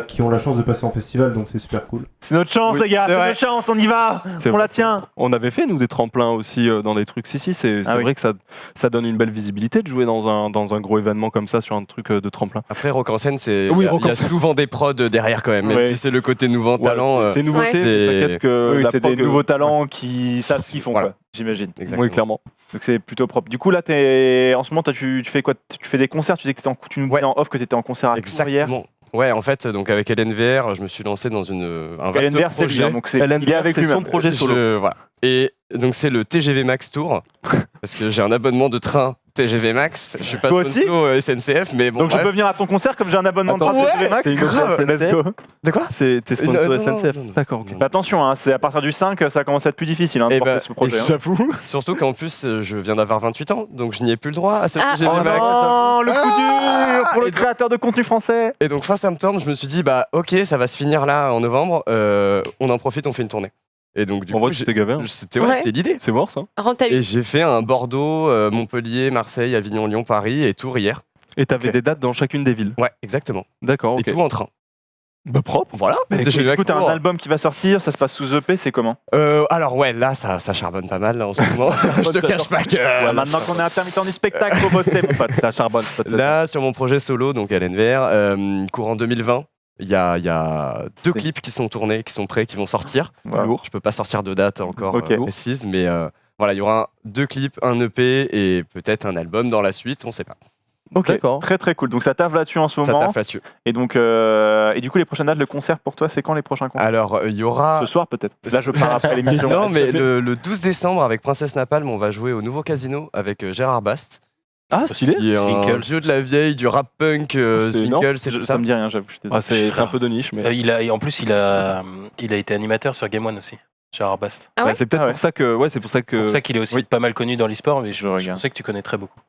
qui ont la chance de passer en festival, donc c'est super cool. C'est notre chance, Oui, les gars, c'est c'est vrai. notre chance, on y va. C'est On vrai. la tient. On avait fait, nous, des tremplins aussi dans des trucs. Si, c'est Ah oui. vrai que ça donne une belle visibilité de jouer dans un gros événement comme ça sur un truc de tremplin. Après Rock en scène c'est Oui, il Rock y en a scène. souvent des prods derrière quand même, même Ouais. si c'est le côté nouveau talent. C'est nouveauté, Ouais. mais c'est- t'inquiète que Oui, la c'est des prog, nouveaux talents qui savent ce qu'ils font, Voilà. quoi, j'imagine. Exactement. Oui, clairement. Donc c'est plutôt propre. Du coup, là, en ce moment, tu fais quoi? Tu fais des concerts? Tu disais que tu nous disais en off que tu étais en concert à Tours hier. Exactement. Ouais, en fait, donc avec LNVR, je me suis lancé dans un vaste LNVR, c'est lui, projet. hein, donc il est LNVR, avec c'est lui-même. son projet solo. Voilà. Et donc c'est le TGV Max Tour, parce que j'ai un abonnement de train TGV Max. Je suis pas Toi aussi sponsor SNCF, mais bon. Donc je bref. peux venir à ton concert comme j'ai un abonnement de Attends, train ouais, TGV Max. c'est une grave. offre Let's SNCF. go. De quoi T'es sponsor non, SNCF. non, non. D'accord, ok. Fais attention, hein, c'est à partir du 5, ça commence à être plus difficile hein, de Eh porter ben, ce projet. hein. J'avoue. Surtout qu'en plus, je viens d'avoir 28 ans, donc je n'y ai plus le droit à ce Ah, TGV Oh Max. non, le coup dur pour le Et donc- créateur de contenu français. Et donc fin septembre, je me suis dit, bah ok, ça va se finir là en novembre, on en profite, on fait une tournée. Et donc du En coup, vrai, tu t'es gavé. Hein. c'était Ouais. c'était l'idée. C'est mort ça. Rentabilité. Et j'ai fait un Bordeaux, Montpellier, Marseille, Avignon, Lyon, Paris et Tours hier. Et t'avais Ok. des dates dans chacune des villes. Ouais, exactement. D'accord, ok. Et tout en train. Bah propre. Voilà. Du TGV coup, t'as Max un Tour. album qui va sortir, ça se passe sous EP, c'est comment? Alors ouais, là ça charbonne pas mal là, en ce moment. Je te cache pas que Maintenant qu'on est intermittent du spectacle, faut bosser, mon pote. T'as charbonne. là sur mon projet solo donc à LNVR, courant 2020, il y a deux C'est- clips qui sont tournés, qui sont prêts, qui vont sortir. Voilà. Lourd. Je peux pas sortir de date encore Ok. précise, mais voilà, il y aura deux clips, un EP et peut-être un album dans la suite, on sait pas. Ok, D'accord. très très cool. Donc ça taffe là-dessus en ce Ça moment. taffe là-dessus. Et donc, et du coup, les prochaines dates, le concert pour toi, c'est quand les prochains concerts? Alors il y aura Ce soir peut-être. Là, je pars après l'émission. non, mais le 12 décembre avec Princesse Napalm, on va jouer au nouveau casino avec Gérard Bast. Ah, stylé. Qui est un Swinkles. vieux de la vieille, du rap punk, C'est énorme. Swinkles, c'est tout Ça ça. me dit rien, j'avoue. Je suis désolé. Ah, c'est un peu de niche, mais. Et en plus, il a été animateur sur Game One aussi, Gérard Bast. Ah ouais c'est peut-être Ah ouais. pour ça que. Ouais, c'est pour ça C'est que. pour ça qu'il est aussi oui. pas mal connu dans l'e-sport, mais je regarde. sais que tu connais très beaucoup.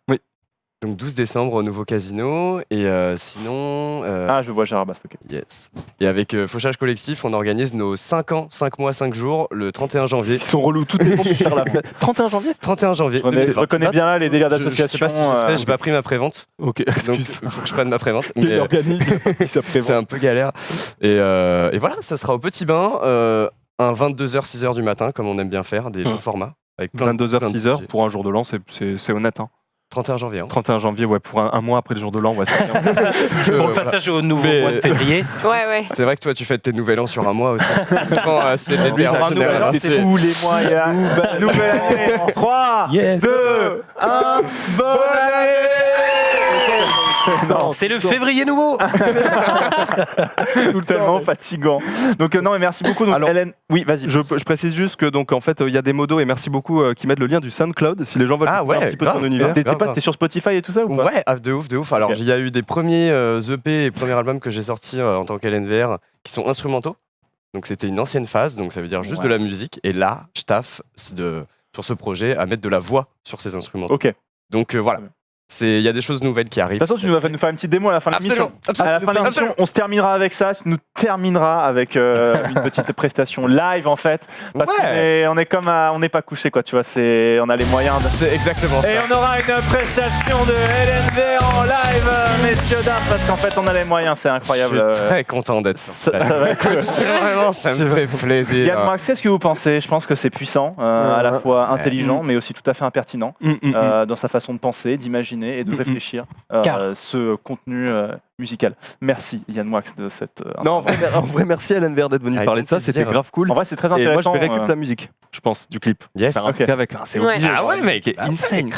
Donc 12 décembre au nouveau casino. Et sinon. Ah, je vois Gérard Bast, ok. Yes. Et avec Fauchage Collectif, on organise nos 5 ans, 5 mois, 5 jours le 31 janvier. Ils sont relous, tout est bon pour faire la fête. 31 janvier 31 janvier. Je reconnais bien là les délires Je d'association. sais pas si je sais, j'ai pas pris ma prévente. Ok, Donc excuse. il faut que je prenne ma prévente. Il Mais organise, il c'est s'apprévente. un peu galère. Et voilà, ça sera au Petit Bain, un 22h, 6h du matin, comme on aime bien faire, des longs formats. Avec plein de- 22h, plein de 6h sujets. pour un jour de l'an, c'est honnête. Hein. 31 janvier. Hein. 31 janvier, ouais, pour un mois après le jour de l'an, ouais, c'est bien. Pour le Voilà. passage au nouveau Mais- mois de février, Ouais, ouais. C'est vrai que toi, tu fêtes tes nouvel an sur un mois aussi. Souvent, c'est l'été Pour en un nouvel général. an, c'est tous les mois, il y a nouvelle année. 3, 2, 1, bonne année. Non, c'est le février nouveau. tout tellement fatigant. Donc non, mais merci beaucoup. Donc, Alors, Hélène, oui, vas-y. Je précise juste que donc en fait il y a des modos et merci beaucoup qui mettent le lien du SoundCloud si les gens veulent Ah découvrir ouais, un petit peu grave, ton univers. grave. T'es sur Spotify et tout ça ou pas? Ouais, de ouf, de ouf. Alors, Ok. il y a eu des premiers EP et premiers albums que j'ai sortis en tant qu'LNVR qui sont instrumentaux. Donc c'était une ancienne phase, donc ça veut dire juste de la musique. Et là, je taffe sur ce projet à mettre de la voix sur ces instruments. Ok. Donc voilà. Il y a des choses nouvelles qui arrivent. De toute façon, tu vas nous faire une petite démo à la fin de l'émission. À la fin de l'émission, on se terminera avec ça. Tu nous termineras avec une petite prestation live en fait. Parce qu'on n'est pas couché quoi. Tu vois, on a les moyens. C'est exactement ça. Et on aura une prestation de LNV en live, messieurs dames, parce qu'en fait, on a les moyens. C'est incroyable. Je suis très content d'être ça va être vraiment, ça me fait plaisir. Yann Max, qu'est-ce que vous pensez ? Je pense que c'est puissant, à la fois intelligent, mais aussi tout à fait impertinent dans sa façon de penser, d'imaginer et de réfléchir ce contenu musical. Merci Yann Moix de cette... Non, en vrai, merci LNVR d'être venu parler de ça, c'était grave cool. En vrai, c'est très intéressant. Et moi, je vais récupérer la musique, je pense, du clip. Yes. Faire un truc avec. C'est obligé. Ah ouais, mec, insane.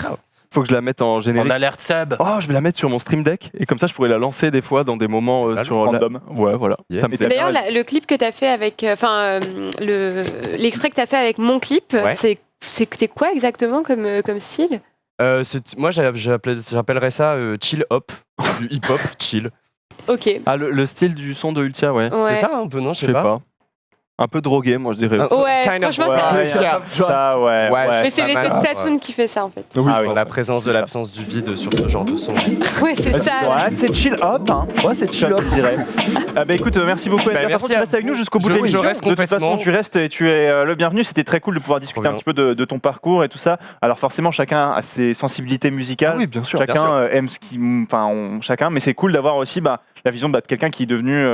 Faut que je la mette en générique. En alerte sub. Oh, je vais la mettre sur mon Stream Deck et comme ça, je pourrais la lancer des fois dans des moments sur random. Ouais, voilà. Yes. Ça me plaît. D'ailleurs, le clip que tu as fait avec. L'extrait que tu as fait avec mon clip, c'était quoi exactement comme style? Moi, j'appellerais ça chill hop, du hip hop chill. Ok. Ah, le style du son de Ultia, ouais. Ouais. C'est ça un peu, non? Je sais pas. Un peu drogué, moi je dirais. Ouais, franchement, ouais. Mais c'est l'effet Splatoon qui fait ça en fait. Oui, la présence de l'absence du vide sur ce genre de son. Ouais, c'est ça. Ouais, c'est chill hop. Hein. Ouais, c'est chill hop, je dirais. Bah écoute, merci beaucoup. Merci tu restes avec nous jusqu'au bout de l'émission. Je reste de toute complètement. façon, tu restes et tu es le bienvenu. C'était très cool de pouvoir discuter un petit peu de ton parcours et tout ça. Alors forcément, chacun a ses sensibilités musicales. Oui, bien sûr. Chacun aime ce qui, chacun. Mais c'est cool d'avoir aussi la vision de quelqu'un qui est devenu,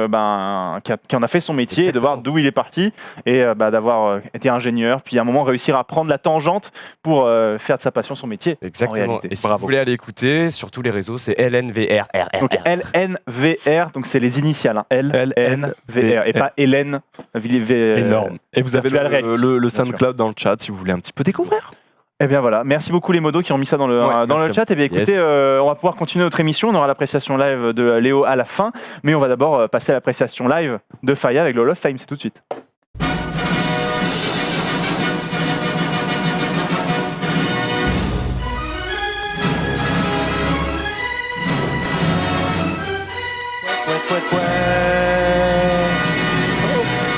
qui en a fait son métier. Exactement. Et de voir d'où il est parti et d'avoir été ingénieur, puis à un moment réussir à prendre la tangente pour faire de sa passion son métier. Exactement. Et si vous voulez aller écouter sur tous les réseaux, c'est LNVR. Donc LNVR, donc c'est les initiales, hein. LNVR et pas Hélène. Énorme. Et vous avez le SoundCloud dans le chat si vous voulez un petit peu découvrir. Eh bien voilà, merci beaucoup les modos qui ont mis ça dans le chat. Eh bien écoutez, on va pouvoir continuer notre émission. On aura l'appréciation live de Léo à la fin, mais on va d'abord passer à l'appréciation live de Faya avec le Hall of Fame. C'est tout de suite.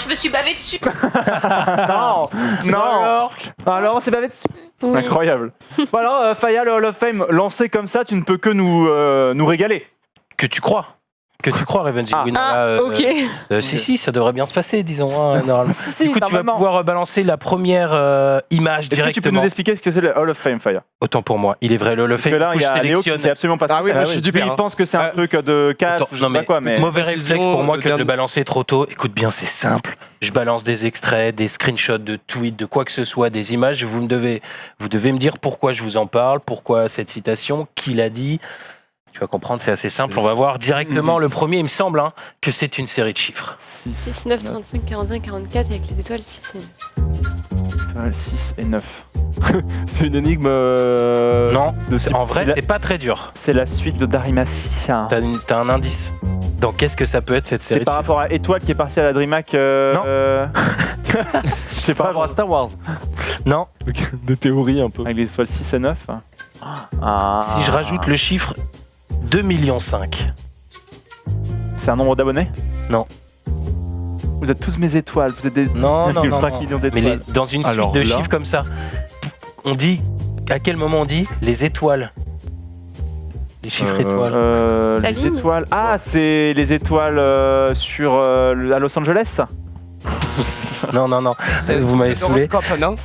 Je me suis bavé dessus. non. Alors on s'est bavé dessus. Oui. Incroyable. Bon alors Faya, le Hall of Fame lancé comme ça, tu ne peux que nous régaler. Que tu crois, Revenge Winner. Ok. Si, ça devrait bien se passer, disons. Normalement. Du coup, tu vas pouvoir balancer la première image directement. Tu peux nous expliquer ce que c'est le Hall of Fame, Faya? Autant pour moi. Il est vrai, le Hall of Fame. Parce que là, il y a Léo qui ne sait absolument pas ce que c'est. Moi, je suis du père. Il pense que c'est un truc de cash. Mauvais réflexe pour moi que de le balancer trop tôt. Écoute bien, c'est simple. Je balance des extraits, des screenshots de tweets, de quoi que ce soit, des images. Vous devez me dire pourquoi je vous en parle, pourquoi cette citation, qui l'a dit. Tu vas comprendre, c'est assez simple. On va voir directement le premier. Il me semble que c'est une série de chiffres. 6, 9, 35, 45, 44 avec les étoiles 6 et 9. 6 et 9. C'est une énigme. Non, en vrai, c'est pas très dur. C'est la suite de Darimacia. T'as un indice. Donc, qu'est-ce que ça peut être cette série? C'est par rapport à Étoile qui est partie à la DreamHack. Non. Je sais pas. Par rapport à Star Wars. Non. Des théories un peu. Avec les étoiles 6 et 9. Si je rajoute le chiffre 2,5 millions. C'est un nombre d'abonnés? Non. Vous êtes tous mes étoiles. Vous êtes des 5 millions d'étoiles. Mais dans une suite de chiffres comme ça, on dit. À quel moment on dit les étoiles? Les chiffres étoiles. Les étoiles. Ah, c'est les étoiles à Los Angeles? Non. Vous m'avez saoulé. Non.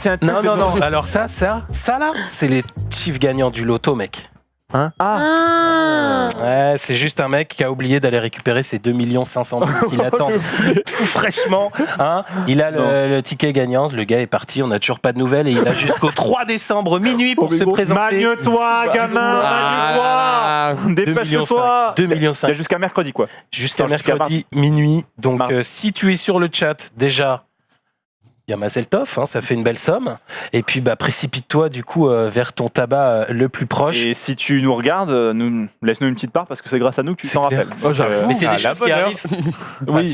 Alors ça là, c'est les chiffres gagnants du loto, mec. Hein? Ouais, c'est juste un mec qui a oublié d'aller récupérer ses 2 500 000 qu'il attend tout fraîchement. Il a le ticket gagnant, le gars est parti, on n'a toujours pas de nouvelles et il a jusqu'au 3 décembre minuit pour se présenter. Magne-toi, gamin, magne-toi. Dépêche-toi. 2,5 millions. Il y a jusqu'à mercredi, quoi. Jusqu'à mercredi minuit. Donc si tu es sur le chat, déjà, il y a Mazel Tov, ça fait une belle somme. Et puis précipite-toi du coup vers ton tabac le plus proche. Et si tu nous regardes, laisse-nous une petite part parce que c'est grâce à nous que tu t'en rappelles. Mais c'est des choses qui arrivent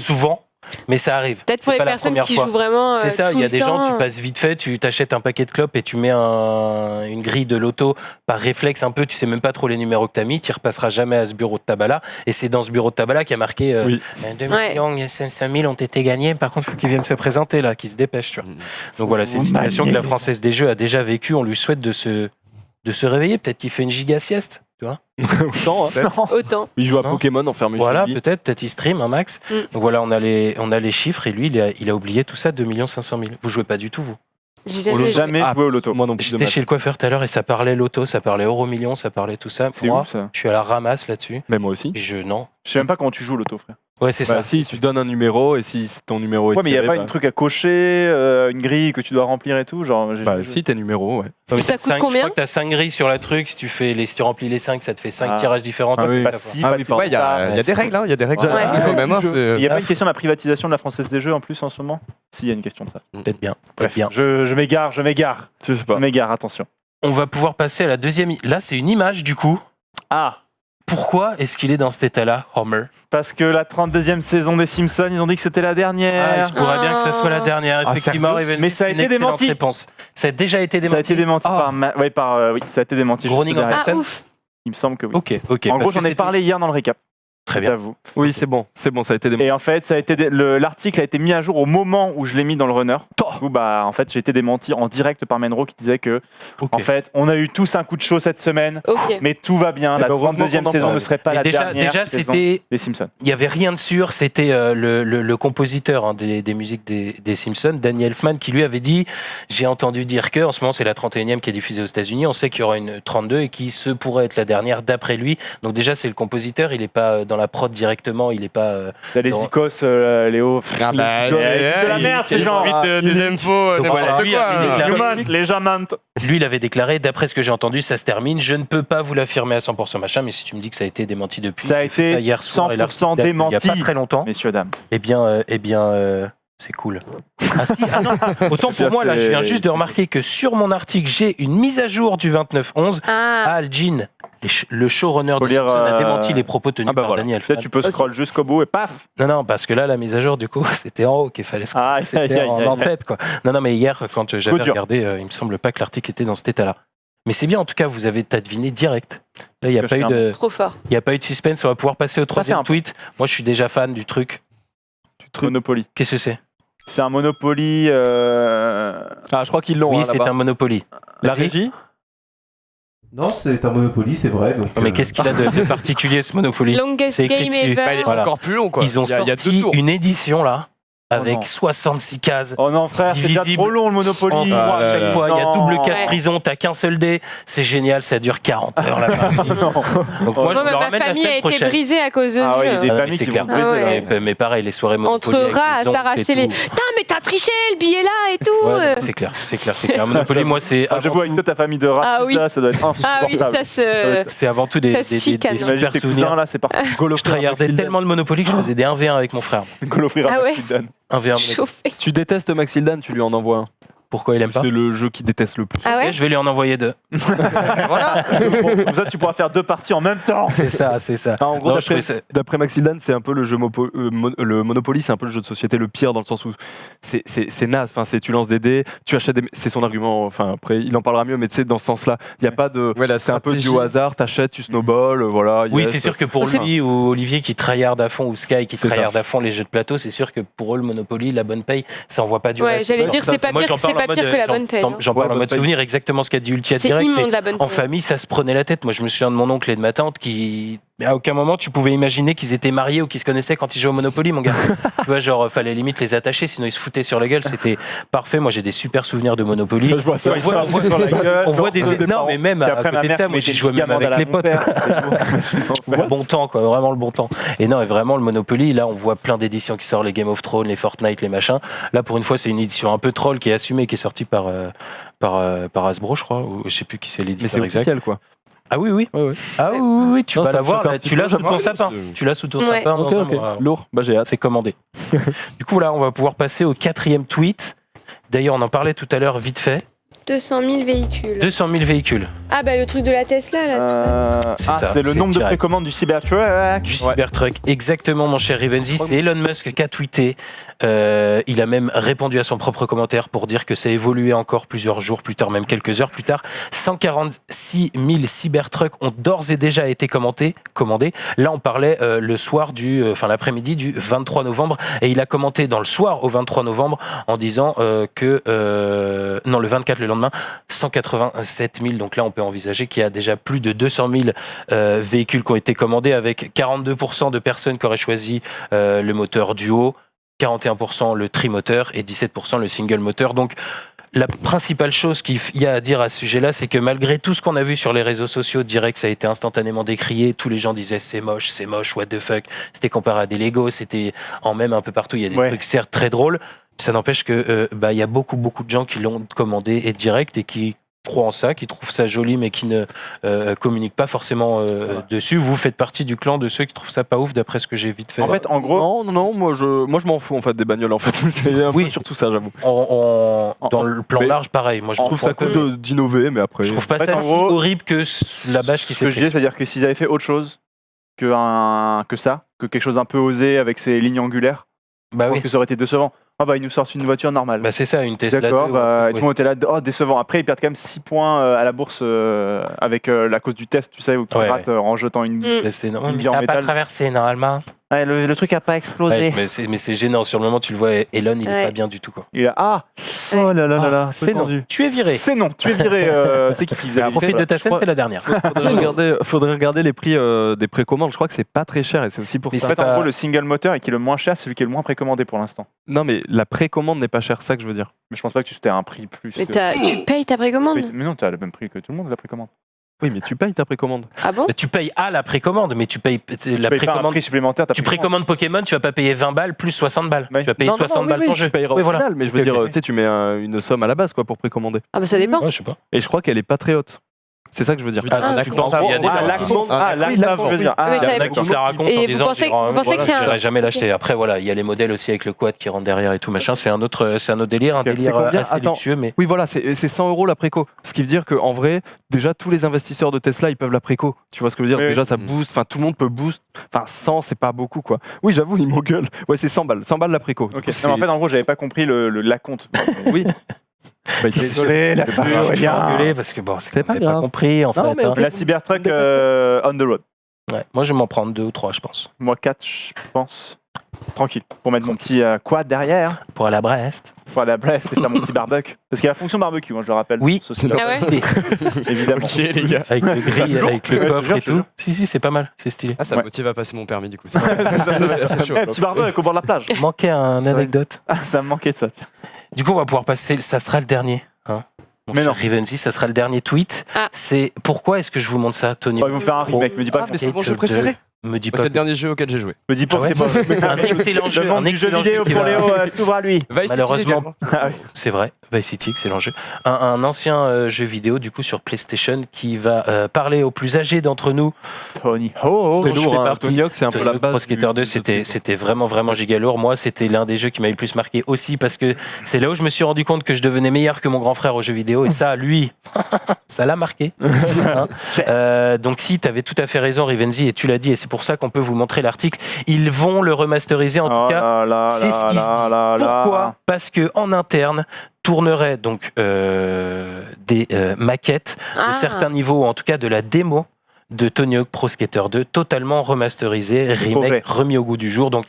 souvent. Mais ça arrive. Peut-être pour C'est les pas la personnes première qui fois. jouent vraiment. C'est ça, tout il y a le des gens, temps. tu passes vite fait, tu t'achètes un paquet de clopes et tu mets une grille de loto par réflexe un peu, tu sais même pas trop les numéros que tu as mis, tu repasseras jamais à ce bureau de tabac-là. Et c'est dans ce bureau de tabac-là qu'il y a marqué 2 millions, 500 000 ont été gagnés, par contre, il faut qu'ils viennent se présenter là, qu'ils se dépêchent. Tu vois. Donc voilà, c'est une situation que la Française des Jeux a déjà vécue, on lui souhaite de se réveiller, peut-être qu'il fait une giga sieste. Tu vois Autant. Il joue à Pokémon enfermé voilà, chez lui. peut-être il stream un max. Donc voilà, on a les chiffres et lui, il a oublié tout ça, 2 500 000. Vous jouez pas du tout, vous? J'ai On jamais n'a joué. jamais joué au loto. Moi non plus. J'étais chez le coiffeur tout à l'heure et ça parlait loto, ça parlait euro-million, ça parlait tout ça. C'est Moi, ouf, ça. je suis à la ramasse là-dessus. Mais moi aussi. Non. Je sais même pas comment tu joues au loto, frère. Ouais, c'est Bah, ça. si tu donnes un numéro et si ton numéro est Ouais, mais il y a tiré, pas un truc à cocher, une grille que tu dois remplir et tout. Genre, Bah si tes numéros, ouais. Non, mais Ça t'as coûte 5, je combien crois que t'as 5 grilles sur la truc. Si tu remplis les 5, ça te fait 5 Ah. tirages différents. Ah oui. pas Ça, si Ah oui, facile Ouais, il y a que ça. des règles, hein, il y a des règles. Ouais. Quand même, hein, c'est- Il n'y a pas une question de la privatisation de la Française des Jeux en plus en ce moment? Si, il y a une question de ça. peut-être bien. Bref, Peut-être bien. je m'égare. Je sais Je pas. m'égare, attention. On va pouvoir passer à la deuxième. Là, c'est une image du coup. Ah, Pourquoi est-ce qu'il est dans cet état-là, Homer? parce que la 32e saison des Simpsons, ils ont dit que c'était la dernière. Ah, il se pourrait bien que ce soit la dernière. Ah, Effectivement, sérieux Raven, Mais ça a c'est une été excellente démenti. réponse. Ça a déjà été Ça a démenti. été démenti Ah. oui, ça a été démenti. juste Groening en derrière. Ah, personne. ouf. Il me semble que oui. Ok. En parce gros, que j'en ai c'était- parlé hier dans le récap. Très bien. J'avoue. Oui, c'est bon, ça a été démenti. Et en fait, ça a été l'article a été mis à jour au moment où je l'ai mis dans le runner. Où bah en fait, j'ai été démenti en direct par Menro qui disait que Ok. en fait, on a eu tous un coup de chaud cette semaine, Ok. mais tout va bien. Eh La ben, heureusement 32e qu'on en saison parle. ne serait pas Et la déjà, dernière saison c'était. des Simpsons. Il n'y avait rien de sûr, c'était le compositeur hein, des musiques des Simpsons, Danny Elfman, qui lui avait dit j'ai entendu dire que, en ce moment c'est la 31e qui est diffusée aux États-Unis, on sait qu'il y aura une 32 et qui se pourrait être la dernière d'après lui. Donc déjà c'est le compositeur, il n'est pas dans la prod directement, il n'est pas. T'as les Non. icos, Léo. Ah bah, Il de la merde, ces gens. des infos, Donc voilà, n'importe lui avait quoi. déclaré- Je mente, les gens mentent. Lui, il avait déclaré, d'après ce que j'ai entendu, ça se termine. Je ne peux pas vous l'affirmer à 100% machin, mais si tu me dis que ça a été démenti depuis, Ça a j'ai fait été ça hier soir, et là, 100% il y a démenti. pas très longtemps. Messieurs, dames. Eh bien, c'est cool. Ah si, ah non, autant pour moi, là, je viens juste de remarquer que sur mon article, j'ai une mise à jour du 29-11. Ah, Al Jean, le showrunner Faut de lire, Simpson, a démenti les propos tenus Ah bah par voilà. Daniel. Peut-être tu peux scroll jusqu'au bout et paf. Non, parce que là, la mise à jour, du coup, c'était en haut qu'il fallait scroller. Ah, aïe, C'était aïe, aïe, en aïe. tête, quoi. Non, mais hier, quand j'avais Coup dur. regardé, il me semble pas que l'article était dans cet état-là. Mais c'est bien, en tout cas, vous avez deviné direct. Là, il n'y a, Parce que pas je eu suis de- trop fort. il y a pas eu de suspense. On va pouvoir passer au troisième un peu. tweet. Moi, je suis déjà fan du truc. Monopoly. Qu'est-ce que c'est? C'est un Monopoly. Ah, je crois qu'ils l'ont. Oui, hein, c'est là-bas. un Monopoly. La Vas-y. régie. Non, c'est un Monopoly, c'est vrai. Donc, Mais qu'est-ce qu'il a de particulier, ce Monopoly? Longest C'est écrit game dessus. ever. Bah, il est Voilà. encore plus long, quoi. Ils ont il y a deux sorti tours. une édition, là, avec non. 66 cases. Oh non, frère, c'est déjà Divisible trop long le En Monopoly. trois Ah à là chaque là. fois, il y a Non. double casse Ouais. prison, t'as qu'un seul dé, c'est génial, ça dure 40 heures la partie. Donc moi, je Moi, le ma ramène la famille a semaine été prochaine. brisée à cause de Ah ce oui, jeu. des Ah, mais familles c'est qui clair. vont briser. Ah ouais. Mais pareil, les soirées Entre Monopoly. avec rats à les oncles s'arracher et les. tout. Putain, mais t'as triché le billet là et tout. Ouais, c'est clair. Monopoly, moi, c'est Ah, j'avoue, avec avant, toute ta famille de rats, Ah tout oui. ça doit être Ah oui, insupportable. ça se. c'est avant tout des Ça se chicane. Imagine super tes souvenirs. cousins là, c'est parti. Je tryhardais tellement le Monopoly que je faisais des 1v1 avec mon frère. Go l'offrir à Ah ouais. Maxildan. 1v1 Monopoly. Chauffé. Si tu détestes Maxildan, tu lui en envoies un. Pourquoi il aime pas? C'est le jeu qu'il déteste le plus. Ah ouais. Ok, je vais lui en envoyer 2. Voilà. Bon, comme ça, tu pourras faire 2 parties en même temps. C'est ça. Ah, en gros, Non, je trouvais ça- d'après Maxildan, c'est un peu le jeu le Monopoly, c'est un peu le jeu de société le pire dans le sens où c'est naze. Enfin, tu lances des dés, tu achètes des. C'est son argument. Enfin, après, il en parlera mieux, mais tu sais, dans ce sens-là, il y a pas de. Ouais, la C'est un peu du stratégie. hasard. T'achètes, tu snowballs, voilà. Oui, yes. c'est sûr que pour C'est- lui ou Olivier qui tryhard à fond ou Sky qui C'est ça. tryhard à fond les jeux de plateau, c'est sûr que pour eux le Monopoly, la bonne paye, ça envoie pas du Ouais, rêve. j'allais dire, c'est pas Moi, pire, j'en c'est parle en pas mode, pire que la bonne paye. hein. J'en parle Ouais, en mode bonne paye. souvenir exactement ce qu'a dit Ultia C'est direct. immonde la bonne En paye. famille, ça se prenait la tête. Moi, je me souviens de mon oncle et de ma tante qui, à aucun moment, tu pouvais imaginer qu'ils étaient mariés ou qu'ils se connaissaient quand ils jouaient au Monopoly, mon gars. Tu vois, genre, fallait limite les attacher, sinon ils se foutaient sur la gueule. C'était parfait. Moi, j'ai des super souvenirs de Monopoly. Je vois ça. Ouais, ça, sur la gueule. On voit des. Des Non, parents. mais même Puis à après, ma côté de mère ça, qui moi, met j'y des jouais même diamants avec dans les la potes. montagne. Bon temps, quoi, vraiment le bon temps. Et non, et vraiment, le Monopoly, là, on voit plein d'éditions qui sortent, les Game of Thrones, les Fortnite, les machins. Là, pour une fois, c'est une édition un peu troll qui est assumée, qui est sortie par Hasbro, je crois, ou je sais plus qui c'est Mais c'est l'éditeur exact. officiel, quoi. Ah oui, oui. Ouais, ouais. Ah oui, tu Non, vas ça la me voir, choque un là, petit tu peu, l'as sous ton ouais, sapin. c'est- Tu l'as sous ton Ouais. sapin Ok, dans un ok. mois. Lourd. Bah, j'ai hâte. C'est commandé. Du coup, là, on va pouvoir passer au 4e tweet. D'ailleurs, on en parlait tout à l'heure vite fait. 200 000 véhicules. 200 000 véhicules. Ah bah le truc de la Tesla là. C'est ça, c'est le c'est nombre de direct. précommandes du Cybertruck. Du Cybertruck, exactement, mon cher Rivenzi. C'est Elon Musk qui a tweeté. Il a même répondu à son propre commentaire pour dire que ça évoluait encore plusieurs jours plus tard, même quelques heures plus tard. 146 000 Cybertrucks ont d'ores et déjà été commandés. Là, on parlait le soir l'après-midi du 23 novembre, et il a commenté dans le soir au 23 novembre en disant le 24, le lendemain, 187 000. Donc là, on peut envisager qu'il y a déjà plus de 200 000 véhicules qui ont été commandés, avec 42% de personnes qui auraient choisi le moteur duo, 41% le trimoteur et 17% le single moteur. Donc, la principale chose qu'il y a à dire à ce sujet-là, c'est que malgré tout ce qu'on a vu sur les réseaux sociaux, direct, ça a été instantanément décrié. Tous les gens disaient c'est moche, what the fuck. C'était comparé à des Lego, c'était en même un peu partout. Il y a des trucs certes très drôles. Ça n'empêche que il y a beaucoup de gens qui l'ont commandé et direct et qui croient en ça, qui trouvent ça joli mais qui ne communiquent pas forcément dessus. Vous faites partie du clan de ceux qui trouvent ça pas ouf, d'après ce que j'ai vite fait. En fait, en gros, non, moi je m'en fous en fait des bagnoles en fait. C'est un peu surtout ça, j'avoue. Dans le plan large, pareil. Moi, je trouve ça cool d'innover, mais après. Je trouve pas ça si horrible que la bâche qui s'est Ce que je dis, c'est-à-dire que s'ils avaient fait autre chose que quelque chose un peu osé avec ses lignes angulaires, je pense que ça aurait été décevant. Ils nous sortent une voiture normale. C'est ça, une Tesla 2. D'accord, tout le monde était là, décevant. Après, ils perdent quand même 6 points à la bourse avec la cause du test, tu sais, où ils ratent en jetant une bille mais ça en n'a pas métal. traversé normalement. Ouais, le truc a pas explosé. Mais c'est gênant. Sur le moment, tu le vois, Elon, il est pas bien du tout, quoi. Il a oh là là, c'est non. Tu es viré. C'est non, tu es viré. C'est qui faisait profite de ta scène, c'est la dernière. Faudrait regarder les prix des précommandes. Je crois que c'est pas très cher et c'est aussi pour ça. En fait, en gros, le single moteur et qui est le moins cher, c'est celui qui est le moins précommandé pour l'instant. Non, mais la précommande n'est pas chère, ça que je veux dire. Mais je pense pas que tu aies un prix plus. Mais tu payes ta précommande. Mais non, tu as le même prix que tout le monde, la précommande. Oui, mais tu payes ta précommande. Ah bon? Tu payes à la précommande, mais tu payes la payes précommande. pas un prix supplémentaire. Tu précommandes Pokémon, tu vas pas payer 20 balles plus 60 balles. Tu vas payer 60 balles ton jeu. Tu payeras au final, mais je veux dire, tu sais, tu mets une somme à la base quoi pour précommander. Ah bah ça dépend. Ouais, je sais pas. Et je crois qu'elle est pas très haute. C'est ça que je veux dire. Tu penses qu'il y a des je veux dire. Il y en a qui se la racontent en disant j'irai jamais l'acheter. Après voilà, il y a les modèles aussi avec le quad qui rentre derrière et tout machin. C'est un autre délire, un délire assez luxueux. Mais oui voilà, c'est 100 € la préco. Ce qui veut dire qu'en vrai, déjà tous les investisseurs de Tesla ils peuvent la préco. Tu vois ce que je veux dire? Déjà ça booste. Enfin tout le monde peut boost. Enfin 100 c'est pas beaucoup quoi. Oui j'avoue ils m'engueulent. Ouais c'est 100 balles la préco. Ok. En fait en gros j'avais pas compris la compte. Oui. Désolé, la engueulé parce que c'était pas compris en fait. La Cybertruck on the road. Ouais, moi je vais m'en prendre 2 ou 3 je pense. Moi 4 je pense. Tranquille. Pour mettre mon petit quad derrière. Pour aller à Brest. Pour aller à Brest et faire mon petit barbecue. Parce qu'il y a la fonction barbecue, je le rappelle. Oui, évidemment. Ok les gars. Avec le grill, avec le coffre et tout. Si, c'est pas mal, c'est stylé. Ah, ça me motive à passer mon permis du coup. C'est assez chaud. Petit barbecue au bord de la plage. Manquait une anecdote. Ah, ça me manquait de ça, tiens. Du coup, on va pouvoir passer, ça sera le dernier. Mais non. Rivenzi, ça sera le dernier tweet. C'est pourquoi est-ce que je vous montre ça, Tony? Ils vont faire un remake, me dis pas mais c'est mon jeu préféré. Me dis pas. C'est le dernier jeu auquel j'ai joué. Me dis pas que c'est pas un excellent jeu. Un jeu vidéo pour Léo s'ouvre à lui. Malheureusement, c'est vrai. Vice City, excellent jeu. Un ancien jeu vidéo du coup sur PlayStation qui va parler aux plus âgés d'entre nous. Tony c'est lourd. Tony Hawk, c'est un peu la base. Pro Skater 2, c'était vraiment giga lourd. Moi, c'était l'un des jeux qui m'avait le plus marqué aussi parce que c'est là où je me suis rendu compte que je devenais meilleur que mon grand frère aux jeux vidéo et ça, lui, ça l'a marqué. Donc si, t'avais tout à fait raison, Rivenzi, et tu l'as dit, et c'est pour ça qu'on peut vous montrer l'article. Ils vont le remasteriser en tout cas. C'est ce qui se dit. Pourquoi? Parce que en interne tournerait donc des maquettes de certains niveaux, ou en tout cas de la démo de Tony Hawk Pro Skater 2, totalement remasterisé, remake, remis au goût du jour. Donc,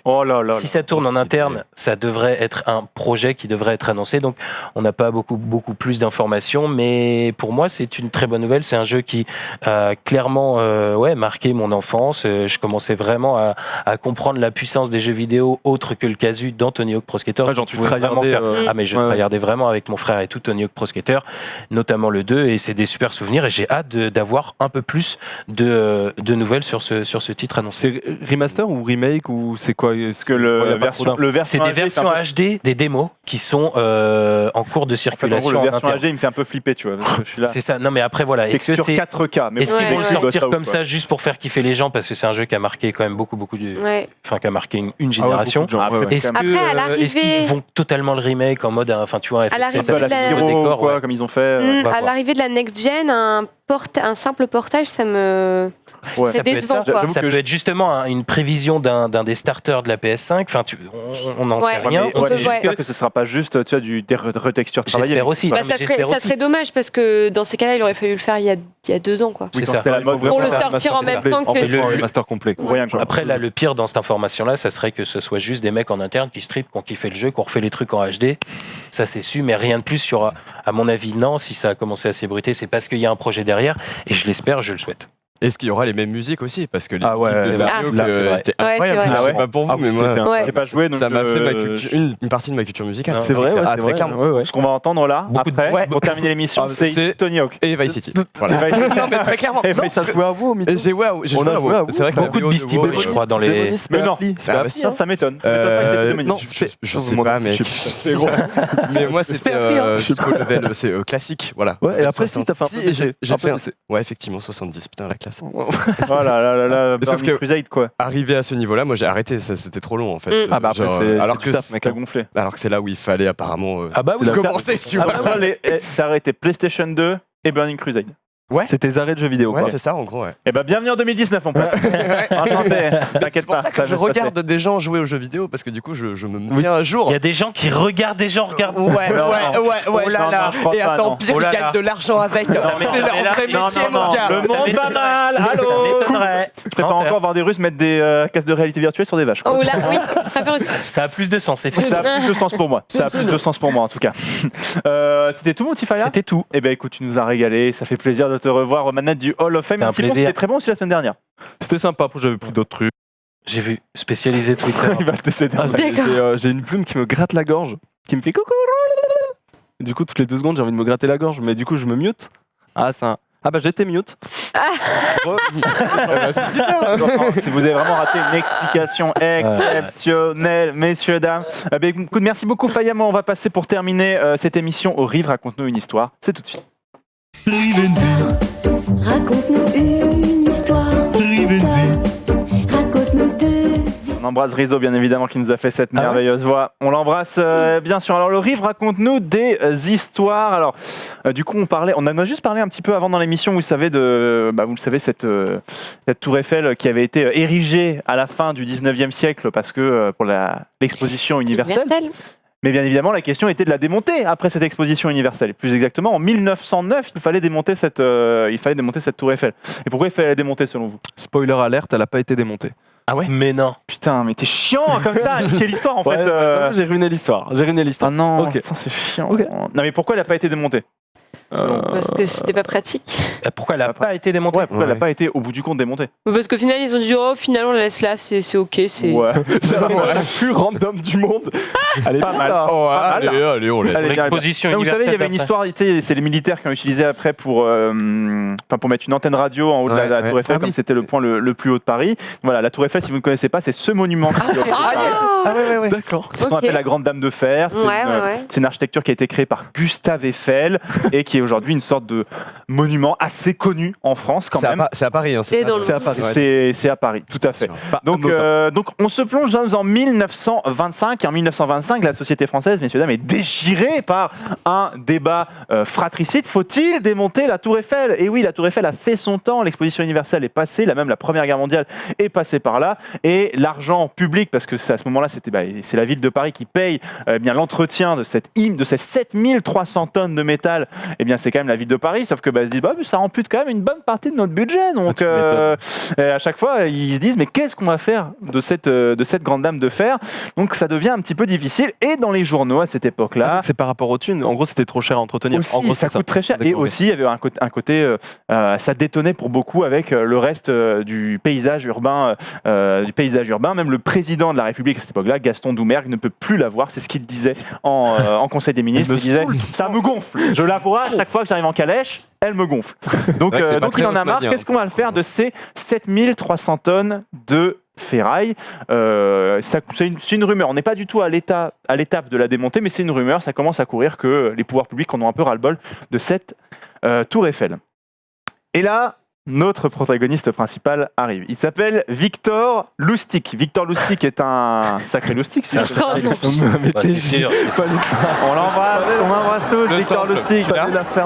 si ça tourne en interne, ça devrait être un projet qui devrait être annoncé. Donc, on n'a pas beaucoup plus d'informations, mais pour moi, c'est une très bonne nouvelle. C'est un jeu qui a clairement marqué mon enfance. Je commençais vraiment à comprendre la puissance des jeux vidéo autres que le casu dans Tony Hawk Pro Skater. Mais je regardais vraiment avec mon frère et tout Tony Hawk Pro Skater, notamment le 2, et c'est des super souvenirs, et j'ai hâte d'avoir un peu plus de nouvelles sur ce titre annoncé. C'est remaster ou remake ou c'est quoi? C'est des versions HD, des démos qui sont en cours de En fait, en circulation gros, en le version interne. HD, il me fait un peu flipper, tu vois. Parce que je suis là. C'est ça. Non, mais après, voilà. Est-ce que Texture c'est 4K, mais Est-ce qu'ils Ouais, vont le ouais. sortir Boss comme out, ça juste pour faire kiffer les gens parce que c'est un jeu qui a marqué quand même beaucoup Ouais. enfin qui a marqué une génération. beaucoup de gens, Après, ouais, ouais. Est-ce Après, que, à l'arrivée- est-ce qu'ils vont totalement le remake en mode enfin tu vois À l'arrivée FF7 de la la- Spyro, décor, quoi, ouais. comme ils ont fait. on va À voir. l'arrivée de la next-gen, un simple portage, ça me... Ouais. C'est Ça peut être décevant, ça. quoi. Ça peut être justement une prévision d'un des starters de la PS5. Enfin, on n'en Ouais. sait rien. Mais, On ouais, sait mais juste j'espère que que ce sera pas juste tu vois, des retextures travaillées. J'espère aussi. Bah, Non, mais ça j'espère serait aussi. dommage parce que dans ces cas-là, il aurait fallu le faire il y a 2 ans, quoi. Oui, C'est quand ça. c'était la mode, Pour le vraiment, sortir en même temps En que... fait, le- un remaster complet. ou rien, quoi. Après, là, le pire dans cette information-là, ça serait que ce soit juste des mecs en interne qui stripent, qui ont kiffé le jeu, qui ont refait les trucs en HD. Ça, c'est su, mais rien de plus sur, à mon avis, non. Si ça a commencé à s'ébruiter, c'est parce qu'il y a un projet derrière. Et je l'espère, je le souhaite. Est-ce qu'il y aura les mêmes musiques aussi? Parce que les Ah ouais, musiques de là, Mario, là, c'est vrai. c'était Ouais, incroyable. c'est Je vrai. sais pas pour vous, Ah, mais moi, c'était Ouais. J'ai pas joué, donc ça m'a fait je- une partie de ma culture musicale. Non, C'est vrai, ouais, Ah, c'est très vrai. clairement. Ouais, ouais. Ce qu'on va entendre là, Beaucoup de- après, Ouais. pour terminer l'émission, Ah, c'est c'est- Tony Hawk. Et Vice City. Voilà. C'est Vice City. Non, mais très clairement. Et Non, Vice Ça se joue à vous, Et j'ai joué à WoW. On a joué à WoW. C'est vrai que la Beaucoup de vidéo Beastie WoW, Boys, je crois, dans les. Mais non, c'est Ah, pas bah, si, ça, ça m'étonne. non, je sais pas, mec. C'est gros. Mais moi, c'était jusqu'au level c'est classique, voilà. Ouais, et après, si, t'as fait un peu Si, j'ai un peu fait baissé. Ouais, effectivement, 70, putain, la classe. Oh là là là là, Mais sauf Burning que- Crusade, quoi. Arrivé à ce niveau-là, moi j'ai arrêté, ça c'était trop long en fait. Mm. Ah bah après, Genre, c'est alors c'est que du taf, mec. T'as gonflé. alors que c'est là où il fallait apparemment Ah bah oui. commencer, tu Ah vois. bah, toi, t'as arrêté PlayStation 2 et Burning Crusade. C'est tes arrêts de jeux vidéo, Ouais, quoi. c'est ça en gros. Ouais. Eh ben, bienvenue en 2019, mon pote. Enchanté. C'est T'inquiète pour pas. ça que ça je va se passer. regarde des gens jouer aux jeux vidéo parce que du coup je me tiens à jour. Il y a des gens qui regardent des gens regardent. Ouais, ouais, Non, ouais, oh là là. Non, je pense Et pas, attends, non. pire, Oh là ils gagnent là. de l'argent avec. C'est leur vrai Non, métier, non, mon non, gars. le monde va mal. Allô. Ça m'étonnerait. Je prépare encore voir des Russes mettre des casques de réalité virtuelle sur des vaches. quoi. Oh là, oui, ça fait... Ça a plus de sens, Ça effectivement. a plus de sens pour moi. Ça a plus de sens pour moi en tout cas. C'était tout mon petit Faya. C'était tout. Eh ben écoute, tu nous as régalé. Ça fait plaisir de te revoir aux manettes du Hall of Fame. C'était un Même si bon, plaisir. C'était très bon aussi la semaine dernière. C'était sympa, après j'avais pris d'autres trucs. J'ai vu spécialisé Twitter. Il va te céder. Ah, D'accord. j'ai une plume qui me gratte la gorge, qui me fait coucou. Du coup, toutes les 2 secondes, j'ai envie de me gratter la gorge, mais du coup, je me mute. Ah, c'est un... Ah bah j'étais mute. C'est super. Si vous avez vraiment raté une explication exceptionnelle, messieurs, dames. Ben, écoute, merci beaucoup, Faya. Moi, on va passer pour terminer cette émission au Rive. Raconte-nous une histoire. C'est tout de suite. Raconte-nous une histoire. Raconte-nous 2 On embrasse Rizzo, bien évidemment, qui nous a fait cette merveilleuse voix. On l'embrasse, bien sûr. Alors, le Rive, raconte-nous des histoires. Alors, du coup, on en a juste parlé un petit peu avant dans l'émission. Vous savez, vous le savez, cette tour Eiffel qui avait été érigée à la fin du 19e siècle parce que pour l'exposition universelle. Mais bien évidemment, la question était de la démonter après cette exposition universelle. Et plus exactement, en 1909, il fallait démonter cette tour Eiffel. Et pourquoi il fallait la démonter, selon vous? Spoiler alerte, elle a pas été démontée. Ah ouais? Mais non. Putain, mais t'es chiant comme ça. Quelle histoire en Ouais, fait j'ai ruiné l'histoire. Ah non, Ok. putain, c'est chiant. Ok. Non, mais pourquoi elle n'a pas été démontée? Parce que c'était pas pratique. Pourquoi elle a pas été démontée? Ouais, pourquoi elle n'a pas été au bout du compte démontée? Parce qu'au final, ils ont dit, oh, finalement, on la laisse là, c'est ok, c'est... Ouais. C'est la plus random du monde. Elle est Pas bien, mal. là. Oh, Pas mal, allez, on laisse. Allez, L'exposition vous savez, il y avait une universelle histoire, c'est les militaires qui ont utilisé après pour mettre une antenne radio en haut de Ouais, la ouais. tour Eiffel, Ah comme oui. c'était le point le plus haut de Paris. Voilà, la tour Eiffel, si vous ne connaissez pas, c'est ce monument qui est Ah ouais. D'accord. ce qu'on Ok. appelle la Grande Dame de Fer. C'est Ouais, une, ouais. c'est une architecture qui a été créée par Gustave Eiffel et qui est aujourd'hui une sorte de monument assez connu en France quand même. C'est à Paris, hein, c'est Et ça. dans le- C'est à Paris. C'est à Paris, tout à fait. Donc on se plonge en 1925. Et en 1925, la société française, messieurs, dames, est déchirée par un débat fratricide. Faut-il démonter la Tour Eiffel? Et oui, la Tour Eiffel a fait son temps. L'exposition universelle est passée. Même la Première Guerre mondiale est passée par là. Et l'argent public, parce que c'est à ce moment-là, c'est la ville de Paris qui paye bien l'entretien de ces 7300 tonnes de métal. Eh bien, c'est quand même la ville de Paris. Sauf que ils se disent, mais ça ampute quand même une bonne partie de notre budget. Donc, à chaque fois, ils se disent, mais qu'est-ce qu'on va faire de cette grande dame de fer? Donc, ça devient un petit peu difficile. Et dans les journaux à cette époque-là, C'est par rapport aux thunes. En gros, c'était trop cher à entretenir. aussi, en gros, ça c'est coûte très cher. Et D'accord, aussi, il y avait un côté ça détonnait pour beaucoup avec le reste du paysage urbain. Même le président de la République à cette époque-là, Gaston Doumergue, ne peut plus la voir. C'est ce qu'il disait en Conseil des ministres. Il disait, ça me gonfle. Je la vois à chaque fois que j'arrive en calèche, elle me gonfle. Donc, C'est vrai que c'est pas donc très il en a marre. haussmannien. Qu'est-ce qu'on va faire de ces 7300 tonnes de ferraille. C'est une rumeur. On n'est pas du tout à l'étape de la démonter, mais c'est une rumeur. Ça commence à courir que les pouvoirs publics en ont un peu ras-le-bol de cette tour Eiffel. Et là, notre protagoniste principal arrive. Il s'appelle Victor Lustig. Victor Lustig est un sacré Lustig. C'est sûr. On l'embrasse tous, Victor Lustig.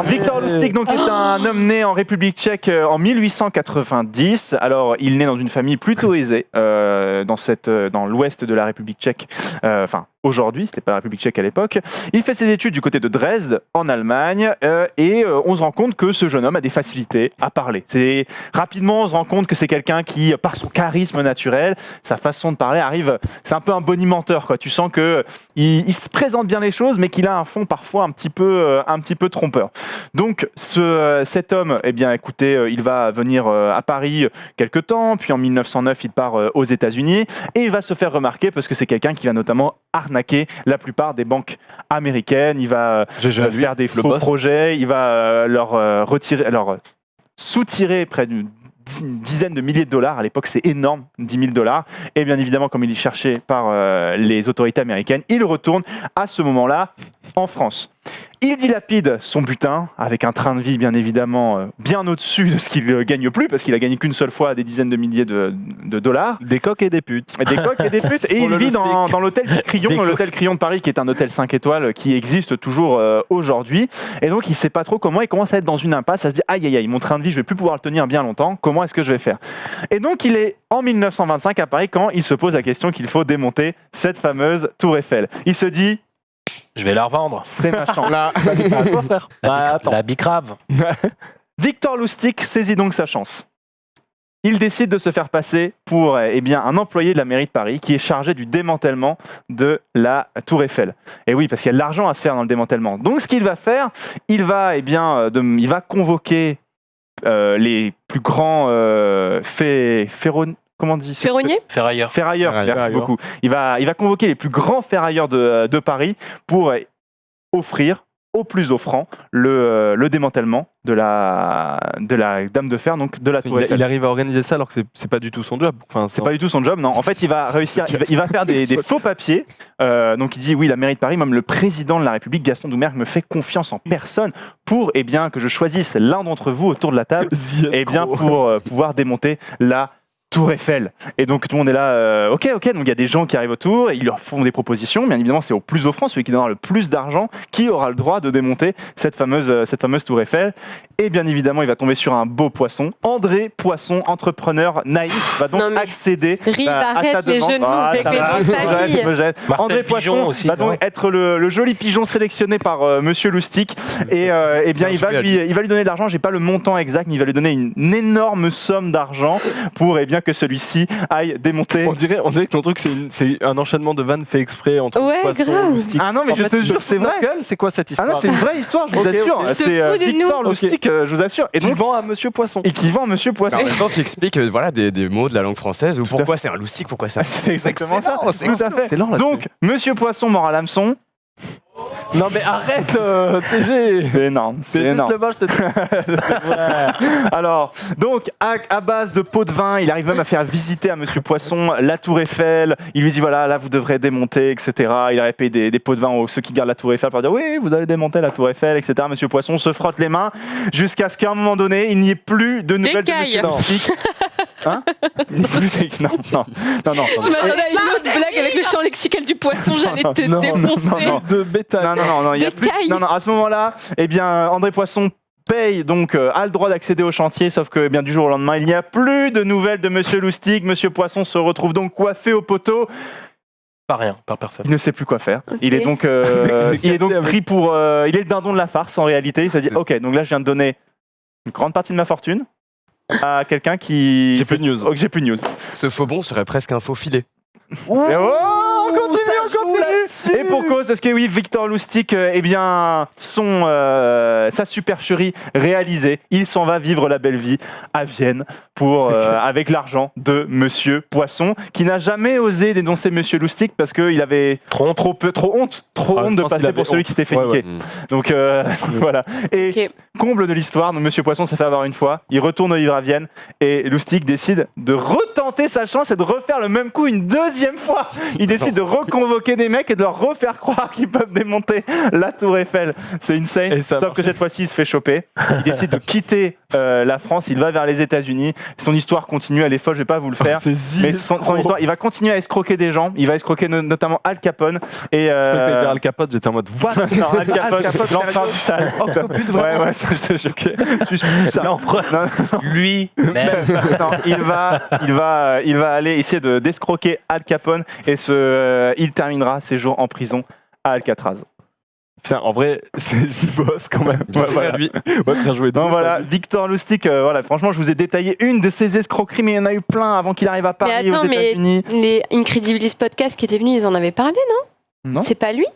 Victor Lustig donc, est un homme né en République tchèque en 1890. Alors, il naît dans une famille plutôt aisée dans l'ouest de la République tchèque. Aujourd'hui, c'était pas la République tchèque à l'époque. Il fait ses études du côté de Dresde, en Allemagne, et on se rend compte que ce jeune homme a des facilités à parler. Rapidement, on se rend compte que c'est quelqu'un qui, par son charisme naturel, sa façon de parler, c'est un peu un bonimenteur, quoi. Tu sens que il se présente bien les choses, mais qu'il a un fond parfois un petit peu trompeur. Donc, cet homme, eh bien, écoutez, il va venir à Paris quelque temps, puis en 1909, il part aux États-Unis, et il va se faire remarquer parce que c'est quelqu'un qui va notamment arnaquer la plupart des banques américaines. Il va faire des faux projets, il va leur soutirer près d'une dizaine de milliers de dollars. À l'époque, c'est énorme, 10 000 $. Et bien évidemment, comme il est cherché par les autorités américaines, il retourne à ce moment-là en France. Il dilapide son butin avec un train de vie bien évidemment bien au-dessus de ce qu'il gagne plus, parce qu'il a gagné qu'une seule fois des dizaines de milliers de dollars. Des coques et des putes. Et il vit dans l'hôtel Crillon, l'hôtel Crillon de Paris, qui est un hôtel 5 étoiles qui existe toujours aujourd'hui. Et donc il ne sait pas trop comment, il commence à être dans une impasse, à se dire aïe aïe aïe, mon train de vie je vais plus pouvoir le tenir bien longtemps, comment est-ce que je vais faire? Et donc il est en 1925 à Paris quand il se pose la question qu'il faut démonter cette fameuse tour Eiffel. Il se dit je vais la revendre. C'est ma chance. La bicrave. Victor Lustig saisit donc sa chance. Il décide de se faire passer pour un employé de la mairie de Paris qui est chargé du démantèlement de la tour Eiffel. Et oui, parce qu'il y a de l'argent à se faire dans le démantèlement. Donc ce qu'il va faire, il va convoquer les plus grands comment on dit ? Ferronnier ? Ferrailleurs, merci beaucoup. Il va convoquer les plus grands ferrailleurs de Paris pour offrir au plus offrant le démantèlement de la dame de fer, donc de la tour Eiffel. Il arrive à organiser ça alors que c'est pas du tout son job. C'est pas du tout son job, non. En fait, il va réussir, il va faire des faux papiers. Donc il dit oui, la mairie de Paris, même le président de la République, Gaston Doumergue, me fait confiance en personne pour que je choisisse l'un d'entre vous autour de la table, pour pouvoir démonter la Tour Eiffel. Et donc tout le monde est là, ok, donc il y a des gens qui arrivent autour, et ils leur font des propositions, bien évidemment c'est au plus offrant, celui qui donnera le plus d'argent, qui aura le droit de démonter cette fameuse Tour Eiffel. Et bien évidemment il va tomber sur un beau poisson. André Poisson, entrepreneur naïf, va donc accéder à sa demande. André Poisson aussi, va donc être le joli pigeon sélectionné par Monsieur Lustig, et bien il va lui donner de l'argent. J'ai pas le montant exact, mais il va lui donner une énorme somme d'argent pour que celui-ci aille démonter. On dirait que ton truc c'est un enchaînement de vannes fait exprès entre Poisson, Lustig. Ah non, mais je te jure, c'est vrai. C'est quoi cette histoire? Ah non, c'est une vraie histoire, je vous assure. C'est Victor Lustig, je vous assure. Et donc vend à Monsieur Poisson. Et qui vend à Monsieur Poisson. En même temps, tu expliques des mots de la langue française, ou pourquoi c'est un Lustig, pourquoi ça. C'est exactement ça. Tout à fait. Donc, Monsieur Poisson mord à l'hameçon. Non mais arrête, TG. C'est énorme. Alors, donc à base de pots de vin, il arrive même à faire visiter à Monsieur Poisson la Tour Eiffel. Il lui dit voilà, là vous devrez démonter, etc. Il aurait payé des pots de vin aux ceux qui gardent la Tour Eiffel pour dire oui, vous allez démonter la Tour Eiffel, etc. Monsieur Poisson se frotte les mains jusqu'à ce qu'à un moment donné, il n'y ait plus de nouvelles de Monsieur Lustig. Hein? Il n'y ait plus non. Je m'attendais à une autre blague avec le champ lexical du poisson, j'allais te défoncer. De bétail. Non, il y a plus. Non, à ce moment-là, André Poisson paye a le droit d'accéder au chantier, sauf que du jour au lendemain, il n'y a plus de nouvelles de Monsieur Lustig. Monsieur Poisson se retrouve donc coiffé au poteau. Par personne. Il ne sait plus quoi faire. Okay. Il est donc pris pour. Il est le dindon de la farce en réalité. Il se dit ok, donc là je viens de donner une grande partie de ma fortune à quelqu'un qui. J'ai plus de news. Ce faux bon serait presque un faux filet. On continue. sûr. Et pour cause, parce que oui, Victor Lustig, eh bien, sa supercherie réalisée, il s'en va vivre la belle vie à Vienne avec l'argent de Monsieur Poisson, qui n'a jamais osé dénoncer Monsieur Lustig parce qu'il avait trop honte de passer pour celui qui s'était fait niquer. Donc voilà. Et comble de l'histoire, donc Monsieur Poisson s'est fait avoir une fois, il retourne vivre à Vienne et Lustig décide de retenter sa chance et de refaire le même coup une deuxième fois. Il décide de reconvoquer des mecs et de leur refaire croire qu'ils peuvent démonter la Tour Eiffel. C'est insane. Sauf que cette fois-ci, il se fait choper. Il décide de quitter la France. Il va vers les États-Unis. Son histoire continue. Elle est folle. Je vais pas vous le faire. Mais son histoire, il va continuer à escroquer des gens. Il va escroquer notamment Al Capone. Et je crois que t'allais dire Al Capone. J'étais en mode what? Non, Al Capone, l'empereur du sale. Ouais, c'est choqué. Lui, même. Non, il va aller essayer d'escroquer Al Capone et il terminera ses jours en prison à Alcatraz. Putain, en vrai, c'est The Boss quand même. Lui. Bien joué. Donc voilà, Victor Lustig, voilà, franchement, je vous ai détaillé une de ses escroqueries, mais il y en a eu plein avant qu'il arrive à Paris, aux États-Unis. Les Incredibilis podcast qui étaient venus, ils en avaient parlé, non? C'est pas lui?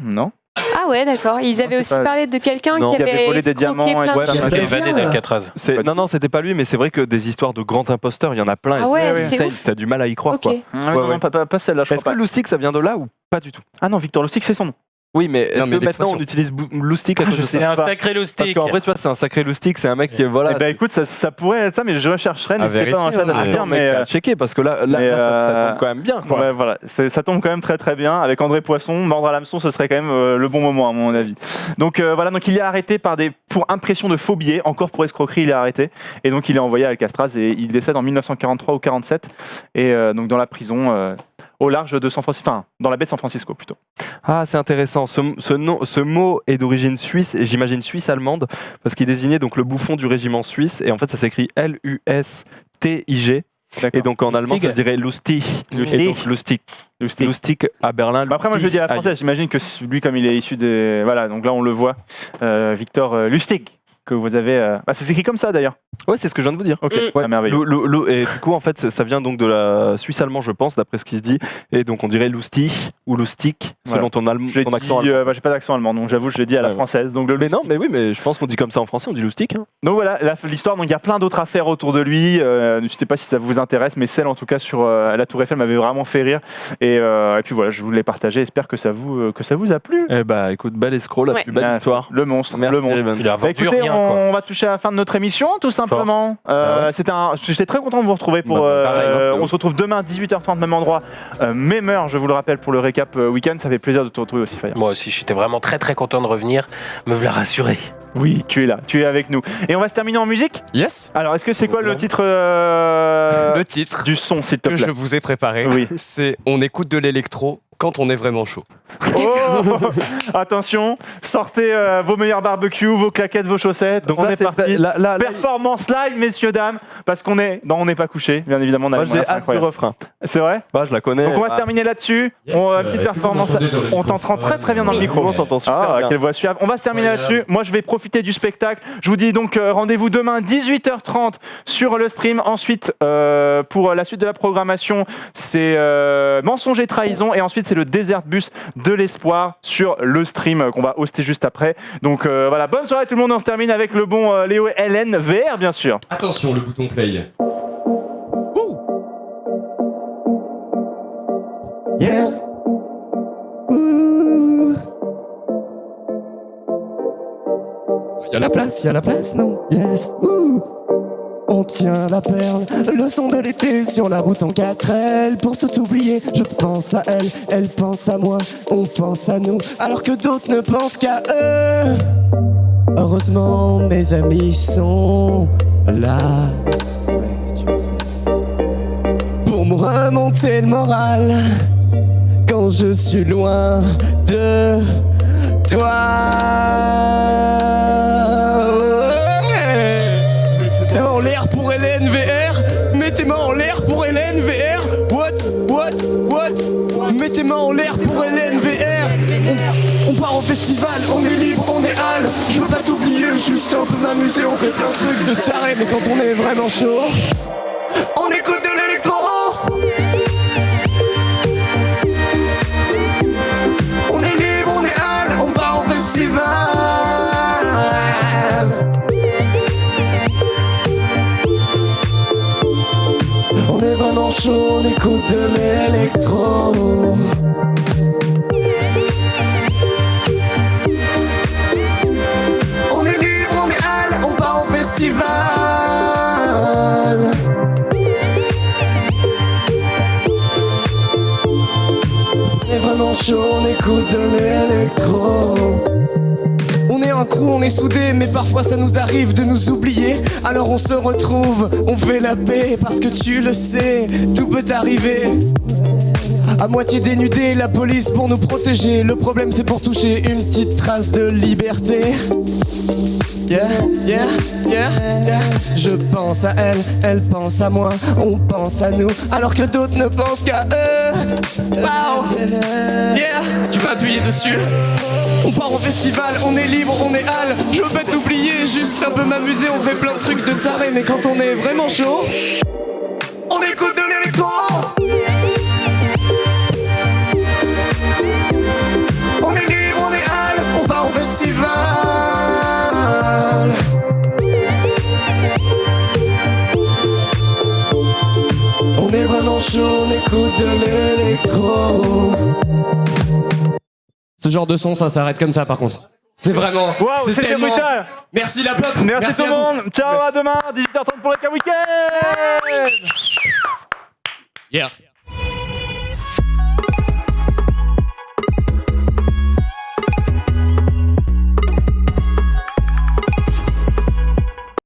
Non. Ah ouais, d'accord. Ils avaient aussi parlé de quelqu'un qui avait volé des diamants et il s'était évadé d'Alcatraz. Non, c'était pas lui, mais c'est vrai que des histoires de grands imposteurs, il y en a plein. Ah ouais, c'est ouf. T'as du mal à y croire, quoi. Non, pas celle-là, je crois. Est-ce que Lustig, ça vient de là ou pas du tout? Ah non, Victor Lustig, c'est son nom. Oui, mais est-ce que maintenant on utilise Lustig à cause de ça? C'est un sacré Lustig. Parce qu'en vrai, tu vois, c'est un sacré Lustig, c'est un mec qui, voilà. Eh ben écoute, ça pourrait être ça, mais je rechercherai, n'hésitez pas dans la chat à le dire. Mais checker, parce que là, ça tombe quand même bien, quoi. Ouais, voilà, ça tombe quand même très très bien. Avec André Poisson, mordre à l'hameçon, ce serait quand même le bon moment, à mon avis. Donc voilà, donc il est arrêté pour impression de faux billets, encore pour escroquerie, il est arrêté. Et donc il est envoyé à Alcatraz et il décède en 1943 ou 47. Et donc dans la prison. Au large de San Francisco, enfin dans la baie de San Francisco plutôt. Ah, c'est intéressant. Ce mot est d'origine suisse, et j'imagine suisse-allemande, parce qu'il désignait donc le bouffon du régiment suisse, et en fait ça s'écrit Lustig. Et donc en allemand ça se dirait Lustig. Et donc Lustig à Berlin. Après moi je le dis à la française, j'imagine que lui comme il est issu des... Voilà, donc là on le voit, Victor Lustig. Que vous avez. C'est écrit comme ça d'ailleurs. Ouais, c'est ce que je viens de vous dire. Ok, ouais. Merveilleux. Et du coup, en fait, ça vient donc de la Suisse allemand, je pense, d'après ce qui se dit. Et donc, on dirait Lustig ou Lustig, selon ton accent allemand. J'ai pas d'accent allemand, donc j'avoue, je l'ai dit à la française. Donc mais non, mais oui, mais je pense qu'on dit comme ça en français, on dit Lustig. Hein. Donc voilà, l'histoire, donc il y a plein d'autres affaires autour de lui. Je sais pas si ça vous intéresse, mais celle en tout cas sur la Tour Eiffel m'avait vraiment fait rire. Et puis voilà, je vous l'ai partagé. J'espère que ça vous a plu. Eh bah, écoute, bel escroc, la plus belle histoire. Le monstre. Merci, le monstre. Il a vendu rien, quoi. On va toucher à la fin de notre émission, tout simplement. J'étais très content de vous retrouver pour. On se retrouve demain 18h30 même endroit, même heure. Je vous le rappelle pour le récap week-end. Ça fait plaisir de te retrouver aussi, Faya. Moi aussi, j'étais vraiment très très content de revenir. Me voilà rassuré. Oui, tu es là, tu es avec nous. Et on va se terminer en musique. Yes. Alors, est-ce que c'est quoi le titre Le titre du son, s'il te plaît, que je vous ai préparé. Oui. C'est On écoute de l'électro quand on est vraiment chaud. Oh attention, sortez vos meilleurs barbecues, vos claquettes, vos chaussettes. Donc on est parti. Performance live, messieurs, dames, parce qu'on est pas couché, bien évidemment. Moi j'ai hâte du refrain. C'est vrai? Bah, je la connais. Donc on va se terminer là-dessus. Petite performance. On t'entend très très bien dans le micro. On t'entend super bien. Quelle voix suave. On va se terminer là-dessus. Moi je vais profiter du spectacle. Je vous dis donc rendez-vous demain 18h30 sur le stream. Ensuite pour la suite de la programmation, c'est Mensonge et Trahison, et ensuite c'est le Desert Bus de l'espoir sur le stream qu'on va hoster juste après. Donc voilà, bonne soirée tout le monde. On se termine avec le bon Léo LN VR, bien sûr. Attention, le bouton play. Yeah. Y'a la place, non? Yes. On tient la perle, le son de l'été sur la route en 4L. Pour tout oublier, je pense à elle, elle pense à moi, on pense à nous, alors que d'autres ne pensent qu'à eux. Heureusement, mes amis sont là, tu le sais, pour me remonter le moral quand je suis loin de toi. En l'air pour LNVR, mettez mains en l'air pour LNVR. What? Mettez mains en l'air pour LNVR. On part au festival, on est libre, on est hal. Je veux pas t'oublier, juste un peu m'amuser. On fait plein de trucs de taré, mais quand on est vraiment chaud, on écoute de l'électro. de l'électro. On est libre, on est hal, on part en festival. On est vraiment chaud, on écoute de l'électro. On est un crew, on est soudés, mais parfois ça nous arrive de nous oublier. Alors on se retrouve, on fait la paix, parce que tu le sais, tout peut arriver. À moitié dénudé, la police pour nous protéger. Le problème c'est pour toucher une petite trace de liberté. Yeah, yeah, yeah, yeah. Je pense à elle, elle pense à moi, on pense à nous, alors que d'autres ne pensent qu'à eux. Wow. Yeah, tu vas appuyer dessus. On part en festival, on est libre, on est hal. Je veux pas t'oublier, juste un peu m'amuser. On fait plein de trucs de taré, mais quand on est vraiment chaud, on écoute de l'électro. On est libre, on est hal, on part en festival. On est vraiment chaud, on écoute de l'électro. Ce genre de son, ça s'arrête comme ça par contre. C'est vraiment. Waouh, c'est c'était tellement... brutal. Merci la pop. Merci tout le à vous. monde. Ciao, à demain, 18h30 pour le Week-end. Yeah.